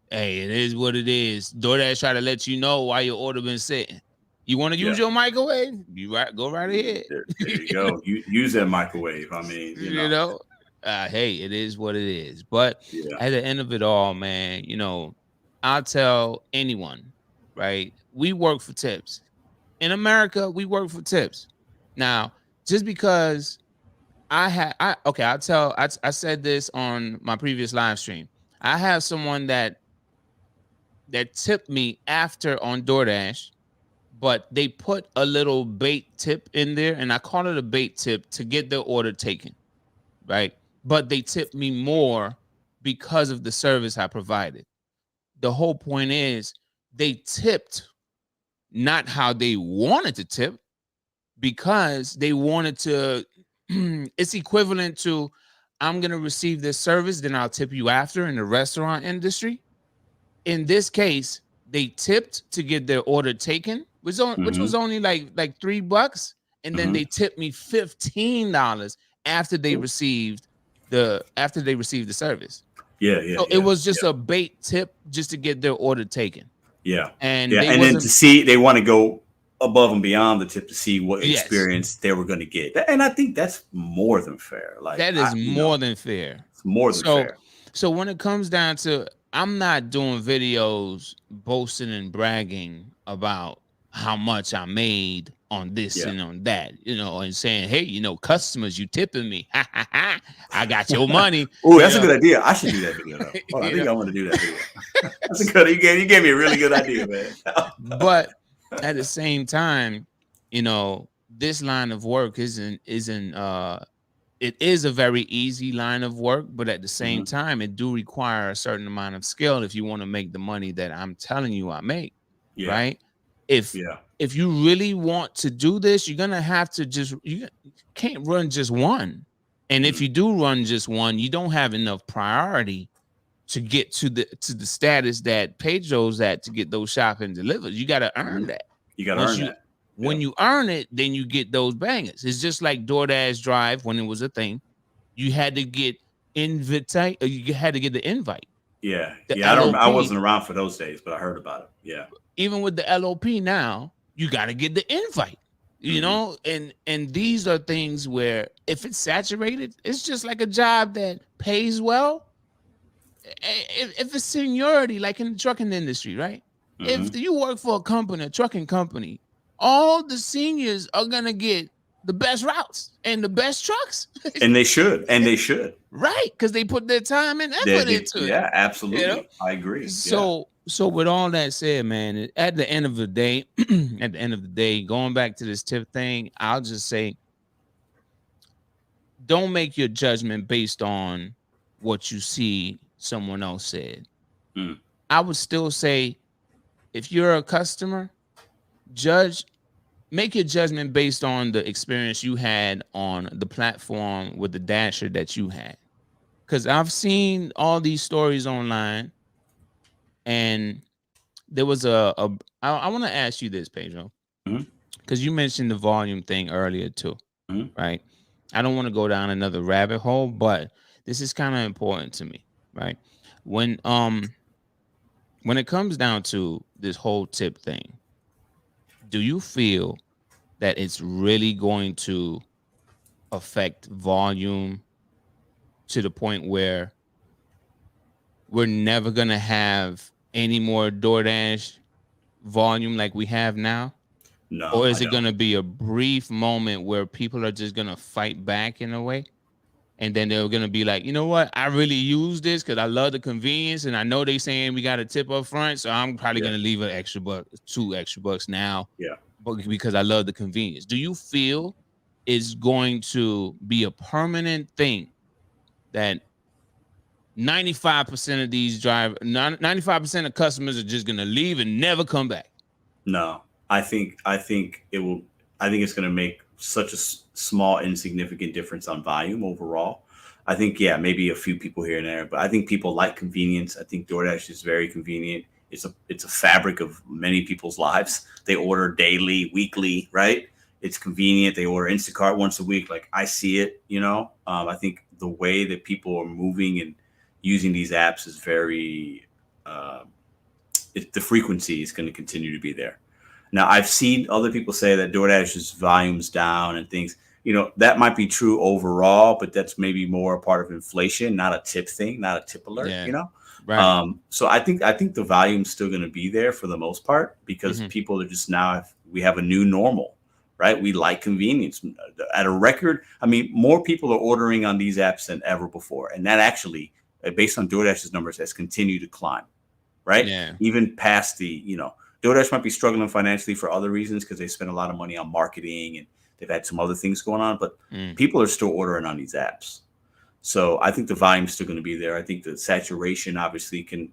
Hey, it is what it is. DoorDash try to let you know why your order been sitting. You want to use your microwave? Go right ahead. There you go. You use that microwave. I mean, hey, it is what it is. But at the end of it all, man, I'll tell anyone, right? We work for tips. In America, we work for tips. Now, just because I said this on my previous live stream. I have someone that tipped me after on DoorDash, but they put a little bait tip in there, and I call it a bait tip to get their order taken, right? But they tipped me more because of the service I provided. The whole point is they tipped not how they wanted to tip, because they wanted to, it's equivalent to, I'm going to receive this service, then I'll tip you after in the restaurant industry. In this case, they tipped to get their order taken, which was only like $3, and then they tipped me $15 after they received the service. So it was just a bait tip just to get their order taken. Yeah, and then to see, they want to go above and beyond the tip to see what experience they were going to get, and I think that's more than fair. Like that is more than fair. It's more than fair. So when it comes down to, I'm not doing videos boasting and bragging about how much I made on this Yeah. and on that, and saying, hey, customers, you tipping me. I got your money. Oh, that's a good idea. I should do that video though. Hold on, I You think know? I want to do that video. That's a good. You gave me a really good idea, man. But at the same time, this line of work isn't it is a very easy line of work, but at the same time, it do require a certain amount of skill if you want to make the money that I'm telling you I make. Yeah. Right? If you really want to do this, you're gonna have to you can't run just one. And if you do run just one, you don't have enough priority to get to the status that Pedro's at to get those shopping delivered. You got to earn that. You got to earn that. When you earn it, then you get those bangers. It's just like DoorDash Drive when it was a thing. You had to get you had to get the invite. Yeah. I wasn't around for those days, but I heard about it. Yeah. Even with the LOP now, you got to get the invite. And these are things where if it's saturated, it's just like a job that pays well. If it's seniority, like in the trucking industry, right? If you work for a trucking company, all the seniors are gonna get the best routes and the best trucks. And they should. Right, because they put their time and effort into it. Yeah, absolutely. I agree. So with all that said, man, at the end of the day, going back to this tip thing, I'll just say, don't make your judgment based on what you see someone else said. I would still say, if you're a customer, make your judgment based on the experience you had on the platform with the dasher that you had. Because I've seen all these stories online, and there was I want to ask you this, Pedro, because you mentioned the volume thing earlier too, right? I don't want to go down another rabbit hole, but this is kind of important to me, right? When it comes down to this whole tip thing, do you feel that it's really going to affect volume to the point where we're never going to have any more DoorDash volume like we have now? No. Or is it going to be a brief moment where people are just going to fight back in a way? And then they're going to be like, you know what? I really use this because I love the convenience. And I know they saying we got a tip up front. So I'm probably going to leave an extra buck, $2 extra now. Yeah. Because I love the convenience. Do you feel it's going to be a permanent thing that 95% of these 95% of customers are just going to leave and never come back? No, I think it will. I think it's going to make such a small, insignificant difference on volume overall. I think, maybe a few people here and there, but I think people like convenience. I think DoorDash is very convenient. It's a fabric of many people's lives. They order daily, weekly, right? It's convenient. They order Instacart once a week. Like, I see it, I think the way that people are moving and using these apps is very, the frequency is going to continue to be there. Now, I've seen other people say that DoorDash's volume's down and things. That might be true overall, but that's maybe more a part of inflation, not a tip thing, not a tip alert, Right. So I think the volume's still going to be there for the most part because people are just we have a new normal, right? We like convenience at a record. I mean, more people are ordering on these apps than ever before. And that actually, based on DoorDash's numbers, has continued to climb, right? Yeah. Even past DoorDash might be struggling financially for other reasons because they spend a lot of money on marketing and they've had some other things going on, but people are still ordering on these apps. So I think the volume is still going to be there. I think the saturation obviously can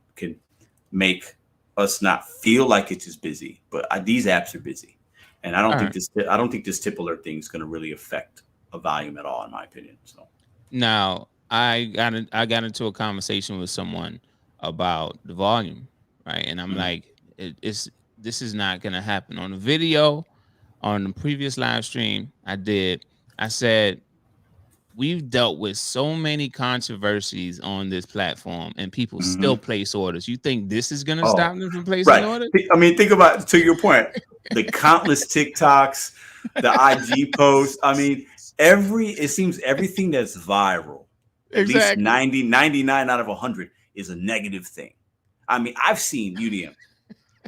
make us not feel like it's as busy, but these apps are busy, and I don't think this tip alert thing is going to really affect a volume at all, in my opinion. So now I got into a conversation with someone about the volume, right? And I'm like, this is not going to happen on the video. On the previous live stream I said, we've dealt with so many controversies on this platform and people still place orders. You think this is going to stop them from placing orders? I mean, think about, to your point, the countless TikToks, the IG posts. I mean, it seems everything that's viral, at least 99 out of 100 is a negative thing. I mean, I've seen UDM.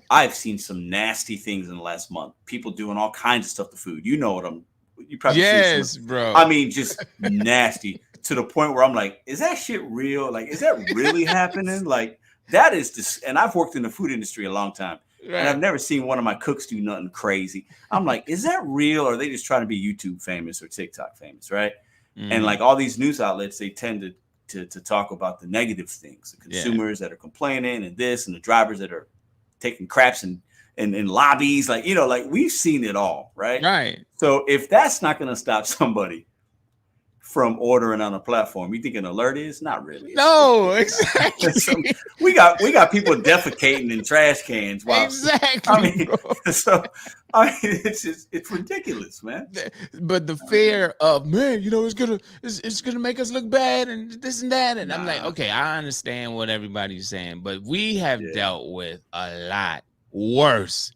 I've seen some nasty things in the last month. People doing all kinds of stuff to food. You know what you probably seen some. Yes, bro. I mean, just nasty to the point where I'm like, is that shit real? Like, is that really happening? Like, that is this. And I've worked in the food industry a long time. Right. And I've never seen one of my cooks do nothing crazy. I'm like, is that real? Or are they just trying to be YouTube famous or TikTok famous, right? And like all these news outlets, they tend to talk about the negative things, the consumers that are complaining and this, and the drivers that are taking craps in lobbies. Like, like we've seen it all, right? Right. So if that's not going to stop somebody from ordering on a platform, you think an alert is? Not really. No, exactly. we got people defecating in trash cans. While, exactly. It's ridiculous, man. But the fear of, man, it's gonna make us look bad and this and that, and I'm like, okay, I understand what everybody's saying, but we have dealt with a lot worse.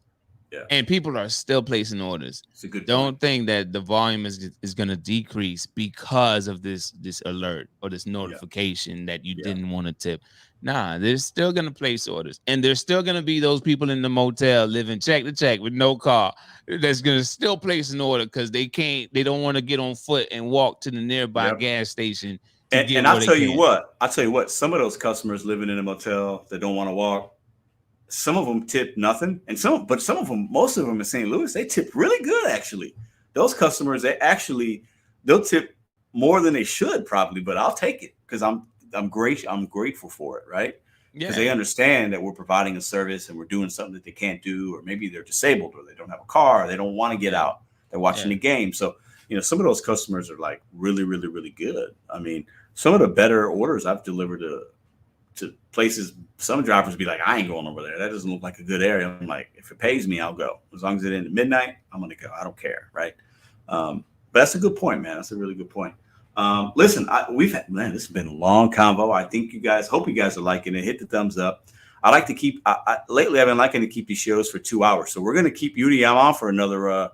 Yeah. And people are still placing orders. It's a good Don't point. think that the volume is going to decrease because of this alert or this notification that you didn't want to tip. Nah, they're still going to place orders. And there's still going to be those people in the motel living check to check with no car that's going to still place an order because they don't want to get on foot and walk to the nearby gas station. And I'll tell you what, some of those customers living in a motel that don't want to walk, some of them tip nothing, and some of them, most of them in St. Louis, they tip really good. Actually, those customers, they'll tip more than they should probably, but I'll take it because I'm grateful for it, right? Because they understand that we're providing a service and we're doing something that they can't do, or maybe they're disabled or they don't have a car, or they don't want to get out, they're watching the game. So some of those customers are like really, really, really good. I mean, some of the better orders I've delivered to places, some drivers be like, I ain't going over there. That doesn't look like a good area. I'm like, if it pays me, I'll go. As long as it ends at midnight, I'm going to go. I don't care. Right. But that's a good point, man. That's a really good point. Listen, this has been a long convo. I think hope you guys are liking it. Hit the thumbs up. I like to keep, lately I've been liking to keep these shows for 2 hours. So we're going to keep UDM on for another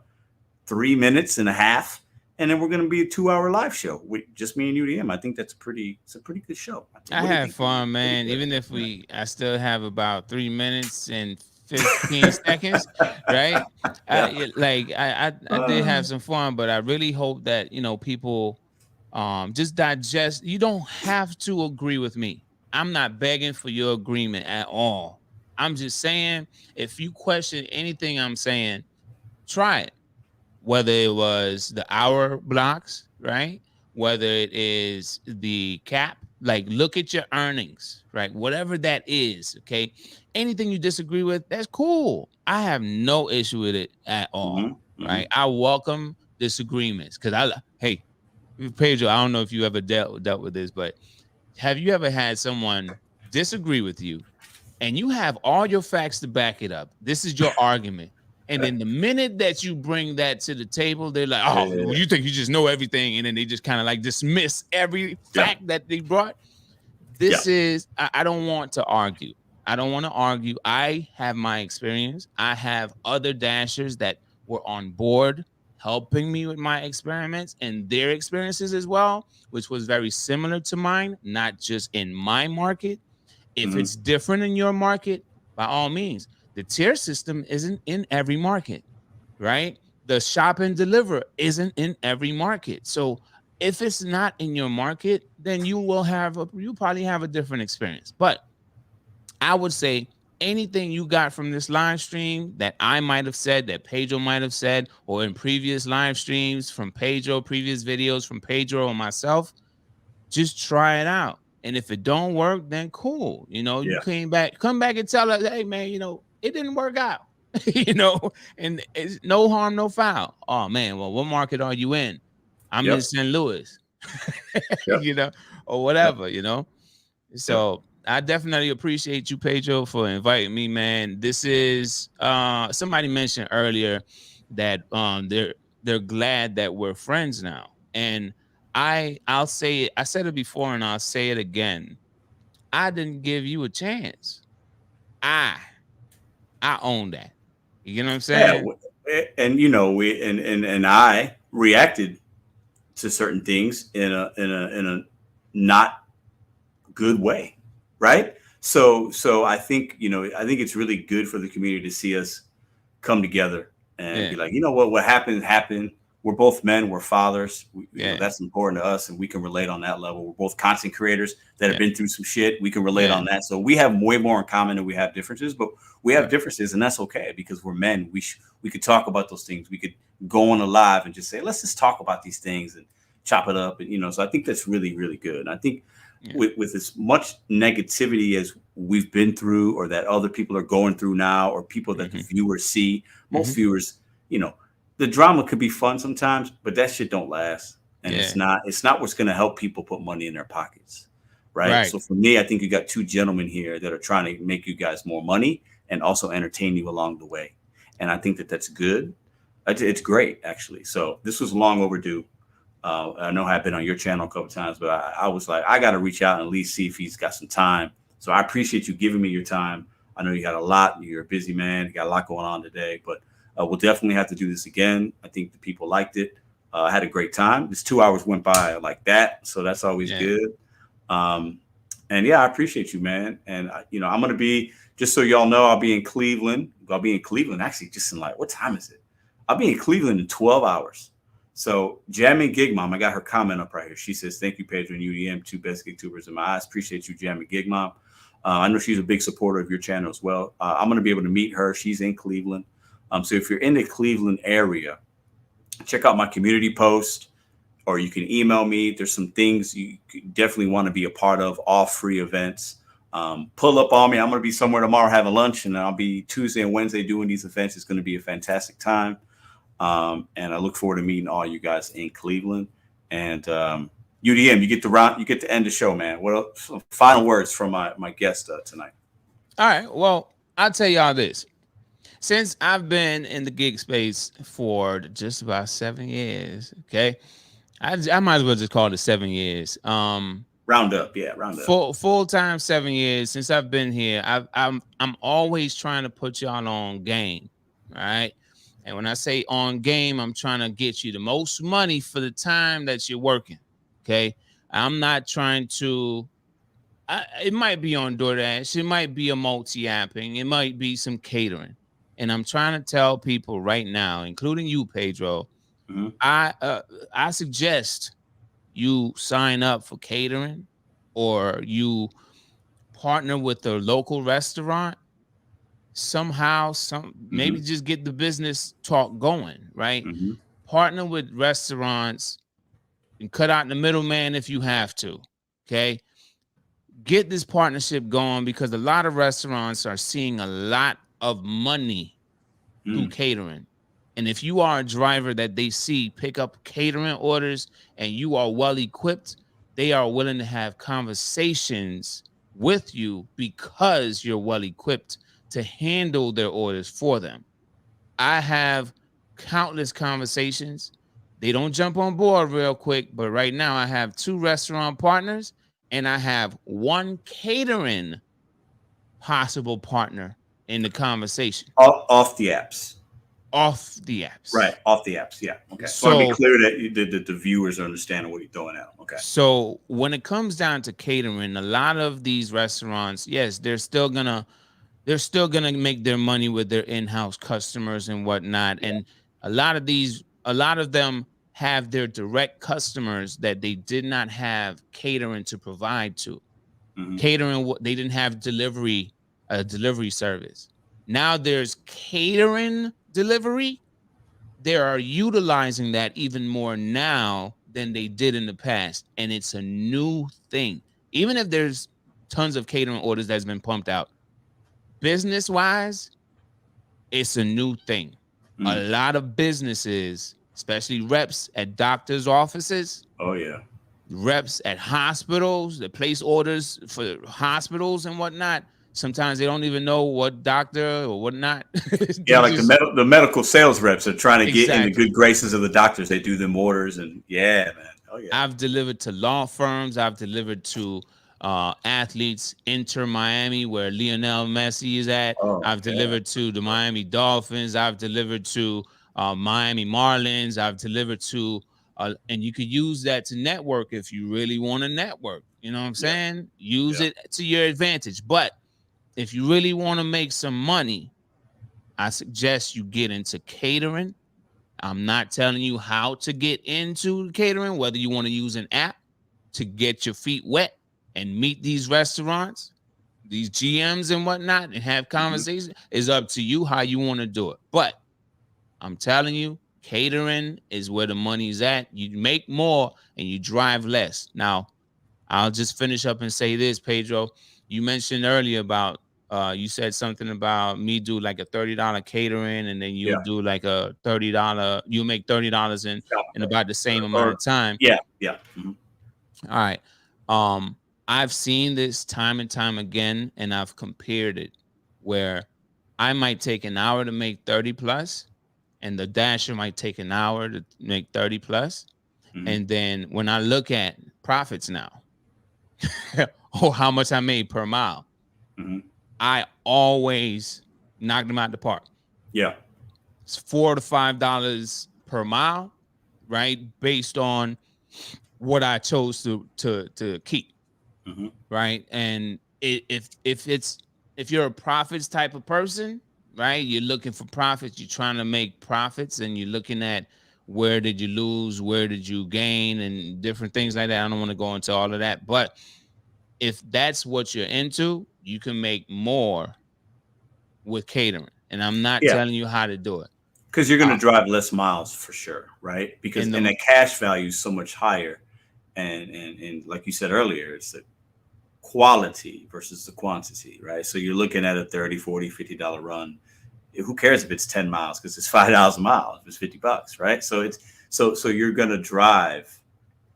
3 minutes and a half. And then we're going to be a 2-hour live show with just me and UDM. I think it's a pretty good show. I had fun, man. Even if I still have about 3 minutes and 15 seconds, right? I did have some fun, but I really hope that, people just digest. You don't have to agree with me. I'm not begging for your agreement at all. I'm just saying, if you question anything I'm saying, try it. Whether it was the hour blocks, right? Whether it is the cap, like look at your earnings, right? Whatever that is, okay? Anything you disagree with, that's cool. I have no issue with it at all, right? I welcome disagreements because hey, Pedro, I don't know if you ever dealt with this, but have you ever had someone disagree with you and you have all your facts to back it up? This is your argument. And then the minute that you bring that to the table, they're like, oh, you think you just know everything. And then they just kind of like dismiss every fact that they brought. This is, I don't want to argue. I don't want to argue. I have my experience. I have other dashers that were on board helping me with my experiments and their experiences as well, which was very similar to mine, not just in my market. If it's different in your market, by all means. The tier system isn't in every market, right? The shop and deliver isn't in every market. So if it's not in your market, then you probably have a different experience. But I would say anything you got from this live stream that I might have said, that Pedro might have said, or in previous live streams from Pedro, previous videos from Pedro or myself, just try it out. And if it don't work, then cool. You come back and tell us, hey man, it didn't work out, and it's no harm, no foul. Oh man, well, what market are you in? I'm in St. Louis, or whatever, So I definitely appreciate you, Pedro, for inviting me, man. This is somebody mentioned earlier that they're glad that we're friends now. And I'll say it, I said it before and I'll say it again. I didn't give you a chance. I own that. You know what I'm saying? Yeah, and we and I reacted to certain things in a not good way, right? So I think, I think it's really good for the community to see us come together and be Yeah, like, what happened. We're both men, we're fathers. yeah, That's important to us, and we can relate on that level. We're both content creators that have yeah, been through some shit. We can relate yeah. on that. So we have way more in common than we have differences, but we have Right. differences, and that's okay because we're men. We could talk about those things. We could go on a live and just say, let's just talk about these things and chop it up. And so I think that's really, really good. And I think Yeah. with as much negativity as we've been through or that other people are going through now or people that the Mm-hmm. viewers see, most Mm-hmm. viewers, the drama could be fun sometimes, but that shit don't last. And Yeah. it's not what's going to help people put money in their pockets. Right. Right. So for me, I think you got two gentlemen here that are trying to make you guys more money and also entertain you along the way. And I think that that's good. It's great, actually. So this was long overdue. I know I've been on your channel a couple of times, but I was like, I got to reach out and at least see if he's got some time. So I appreciate you giving me your time. I know you got a lot. You're a busy man. You got a lot going on today, but we'll definitely have to do this again. I think the people liked it. I had a great time. This 2 hours went by like that, so that's always Yeah. good. Um, and yeah, I appreciate you, man. And I'm gonna be, just so y'all know, I'll be in Cleveland. I'll be in Cleveland actually, just in like, what time is it? I'll be in Cleveland in 12 hours. So Jamming Gig Mom, I got her comment up right here. She says, "Thank you, Pedro and UDM, two best gig tubers in my eyes. Appreciate you, Jamming Gig Mom. I know she's a big supporter of your channel as well. I'm going to be able to meet her. She's in Cleveland. So if you're in the Cleveland area, check out my community post or you can email me. There's some things you definitely want to be a part of, all free events. Pull up on me. I'm going to be somewhere tomorrow having lunch, and I'll be Tuesday and Wednesday doing these events. It's going to be a fantastic time. And I look forward to meeting all you guys in Cleveland. And UDM, you get to end the show, man. What else? Final words from my guest tonight? All right. Well, I'll tell y'all this. Since I've been in the gig space for just about 7 years, okay, I might as well just call it 7 years. Round up, yeah, round up. Full time 7 years since I've been here. I'm always trying to put y'all on game, all right. And when I say on game, I'm trying to get you the most money for the time that you're working. Okay, I'm not trying to. It might be on DoorDash. It might be a multi-apping. It might be some catering. And I'm trying to tell people right now, including you, Pedro, Mm-hmm. I suggest you sign up for catering or you partner with a local restaurant somehow, maybe Mm-hmm. just get the business talk going, right? Mm-hmm. Partner with restaurants and cut out the middleman if you have to. Okay. Get this partnership going because a lot of restaurants are seeing a lot of money through catering. And if you are a driver that they see pick up catering orders and you are well equipped, they are willing to have conversations with you because you're well equipped to handle their orders for them. I have countless conversations. They don't jump on board real quick, but right now I have 2 restaurant partners and I have 1 catering possible partner in the conversation Off the apps. off the apps. Right, off the apps. Yeah. Okay. So I want to be So clear that the viewers are understanding what you're throwing at them. Okay. so when it comes down to catering, a lot of these restaurants, yes, they're still gonna make their money with their in-house customers and whatnot. Yeah. And a lot of them have their direct customers that they did not have catering to provide to. Mm-hmm. Catering, they didn't have delivery service. Now there's catering delivery. They are utilizing that even more now than they did in the past, and it's a new thing. Even if there's tons of catering orders that's been pumped out, business wise, it's a new thing. A Mm. lot of businesses, especially reps at doctors' offices, Oh yeah. reps at hospitals that place orders for hospitals and whatnot. Sometimes they don't even know what doctor or whatnot. Yeah, They like just the medical sales reps are trying to get in the good exactly. graces of the doctors. They do them orders, and yeah, man. Oh yeah. I've delivered to law firms. I've delivered to athletes, Inter Miami, where Lionel Messi is at. Oh I've yeah. delivered to the Miami Dolphins. I've delivered to Miami Marlins. I've delivered to, and you could use that to network if you really want to network. You know what I'm Yeah. saying? Use it to your advantage. But if you really want to make some money, I suggest you get into catering. I'm not telling you how to get into catering, whether you want to use an app to get your feet wet and meet these restaurants, these GMs and whatnot, and have conversations. Is up to you how you want to do it. But I'm telling you, catering is where the money's at. You make more and you drive less. Now, I'll just finish up and say this, Pedro. You mentioned earlier about you said something about me do like a $30 catering, and then you'll do like a $30. You make $30 in about the same amount of time. Yeah. All right. I've seen this time and time again, and I've compared it where I might take an hour to make 30 plus, and the dasher might take an hour to make 30 plus. And then when I look at profits now, or how much I made per mile, I always knock them out the park. Yeah. It's $4 to $5 per mile, right? Based on what I chose to keep. Right. And if you're a profits type of person, right? You're looking for profits, you're trying to make profits, and you're looking at where did you lose, where did you gain, and different things like that. I don't want to go into all of that, but if that's what you're into, you can make more with catering. And I'm not telling you how to do it. Because you're going to drive less miles for sure, right? Because and the cash value is so much higher. And like you said earlier, it's the quality versus the quantity, right? So you're looking at a $30, $40, $50 run. Who cares if it's 10 miles? Because it's $5 a mile if it's $50, right? So it's so you're going to drive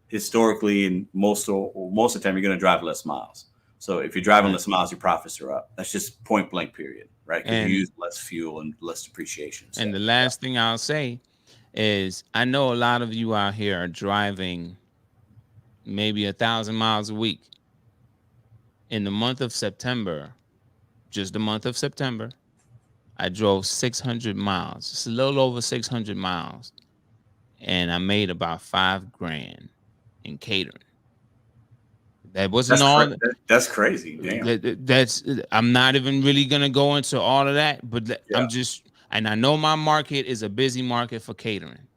historically, and most of the time you're going to drive less miles. So if you're driving less miles, your profits are up. That's just point blank period, right? Because you use less fuel and less depreciation. So, and the last thing I'll say is, I know a lot of you out here are driving maybe 1,000 miles a week. In the month of September, just the month of September, I drove 600 miles. It's a little over 600 miles. And I made about $5,000 in catering. That wasn't that's crazy. Damn. I'm not even really gonna go into all of that, but and I know my market is a busy market for catering.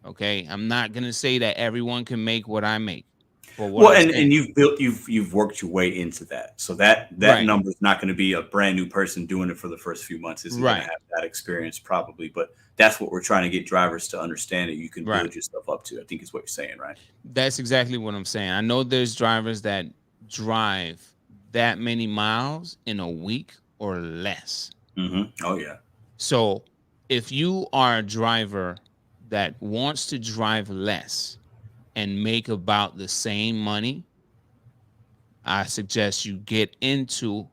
Okay, I'm not gonna say that everyone can make what I make. And you've worked your way into that, so that number is not going to be a brand new person doing it for the first few months. Isn't going to have that experience probably, but that's what we're trying to get drivers to understand, that you can build yourself up to. I think is what you're saying, right? That's exactly what I'm saying. I know there's drivers that drive that many miles in a week or less. Oh yeah. So if you are a driver that wants to drive less and make about the same money, I suggest you get into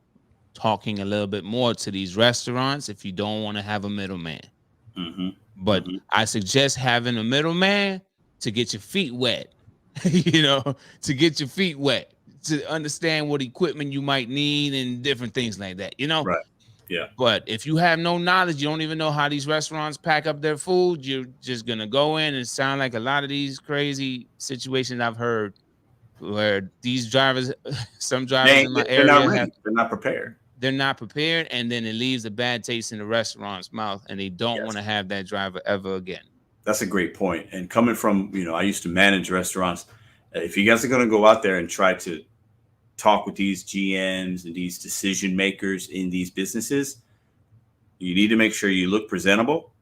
talking a little bit more to these restaurants if you don't want to have a middleman. But I suggest having a middleman to get your feet wet, to get your feet wet, to understand what equipment you might need and different things like that, Right. Yeah. But if you have no knowledge, you don't even know how these restaurants pack up their food, you're just going to go in and sound like a lot of these crazy situations I've heard where these drivers, some drivers in my area, they're not prepared. They're not prepared, and then it leaves a bad taste in the restaurant's mouth, and they don't want to have that driver ever again. That's a great point. And coming from, I used to manage restaurants. If you guys are going to go out there and try to talk with these GMs and these decision makers in these businesses, you need to make sure you look presentable,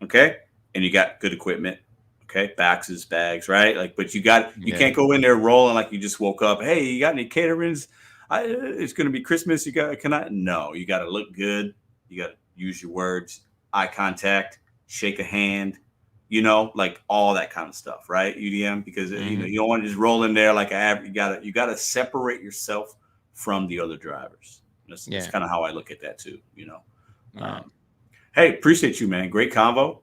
okay, and you got good equipment, okay, boxes, bags, right? But you can't go in there rolling like you just woke up. Hey, you got any caterings? It's going to be Christmas. You got to look good. You got to use your words, eye contact, shake a hand, like all that kind of stuff, right? UDM, because you don't want to just roll in there like you got to separate yourself from the other drivers. That's kind of how I look at that too. Hey, appreciate you, man. Great convo.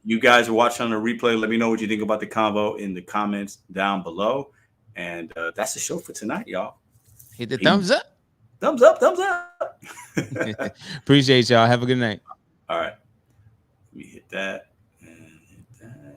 You guys are watching on the replay. Let me know what you think about the convo in the comments down below. And that's the show for tonight, y'all. Hit the thumbs up. Thumbs up. Thumbs up. Appreciate y'all. Have a good night. All right. Let me hit that.